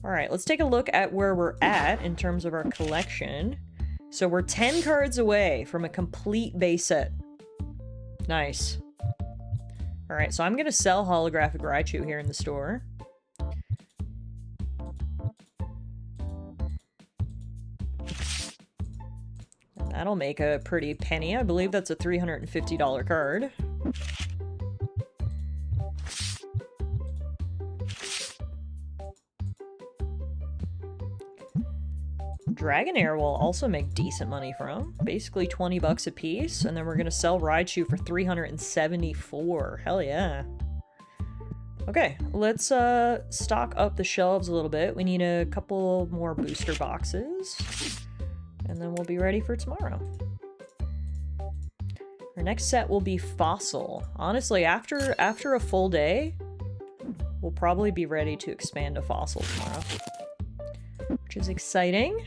Speaker 1: Alright, let's take a look at where we're at in terms of our collection. So we're 10 cards away from a complete base set. Nice. Alright, so I'm gonna sell holographic Raichu here in the store. And that'll make a pretty penny. I believe that's a $350 card. Dragonair will also make decent money from. Basically 20 bucks a piece, and then we're gonna sell Raichu for 374. Hell yeah. Okay, let's stock up the shelves a little bit. We need a couple more booster boxes, and then we'll be ready for tomorrow. Our next set will be Fossil. Honestly, after a full day, we'll probably be ready to expand to Fossil tomorrow, which is exciting.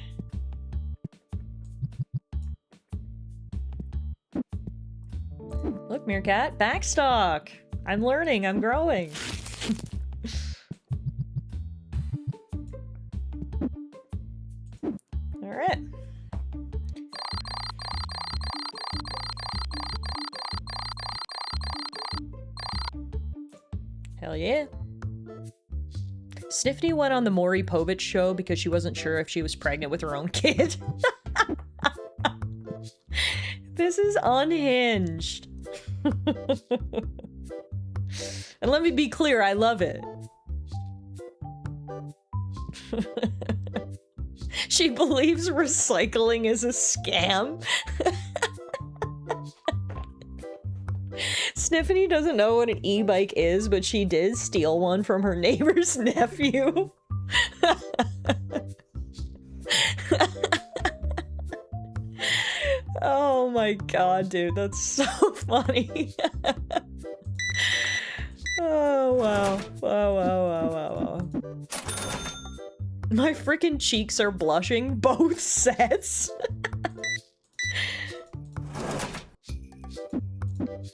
Speaker 1: Look, Meerkat, backstock! I'm learning, I'm growing. Alright. Hell yeah. Sniffy went on the Maury Povich show because she wasn't sure if she was pregnant with her own kid. This is unhinged. And let me be clear, I love it. She believes recycling is a scam. Sniffany doesn't know what an e-bike is, but she did steal one from her neighbor's nephew. Oh my god, dude, that's so funny. Oh, wow. Wow, wow, wow, wow, wow. My freaking cheeks are blushing, both sets.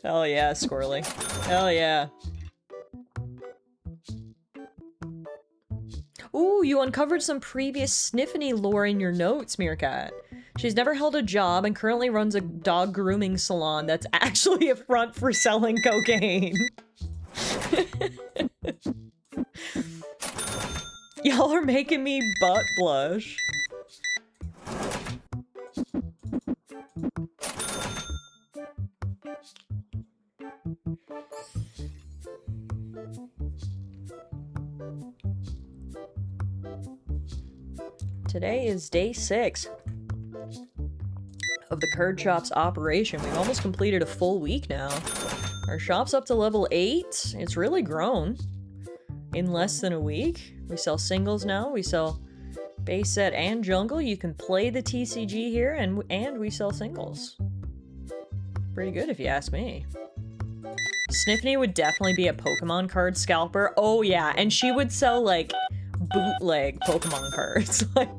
Speaker 1: Hell yeah, Squirrely. Hell yeah. Ooh, you uncovered some previous Sniffany lore in your notes, Meerkat. She's never held a job and currently runs a dog grooming salon that's actually a front for selling cocaine. Y'all are making me butt blush. Today is day 6 of the Card Shop's operation. We've almost completed a full week now. Our shop's up to level 8. It's really grown in less than a week. We sell singles now. We sell base set and jungle. You can play the TCG here, and we sell singles. Pretty good if you ask me. Sniffany would definitely be a Pokemon card scalper. Oh yeah, and she would sell like bootleg Pokemon cards. Like,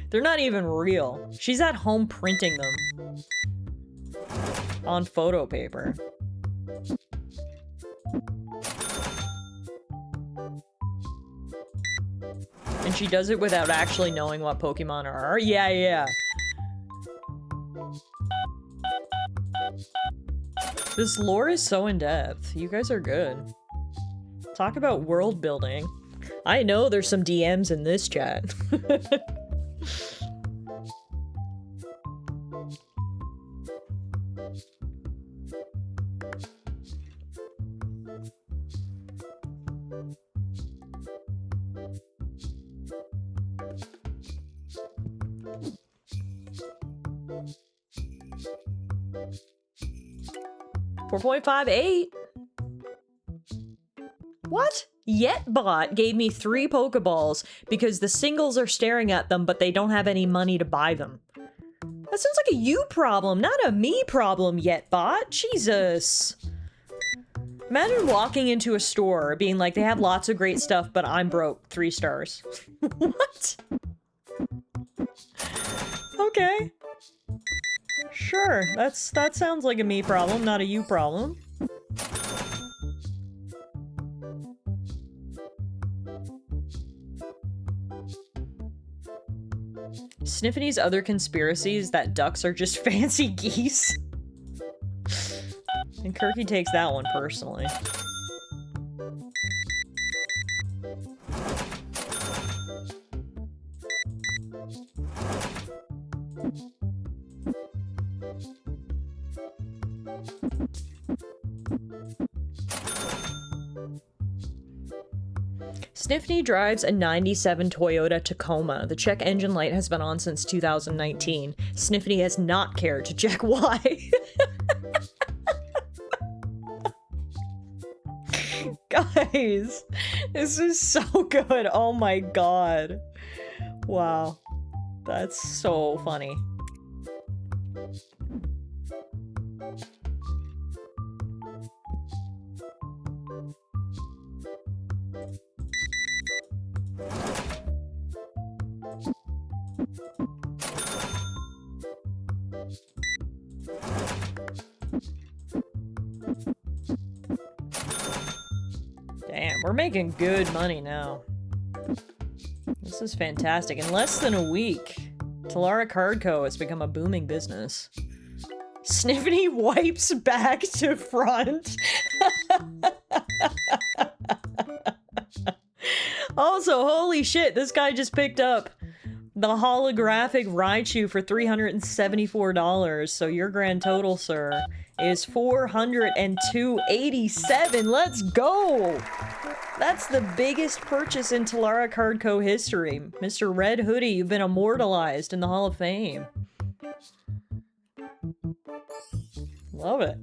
Speaker 1: they're not even real. She's at home printing them on photo paper. And she does it without actually knowing what Pokemon are. Yeah, yeah. This lore is so in-depth. You guys are good. Talk about world building. I know there's some DMs in this chat. $4.58. What? Yetbot gave me 3 Pokeballs because the singles are staring at them, but they don't have any money to buy them. That sounds like a you problem, not a me problem, Yetbot. Jesus. Imagine walking into a store being like, they have lots of great stuff, but I'm broke. 3 stars. What? Okay. Sure, that sounds like a me problem, not a you problem. Sniffany's other conspiracy is that ducks are just fancy geese. And Kirky takes that one personally. Sniffy drives a 97 Toyota Tacoma. The check engine light has been on since 2019. Sniffy has not cared to check why. Guys, this is so good. Oh my god. Wow. That's so funny. Damn, we're making good money now. This is fantastic. In less than a week, Tallara Card Co. has become a booming business. Sniffy wipes back to front. Also, holy shit, this guy just picked up the holographic Raichu for $374. So your grand total, sir, is $402.87. Let's go! That's the biggest purchase in Tallara Card Co. history. Mr. Red Hoodie, you've been immortalized in the Hall of Fame. Love it.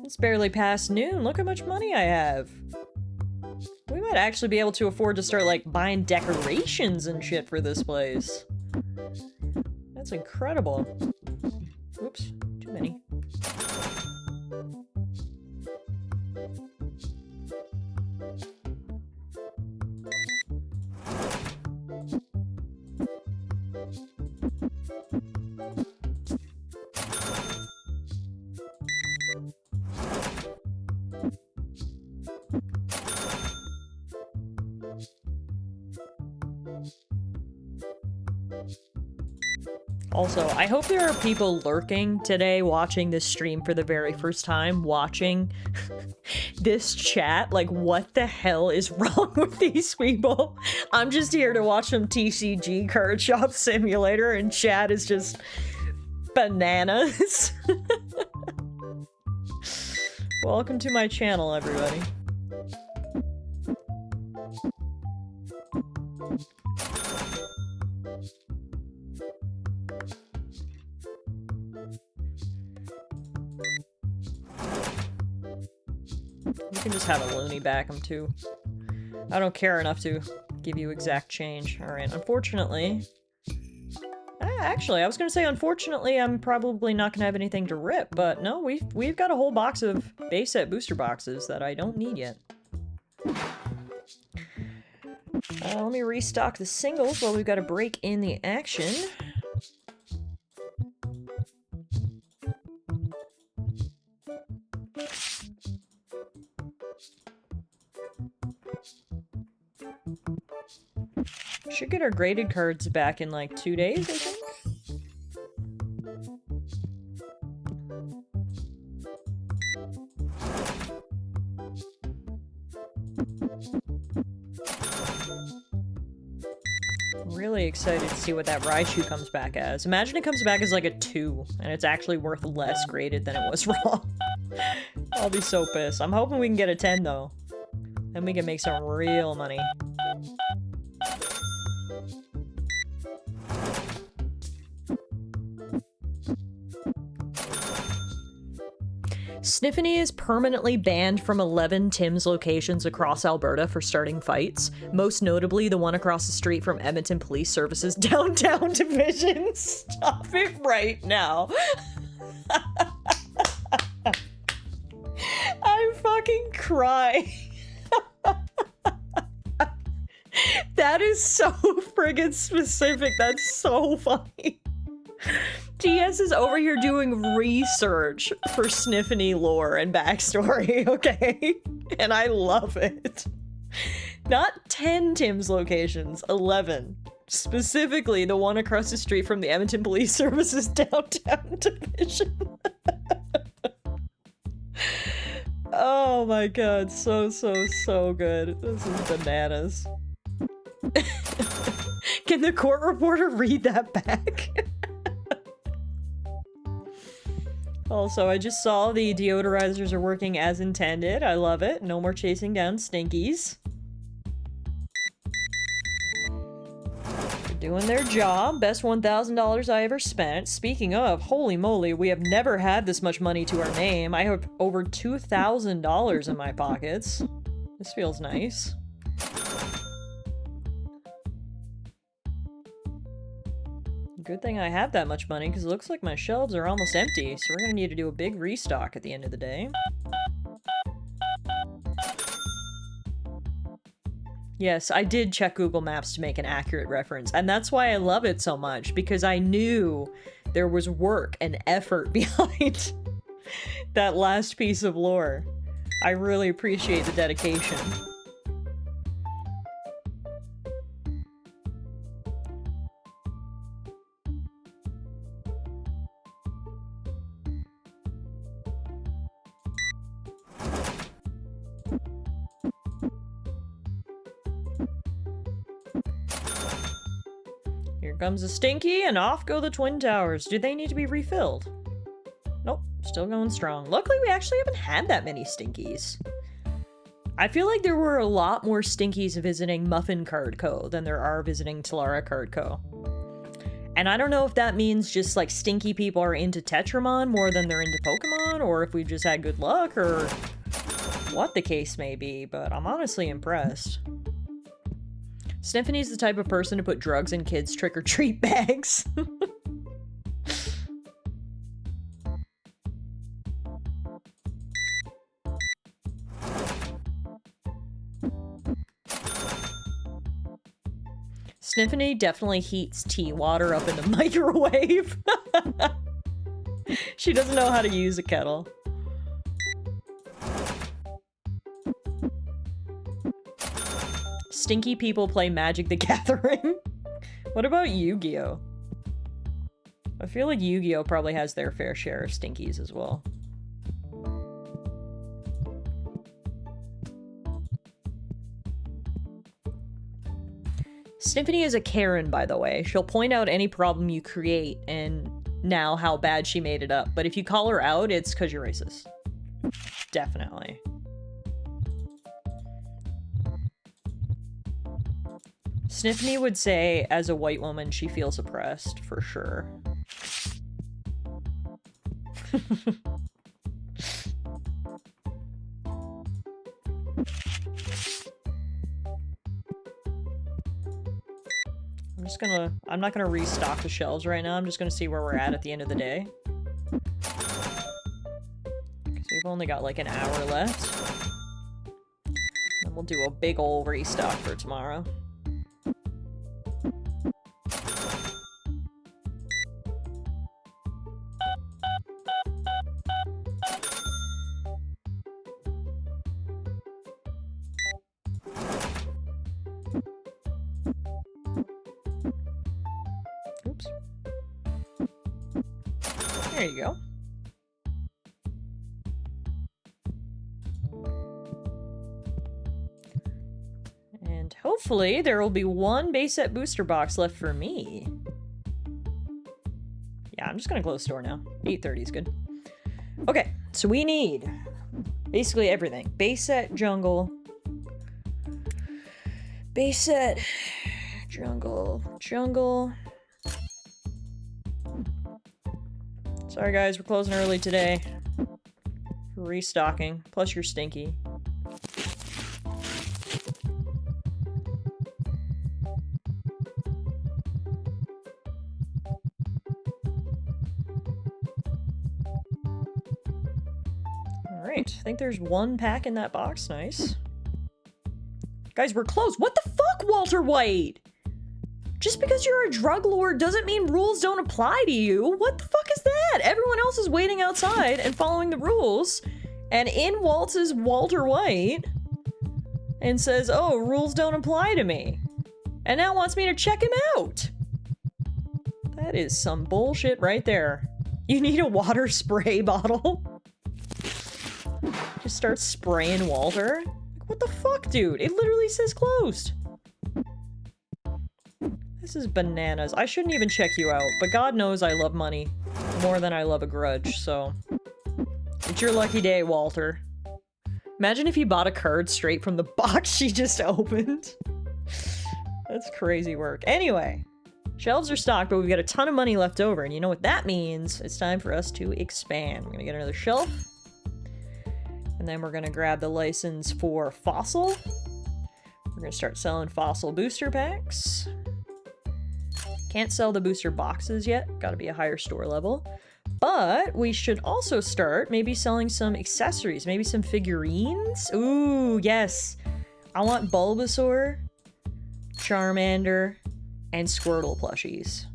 Speaker 1: It's barely past noon. Look how much money I have. We might actually be able to afford to start, like, buying decorations and shit for this place. That's incredible. Oops, too many. Also, I hope there are people lurking today watching this stream for the very first time, watching this chat. Like, what the hell is wrong with these people? I'm just here to watch some TCG Card Shop Simulator, and chat is just bananas. Welcome to my channel, everybody. You can just have a loony back him too. I don't care enough to give you exact change. Alright, unfortunately... actually, I was gonna say unfortunately I'm probably not gonna have anything to rip, but no, we've got a whole box of base set booster boxes that I don't need yet. Let me restock the singles while we've got a break in the action. Should get our graded cards back in like 2 days, I think. Really excited to see what that Raichu comes back as. Imagine it comes back as like a 2, and it's actually worth less graded than it was raw. I'll be so pissed. I'm hoping we can get a 10 though. Then we can make some real money. Sniffany is permanently banned from 11 Tim's locations across Alberta for starting fights, most notably the one across the street from Edmonton Police Services Downtown Division. Stop it right now. I'm fucking crying. That is so friggin' specific. That's so funny. TS is over here doing research for Sniffany lore and backstory, okay? And I love it. Not 10 Tim's locations, 11. Specifically, the one across the street from the Edmonton Police Services Downtown Division. Oh my god, so good. This is bananas. Can the court reporter read that back? Also, I just saw the deodorizers are working as intended. I love it. No more chasing down stinkies. They're doing their job. Best $1,000 I ever spent. Speaking of, holy moly, we have never had this much money to our name. I have over $2,000 in my pockets. This feels nice. Good thing I have that much money, because it looks like my shelves are almost empty, so we're gonna need to do a big restock at the end of the day. Yes, I did check Google Maps to make an accurate reference, and that's why I love it so much, because I knew there was work and effort behind that last piece of lore. I really appreciate the dedication. Here comes a Stinky, and off go the Twin Towers. Do they need to be refilled? Nope, still going strong. Luckily, we actually haven't had that many Stinkies. I feel like there were a lot more Stinkies visiting Muffin Card Co. than there are visiting Tallara Card Co. And I don't know if that means just, like, Stinky people are into Tetramon more than they're into Pokemon, or if we've just had good luck, or what the case may be, but I'm honestly impressed. Sniffany's the type of person to put drugs in kids' trick-or-treat bags. Sniffany definitely heats tea water up in the microwave. She doesn't know how to use a kettle. Stinky people play Magic the Gathering. What about Yu-Gi-Oh? I feel like Yu-Gi-Oh probably has their fair share of Stinkies as well. Sniffany is a Karen, by the way. She'll point out any problem you create and now how bad she made it up. But if you call her out, it's because you're racist. Definitely. Sniffany would say, as a white woman, she feels oppressed, for sure. I'm not gonna restock the shelves right now. I'm just gonna see where we're at the end of the day. Because we've only got like an hour left. And we'll do a big ol' restock for tomorrow. Oops. There you go. And hopefully there will be one base set booster box left for me. Yeah, I'm just gonna close the store now. 8:30 is good. Okay, so we need basically everything. Base set jungle. Base set jungle. Jungle. Sorry guys, we're closing early today. Restocking. Plus you're stinky. Alright, I think there's one pack in that box. Nice. Guys, we're closed. What the fuck, Walter White? Just because you're a drug lord doesn't mean rules don't apply to you. What the fuck is that? Everyone else is waiting outside and following the rules. And in waltzes Walter White and says, oh, rules don't apply to me. And now wants me to check him out. That is some bullshit right there. You need a water spray bottle. Just start spraying Walter. Like, what the fuck, dude? It literally says closed. This is bananas. I shouldn't even check you out, but God knows I love money more than I love a grudge, so It's your lucky day, Walter. Imagine if you bought a card straight from the box she just opened. That's crazy work. Anyway, shelves are stocked, but we've got a ton of money left over, and you know what that means? It's time for us to expand. We're gonna get another shelf, and then we're gonna grab the license for Fossil. We're gonna start selling Fossil booster packs. Can't sell the booster boxes yet, gotta be a higher store level. But we should also start maybe selling some accessories, maybe some figurines. Ooh, yes. I want Bulbasaur, Charmander, and Squirtle plushies.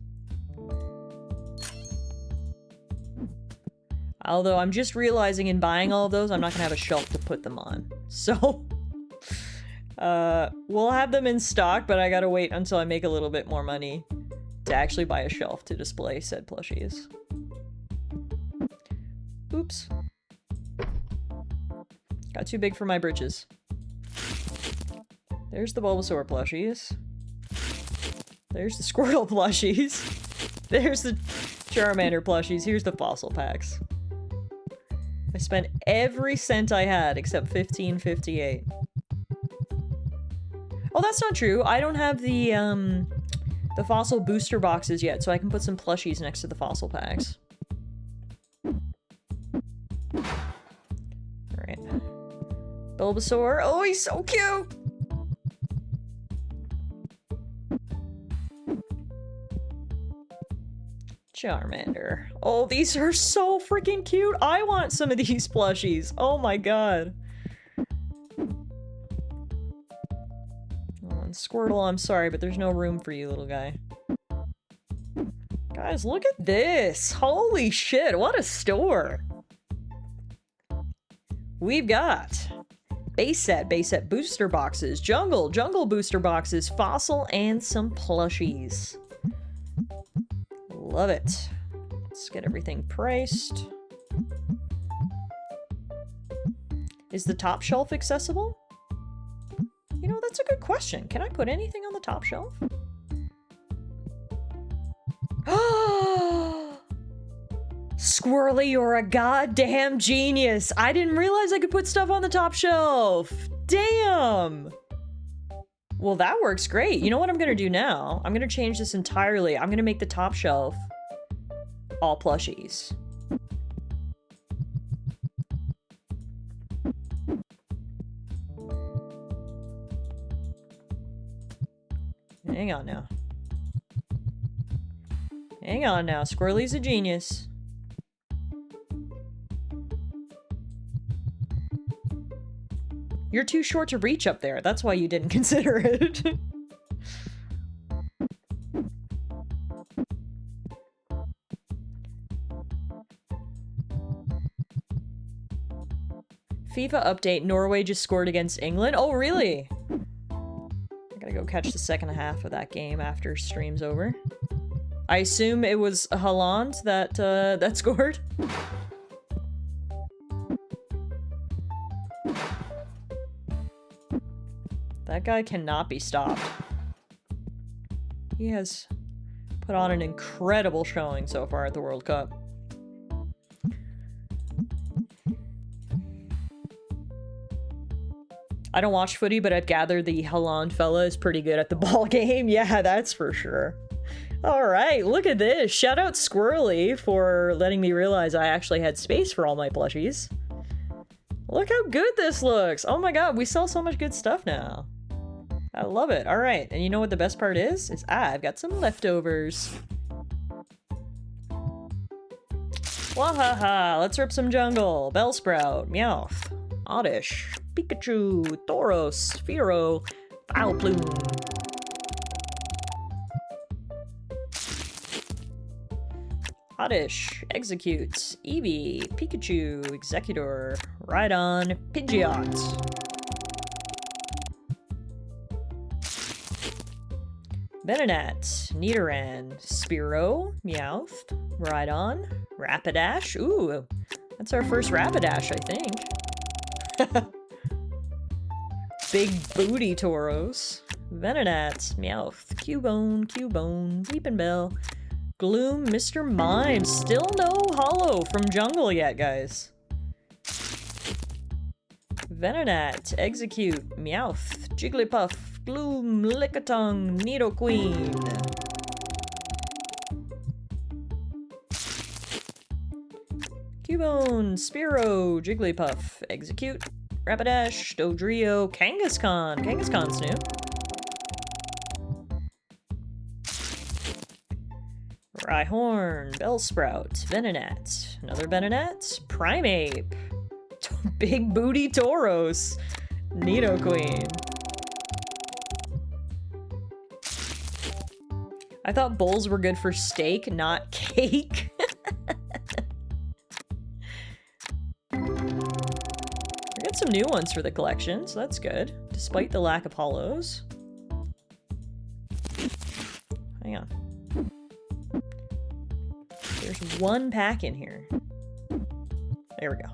Speaker 1: Although I'm just realizing in buying all of those, I'm not gonna have a shelf to put them on. So, we'll have them in stock, but I gotta wait until I make a little bit more money to actually buy a shelf to display said plushies. Oops. Got too big for my britches. There's the Bulbasaur plushies. There's the Squirtle plushies. There's the Charmander plushies. Here's the Fossil packs. I spent every cent I had except $15.58. Oh, that's not true. I don't have the Fossil booster boxes yet, so I can put some plushies next to the Fossil packs. Alright. Bulbasaur. Oh, he's so cute! Charmander. Oh, these are so freaking cute! I want some of these plushies! Oh my god. Oh, and Squirtle, I'm sorry, but there's no room for you, little guy. Guys, look at this! Holy shit, what a store! We've got base set booster boxes, jungle booster boxes, Fossil, and some plushies. Love it. Let's get everything priced. Is the top shelf accessible? You know, that's a good question. Can I put anything on the top shelf? Squirrely, you're a goddamn genius. I didn't realize I could put stuff on the top shelf. Damn. Well, that works great. You know what I'm gonna do now? I'm gonna change this entirely. I'm gonna make the top shelf all plushies. Hang on now. Hang on now. Squirrely's a genius. You're too short to reach up there. That's why you didn't consider it. FIFA update. Norway just scored against England. Oh, really? I gotta go catch the second half of that game after stream's over. I assume it was Haaland that, that scored? That guy cannot be stopped. He has put on an incredible showing so far at the World Cup. I don't watch footy, but I've gathered the Haaland fella is pretty good at the ball game. Yeah, that's for sure. Alright, look at this. Shout out Squirrely for letting me realize I actually had space for all my plushies. Look how good this looks. Oh my god, we sell so much good stuff now. I love it. Alright, and you know what the best part is? I've got some leftovers. Wahaha, let's rip some jungle. Bellsprout, Meowth, Oddish, Pikachu, Tauros, Fearow, Vileplume. Oddish, Execute, Eevee, Pikachu, Executor, Rhydon, Pidgeot. Venonat, Nidoran, Spearow, Meowth, Rhydon, Rapidash. Ooh, that's our first Rapidash, I think. Big booty Tauros. Venonat, Meowth, Cubone, Weepinbell, Gloom, Mr. Mime. Still no holo from Jungle yet, guys. Venonat, Execute, Meowth, Jigglypuff, Gloom, Lickitung, Nidoqueen. Cubone, Spearow, Jigglypuff, Execute, Rapidash, Dodrio, Kangaskhan. Kangaskhan's new. Rhyhorn, Bellsprout, Venonat, another Venonat, Primeape, Big Booty Tauros, Nidoqueen. I thought bowls were good for steak, not cake. We got some new ones for the collection, so that's good, despite the lack of holos. Hang on. There's one pack in here. There we go.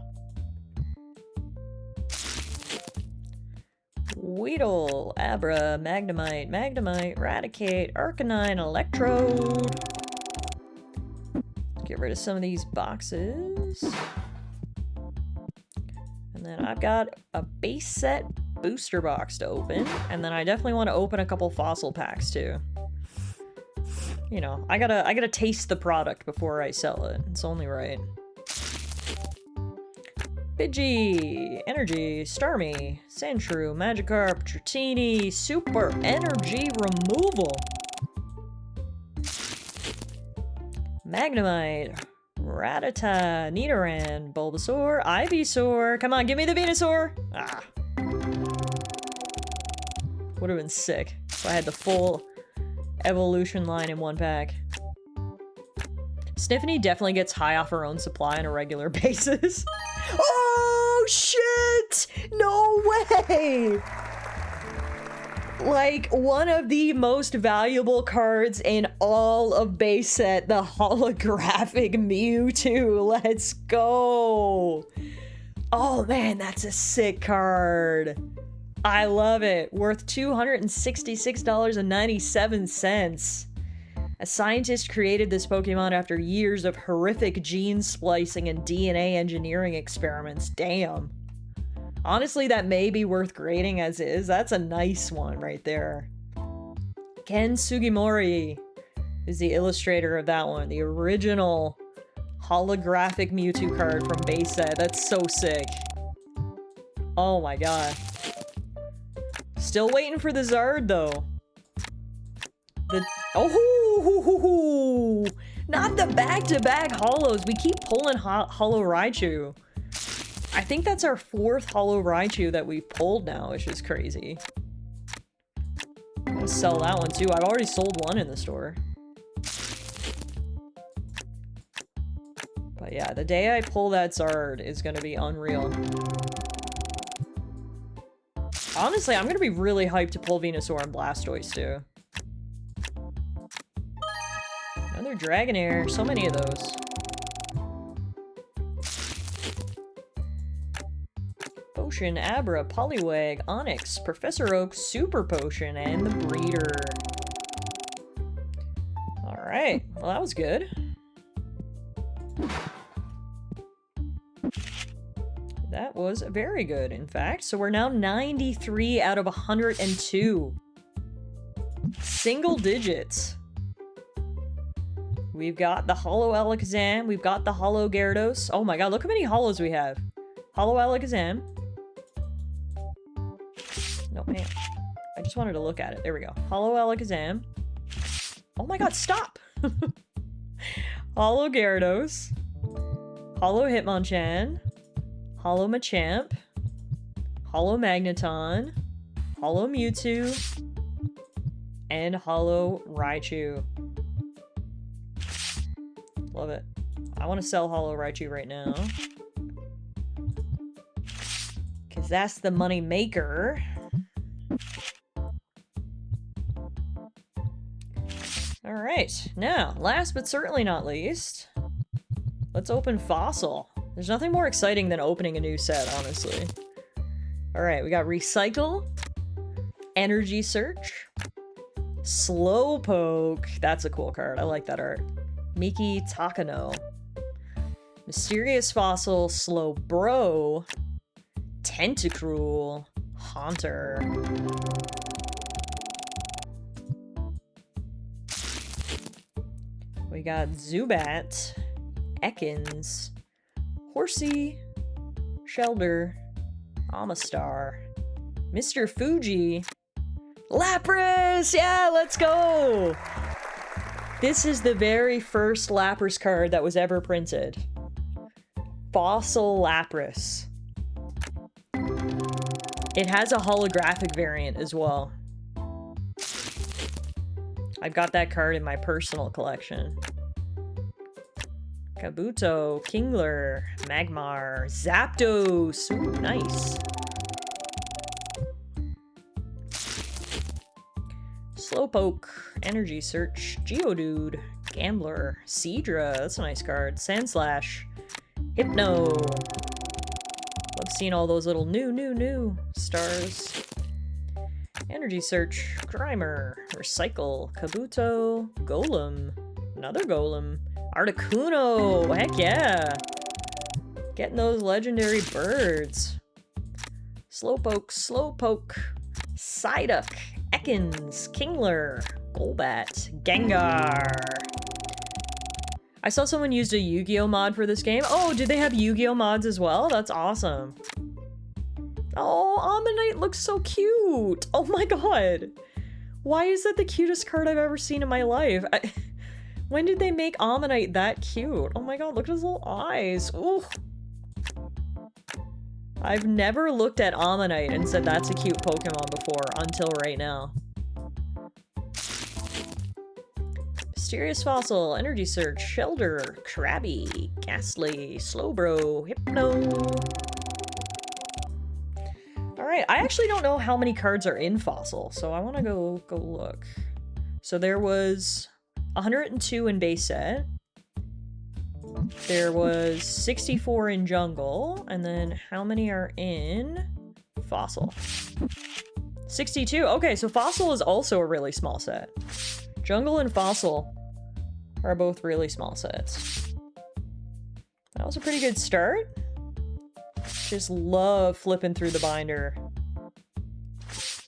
Speaker 1: Weedle, Abra, Magnemite, Raticate, Arcanine, Electrode. Get rid of some of these boxes. And then I've got a base set booster box to open. And then I definitely want to open a couple fossil packs too. You know, I gotta taste the product before I sell it. It's only right. Pidgey, Energy, Starmie, Sandshrew, Magikarp, Dratini, Super Energy Removal. Magnemite, Rattata, Nidoran, Bulbasaur, Ivysaur. Come on, give me the Venusaur! Ah. Would have been sick if I had the full evolution line in one pack. Sniffany definitely gets high off her own supply on a regular basis. Oh, shit! No way! Like, one of the most valuable cards in all of base set, the holographic Mewtwo. Let's go! Oh man, that's a sick card. I love it. Worth $266.97. A scientist created this Pokemon after years of horrific gene splicing and DNA engineering experiments. Damn. Honestly, that may be worth grading as is. That's a nice one right there. Ken Sugimori is the illustrator of that one. The original holographic Mewtwo card from base set. That's so sick. Oh my god. Still waiting for the Zard though. Oh, not the back-to-back holos. We keep pulling holo Raichu. I think that's our 4th holo Raichu that we've pulled now, which is crazy. I'm gonna sell that one too. I've already sold one in the store. But yeah, the day I pull that Zard is gonna be unreal. Honestly, I'm gonna be really hyped to pull Venusaur and Blastoise too. Another Dragonair. So many of those. Potion, Abra, Poliwag, Onix, Professor Oak, Super Potion, and the Breeder. Alright. Well, that was good. That was very good, in fact. So we're now 93 out of 102. Single digits. We've got the Holo Alakazam. We've got the Holo Gyarados. Oh my god, look how many holos we have. Holo Alakazam. No, man. I just wanted to look at it. There we go. Holo Alakazam. Oh my god, stop! Holo Gyarados. Holo Hitmonchan. Holo Machamp. Holo Magneton. Holo Mewtwo. And Holo Raichu. Love it. I want to sell Holo Raichu right now. Because that's the money maker. Alright, now, last but certainly not least, let's open Fossil. There's nothing more exciting than opening a new set, honestly. Alright, we got Recycle, Energy Search, Slowpoke. That's a cool card. I like that art. Miki Takano. Mysterious Fossil, Slowbro, Tentacruel. Haunter. We got Zubat. Ekans. Horsey. Shelder. Amistar. Mr. Fuji. Lapras! Yeah, let's go! This is the very first Lapras card that was ever printed. Fossil Lapras. It has a holographic variant as well. I've got that card in my personal collection. Kabuto, Kingler, Magmar, Zapdos. Ooh, nice. Slowpoke, Energy Search, Geodude, Gambler, Seadra, that's a nice card, Sandslash, Hypno. Love seeing all those little new stars. Energy Search, Grimer, Recycle, Kabuto, Golem, another Golem, Articuno, heck yeah! Getting those legendary birds. Slowpoke, Psyduck, Ekans, Kingler, Golbat, Gengar. I saw someone used a Yu-Gi-Oh mod for this game. Oh, do they have Yu-Gi-Oh mods as well? That's awesome. Oh, Ammonite looks so cute. Oh my god. Why is that the cutest card I've ever seen in my life? When did they make Ammonite that cute? Oh my god, look at his little eyes. Ooh. I've never looked at Ammonite and said that's a cute Pokemon before until right now. Mysterious Fossil, Energy Search, Shelder, Krabby, Ghastly, Slowbro, Hypno. Alright, I actually don't know how many cards are in Fossil, so I want to go look. So there was 102 in base set. There was 64 in Jungle, and then how many are in Fossil? 62. Okay, so Fossil is also a really small set. Jungle and Fossil are both really small sets. That was a pretty good start. Just love flipping through the binder.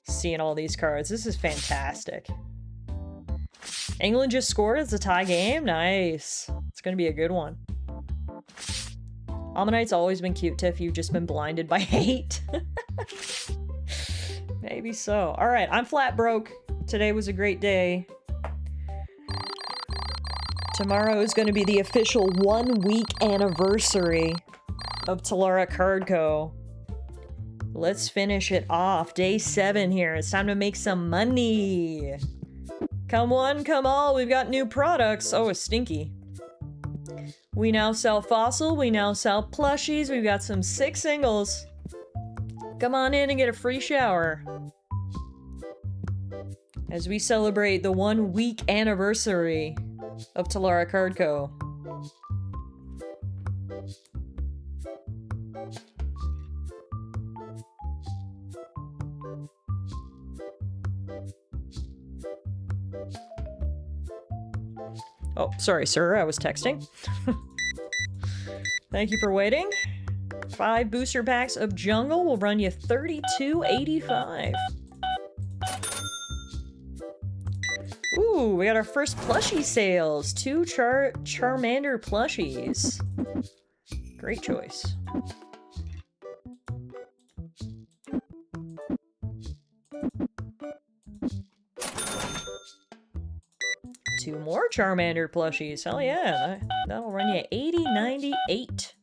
Speaker 1: Seeing all these cards. This is fantastic. England just scored. It's a tie game. Nice. It's gonna be a good one. Ammonite's always been cute, Tiff. You've just been blinded by hate. Maybe so. Alright, I'm flat broke. Today was a great day. Tomorrow is going to be the official 1-week anniversary of Tallara Card Co. Let's finish it off. Day 7 here. It's time to make some money. Come one, come all. We've got new products. Oh, it's stinky. We now sell Fossil. We now sell plushies. We've got some sick singles. Come on in and get a free shower. As we celebrate the 1-week anniversary of Tallara Card Co. Oh, sorry, sir. I was texting. Thank you for waiting. 5 booster packs of Jungle will run you $32.85. Ooh, we got our first plushie sales. 2 Charmander plushies. Great choice. Two more Charmander plushies. Hell yeah. That'll run you $80.98.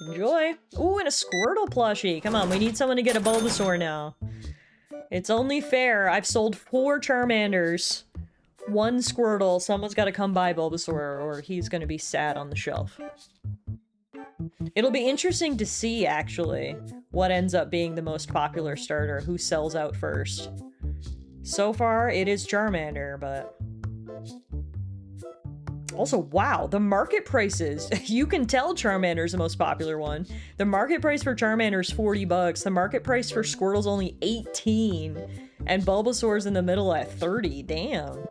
Speaker 1: Enjoy. Ooh, and a Squirtle plushie. Come on, we need someone to get a Bulbasaur now. It's only fair. I've sold 4 Charmanders. 1 Squirtle. Someone's got to come buy Bulbasaur or he's going to be sad on the shelf. It'll be interesting to see, actually, what ends up being the most popular starter, who sells out first. So far, it is Charmander, but... Also, wow, the market prices. You can tell Charmander's the most popular one. The market price for Charmander is $40. The market price for Squirtle's only $18. And Bulbasaur's in the middle at $30. Damn.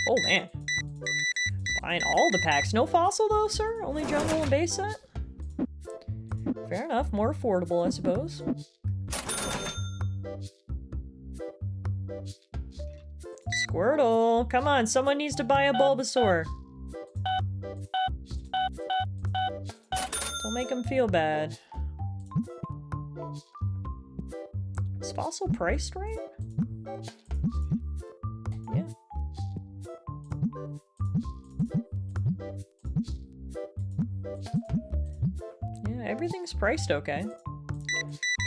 Speaker 1: Oh, man. Buying all the packs. No fossil though, sir? Only jungle and base set? Fair enough. More affordable, I suppose. Squirtle! Come on, someone needs to buy a Bulbasaur. Don't make him feel bad. Is fossil priced right? Yeah. Yeah, everything's priced okay.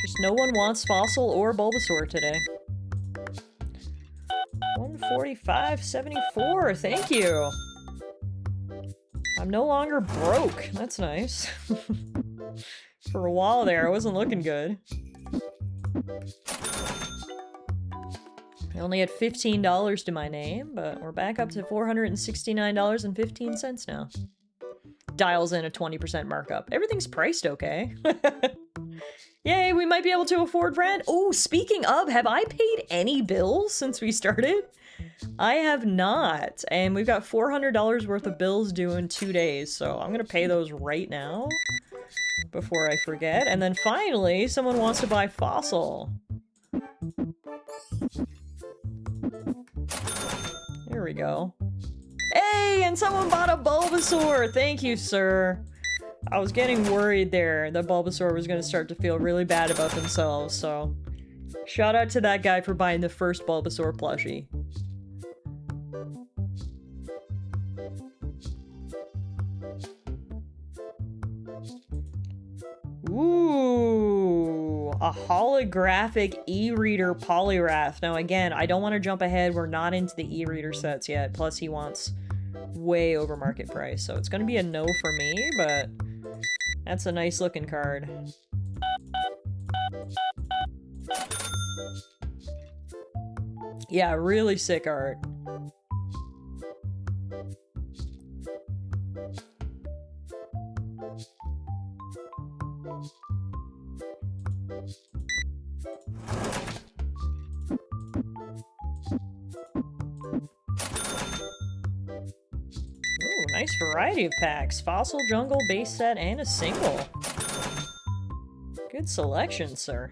Speaker 1: Just no one wants fossil or Bulbasaur today. 145.74, thank you! I'm no longer broke. That's nice. For a while there, I wasn't looking good. I only had $15 to my name, but we're back up to $469.15 now. Dials in a 20% markup. Everything's priced okay. Yay, we might be able to afford rent. Oh, speaking of, have I paid any bills since we started? I have not, and we've got $400 worth of bills due in 2 days, so I'm gonna pay those right now before I forget. And then finally, someone wants to buy fossil. Here we go. Hey, and someone bought a Bulbasaur! Thank you, sir. I was getting worried there that Bulbasaur was gonna start to feel really bad about themselves, so shout out to that guy for buying the first Bulbasaur plushie. Ooh, a holographic e-reader Poliwrath. Now again, I don't want to jump ahead. We're not into the e-reader sets yet. Plus he wants way over market price. So it's going to be a no for me, but that's a nice looking card. Yeah, really sick art. Ooh, nice variety of packs. Fossil, jungle, base set, and a single. Good selection, sir.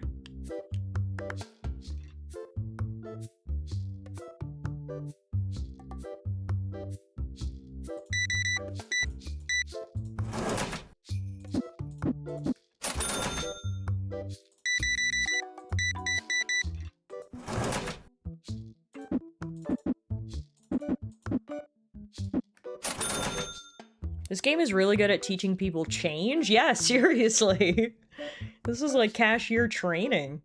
Speaker 1: This game is really good at teaching people change. Yeah, seriously. This is like cashier training.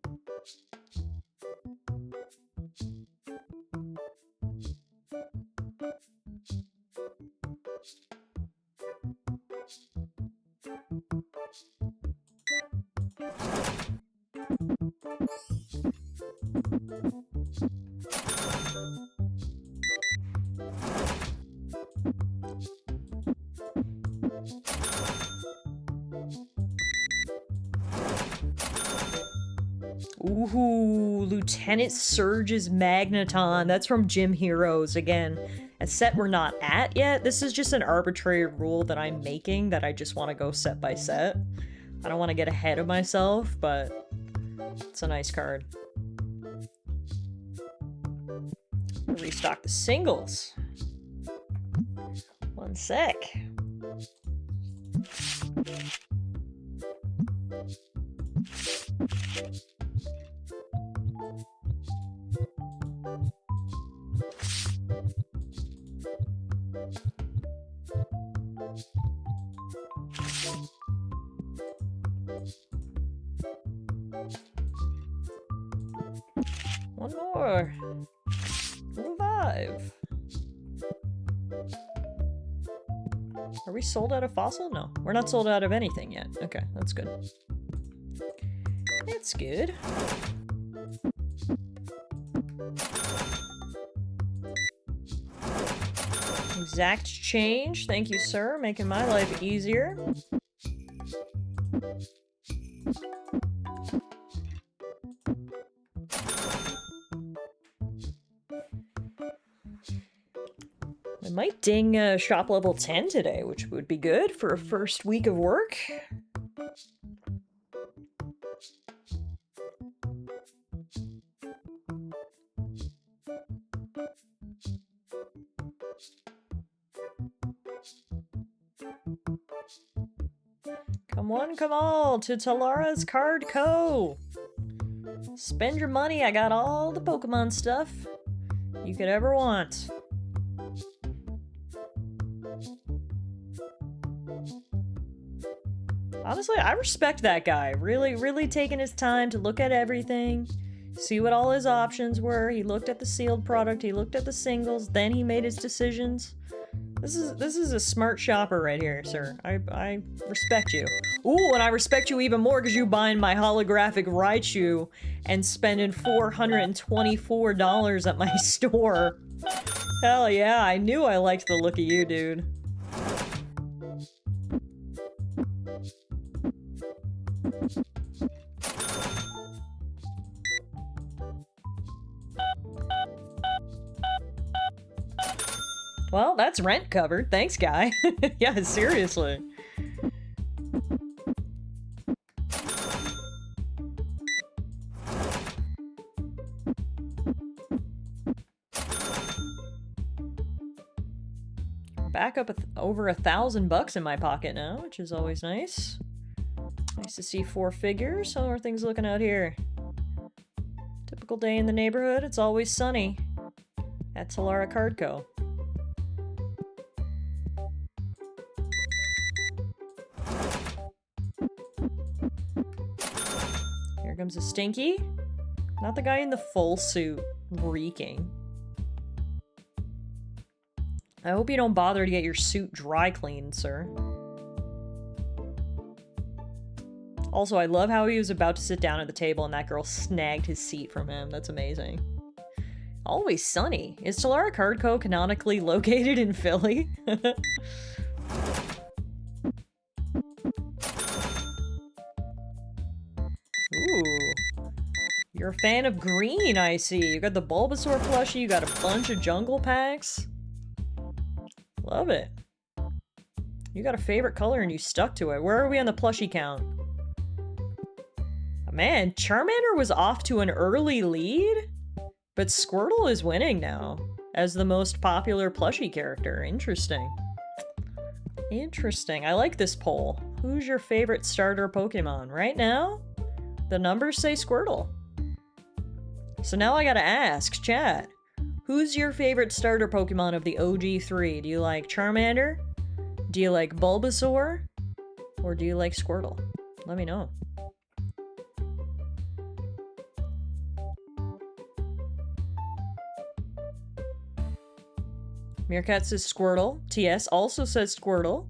Speaker 1: Ooh, Lieutenant Surge's Magneton. That's from Gym Heroes. Again, a set we're not at yet. This is just an arbitrary rule that I'm making that I just want to go set by set. I don't want to get ahead of myself, but it's a nice card. Restock the singles. One sec. One more. Revive. Are we sold out of fossil? No, we're not sold out of anything yet. Okay, that's good. That's good. Exact change. Thank you, sir. Making my life easier. might ding shop level 10 today, which would be good for a first week of work. Come on, come all to Tallara's Card Co. Spend your money, I got all the Pokemon stuff you could ever want. Honestly, I respect that guy. Really taking his time to look at everything, see what all his options were. He looked at the sealed product, he looked at the singles, then he made his decisions. This is a smart shopper right here, sir. I respect you. Ooh, and I respect you even more because you buying my holographic Raichu and spending $424 at my store. Hell yeah, I knew I liked the look of you, dude. Well, that's rent covered. Thanks, guy. Yeah, seriously. Back up over $1,000 in my pocket now, which is always nice. Nice to see 4 figures. How are things looking out here? Typical day in the neighborhood. It's always sunny at Tallara Card Co. Here comes a Stinky. Not the guy in the full suit, reeking. I hope you don't bother to get your suit dry cleaned, sir. Also, I love how he was about to sit down at the table and that girl snagged his seat from him. That's amazing. Always sunny. Is Tallara Card Co. canonically located in Philly? Ooh. You're a fan of green, I see. You got the Bulbasaur plushie, you got a bunch of jungle packs. Love it. You got a favorite color and you stuck to it. Where are we on the plushie count? Man, Charmander was off to an early lead, but Squirtle is winning now as the most popular plushie character. Interesting. Interesting. I like this poll. Who's your favorite starter Pokemon? Right now, the numbers say Squirtle. So now I gotta ask, chat, who's your favorite starter Pokemon of the OG3? Do you like Charmander? Do you like Bulbasaur? Or do you like Squirtle? Let me know. Meerkat says Squirtle. TS also says Squirtle.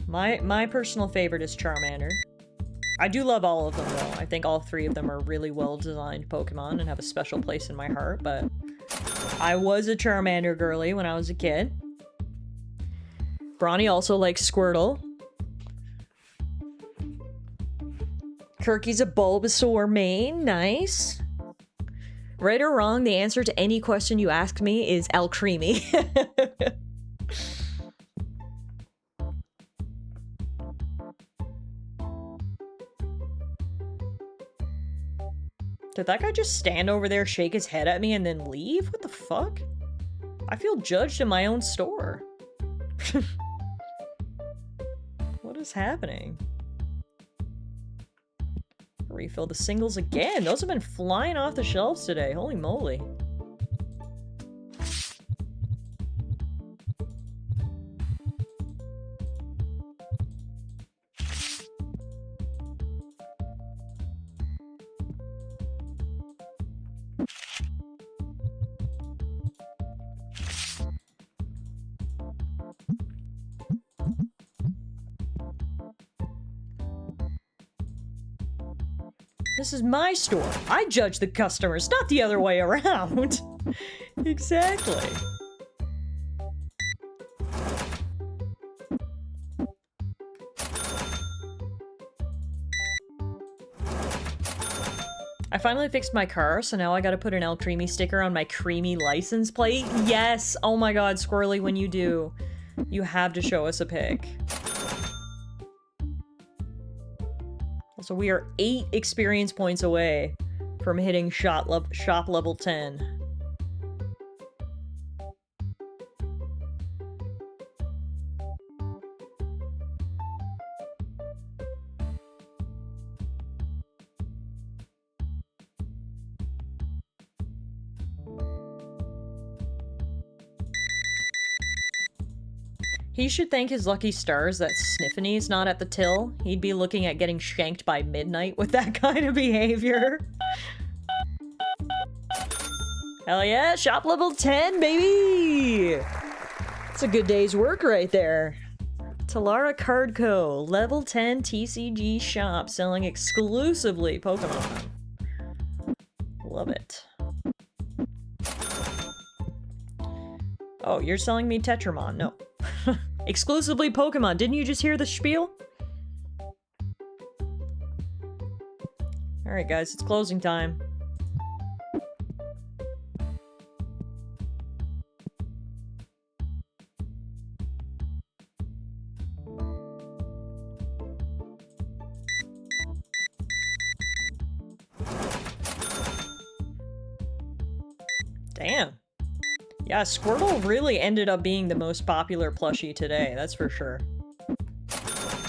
Speaker 1: My personal favorite is Charmander. I do love all of them, though. I think all 3 of them are really well-designed Pokemon and have a special place in my heart, but I was a Charmander girly when I was a kid. Bronny also likes Squirtle. Kirky's a Bulbasaur main. Nice. Right or wrong, the answer to any question you ask me is Alcremie. Did that guy just stand over there, shake his head at me, and then leave? What the fuck? I feel judged in my own store. What is happening? Refill the singles again. Those have been flying off the shelves today. Holy moly. This is my store. I judge the customers, not the other way around. Exactly. I finally fixed my car, so now I gotta put an El Creamy sticker on my creamy license plate. Yes! Oh my god, Squirrely, when you do, you have to show us a pic. Also, we are 8 experience points away from hitting shop level 10. He should thank his lucky stars that Sniffany's not at the till. He'd be looking at getting shanked by midnight with that kind of behavior. Hell yeah, shop level 10, baby! It's a good day's work right there. Tallara Card Co. Level 10 TCG shop selling exclusively Pokemon. Love it. Oh, you're selling me Tetramon. No. Exclusively Pokemon. Didn't you just hear the spiel? Alright guys, it's closing time. Damn. Yeah, Squirtle really ended up being the most popular plushie today, that's for sure.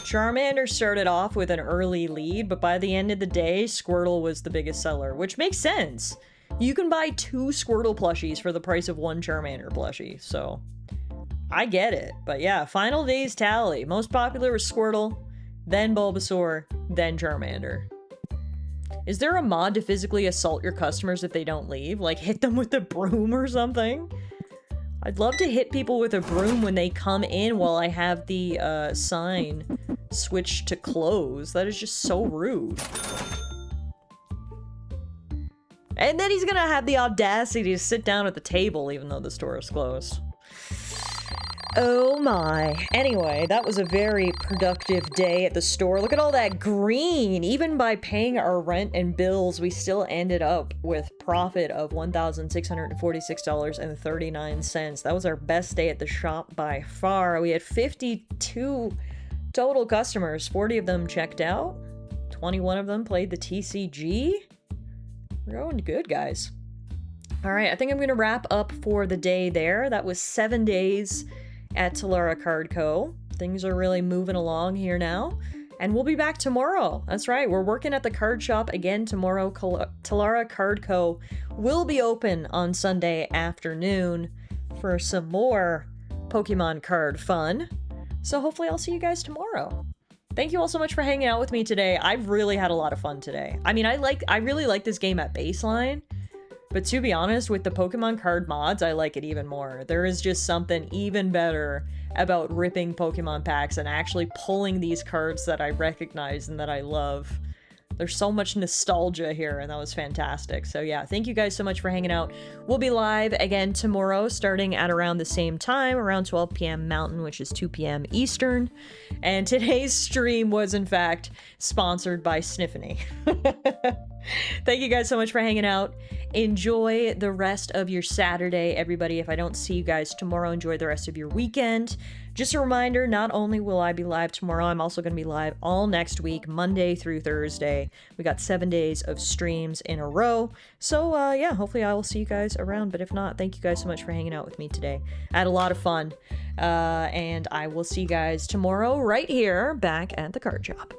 Speaker 1: Charmander started off with an early lead, but by the end of the day, Squirtle was the biggest seller, which makes sense. You can buy 2 Squirtle plushies for the price of 1 Charmander plushie, so I get it. But yeah, final day's tally. Most popular was Squirtle, then Bulbasaur, then Charmander. Is there a mod to physically assault your customers if they don't leave? Like, hit them with a broom or something? I'd love to hit people with a broom when they come in while I have the sign switched to close. That is just so rude. And then he's gonna have the audacity to sit down at the table even though the store is closed. Oh my. Anyway, that was a very productive day at the store. Look at all that green! Even by paying our rent and bills, we still ended up with profit of $1,646.39. That was our best day at the shop by far. We had 52 total customers. 40 of them checked out. 21 of them played the TCG. We're going good, guys. Alright, I think I'm gonna wrap up for the day there. That was 7 days at Tallara Card Co. Things are really moving along here now. And we'll be back tomorrow. That's right, we're working at the card shop again tomorrow. Tallara Card Co. will be open on Sunday afternoon for some more Pokemon card fun. So hopefully I'll see you guys tomorrow. Thank you all so much for hanging out with me today. I've really had a lot of fun today. I mean, I really like this game at baseline. But to be honest, with the Pokemon card mods, I like it even more. There is just something even better about ripping Pokemon packs and actually pulling these cards that I recognize and that I love. There's so much nostalgia here, and that was fantastic. So yeah, thank you guys so much for hanging out. We'll be live again tomorrow, starting at around the same time, around 12 p.m. Mountain, which is 2 p.m. Eastern. And today's stream was, in fact, sponsored by Sniffany. Thank you guys so much for hanging out. Enjoy the rest of your Saturday, everybody. If I don't see you guys tomorrow, enjoy the rest of your weekend. Just a reminder, not only will I be live tomorrow, I'm also going to be live all next week, Monday through Thursday. We got 7 days of streams in a row. So, yeah, hopefully I will see you guys around. But if not, thank you guys so much for hanging out with me today. I had a lot of fun. And I will see you guys tomorrow right here back at the card shop.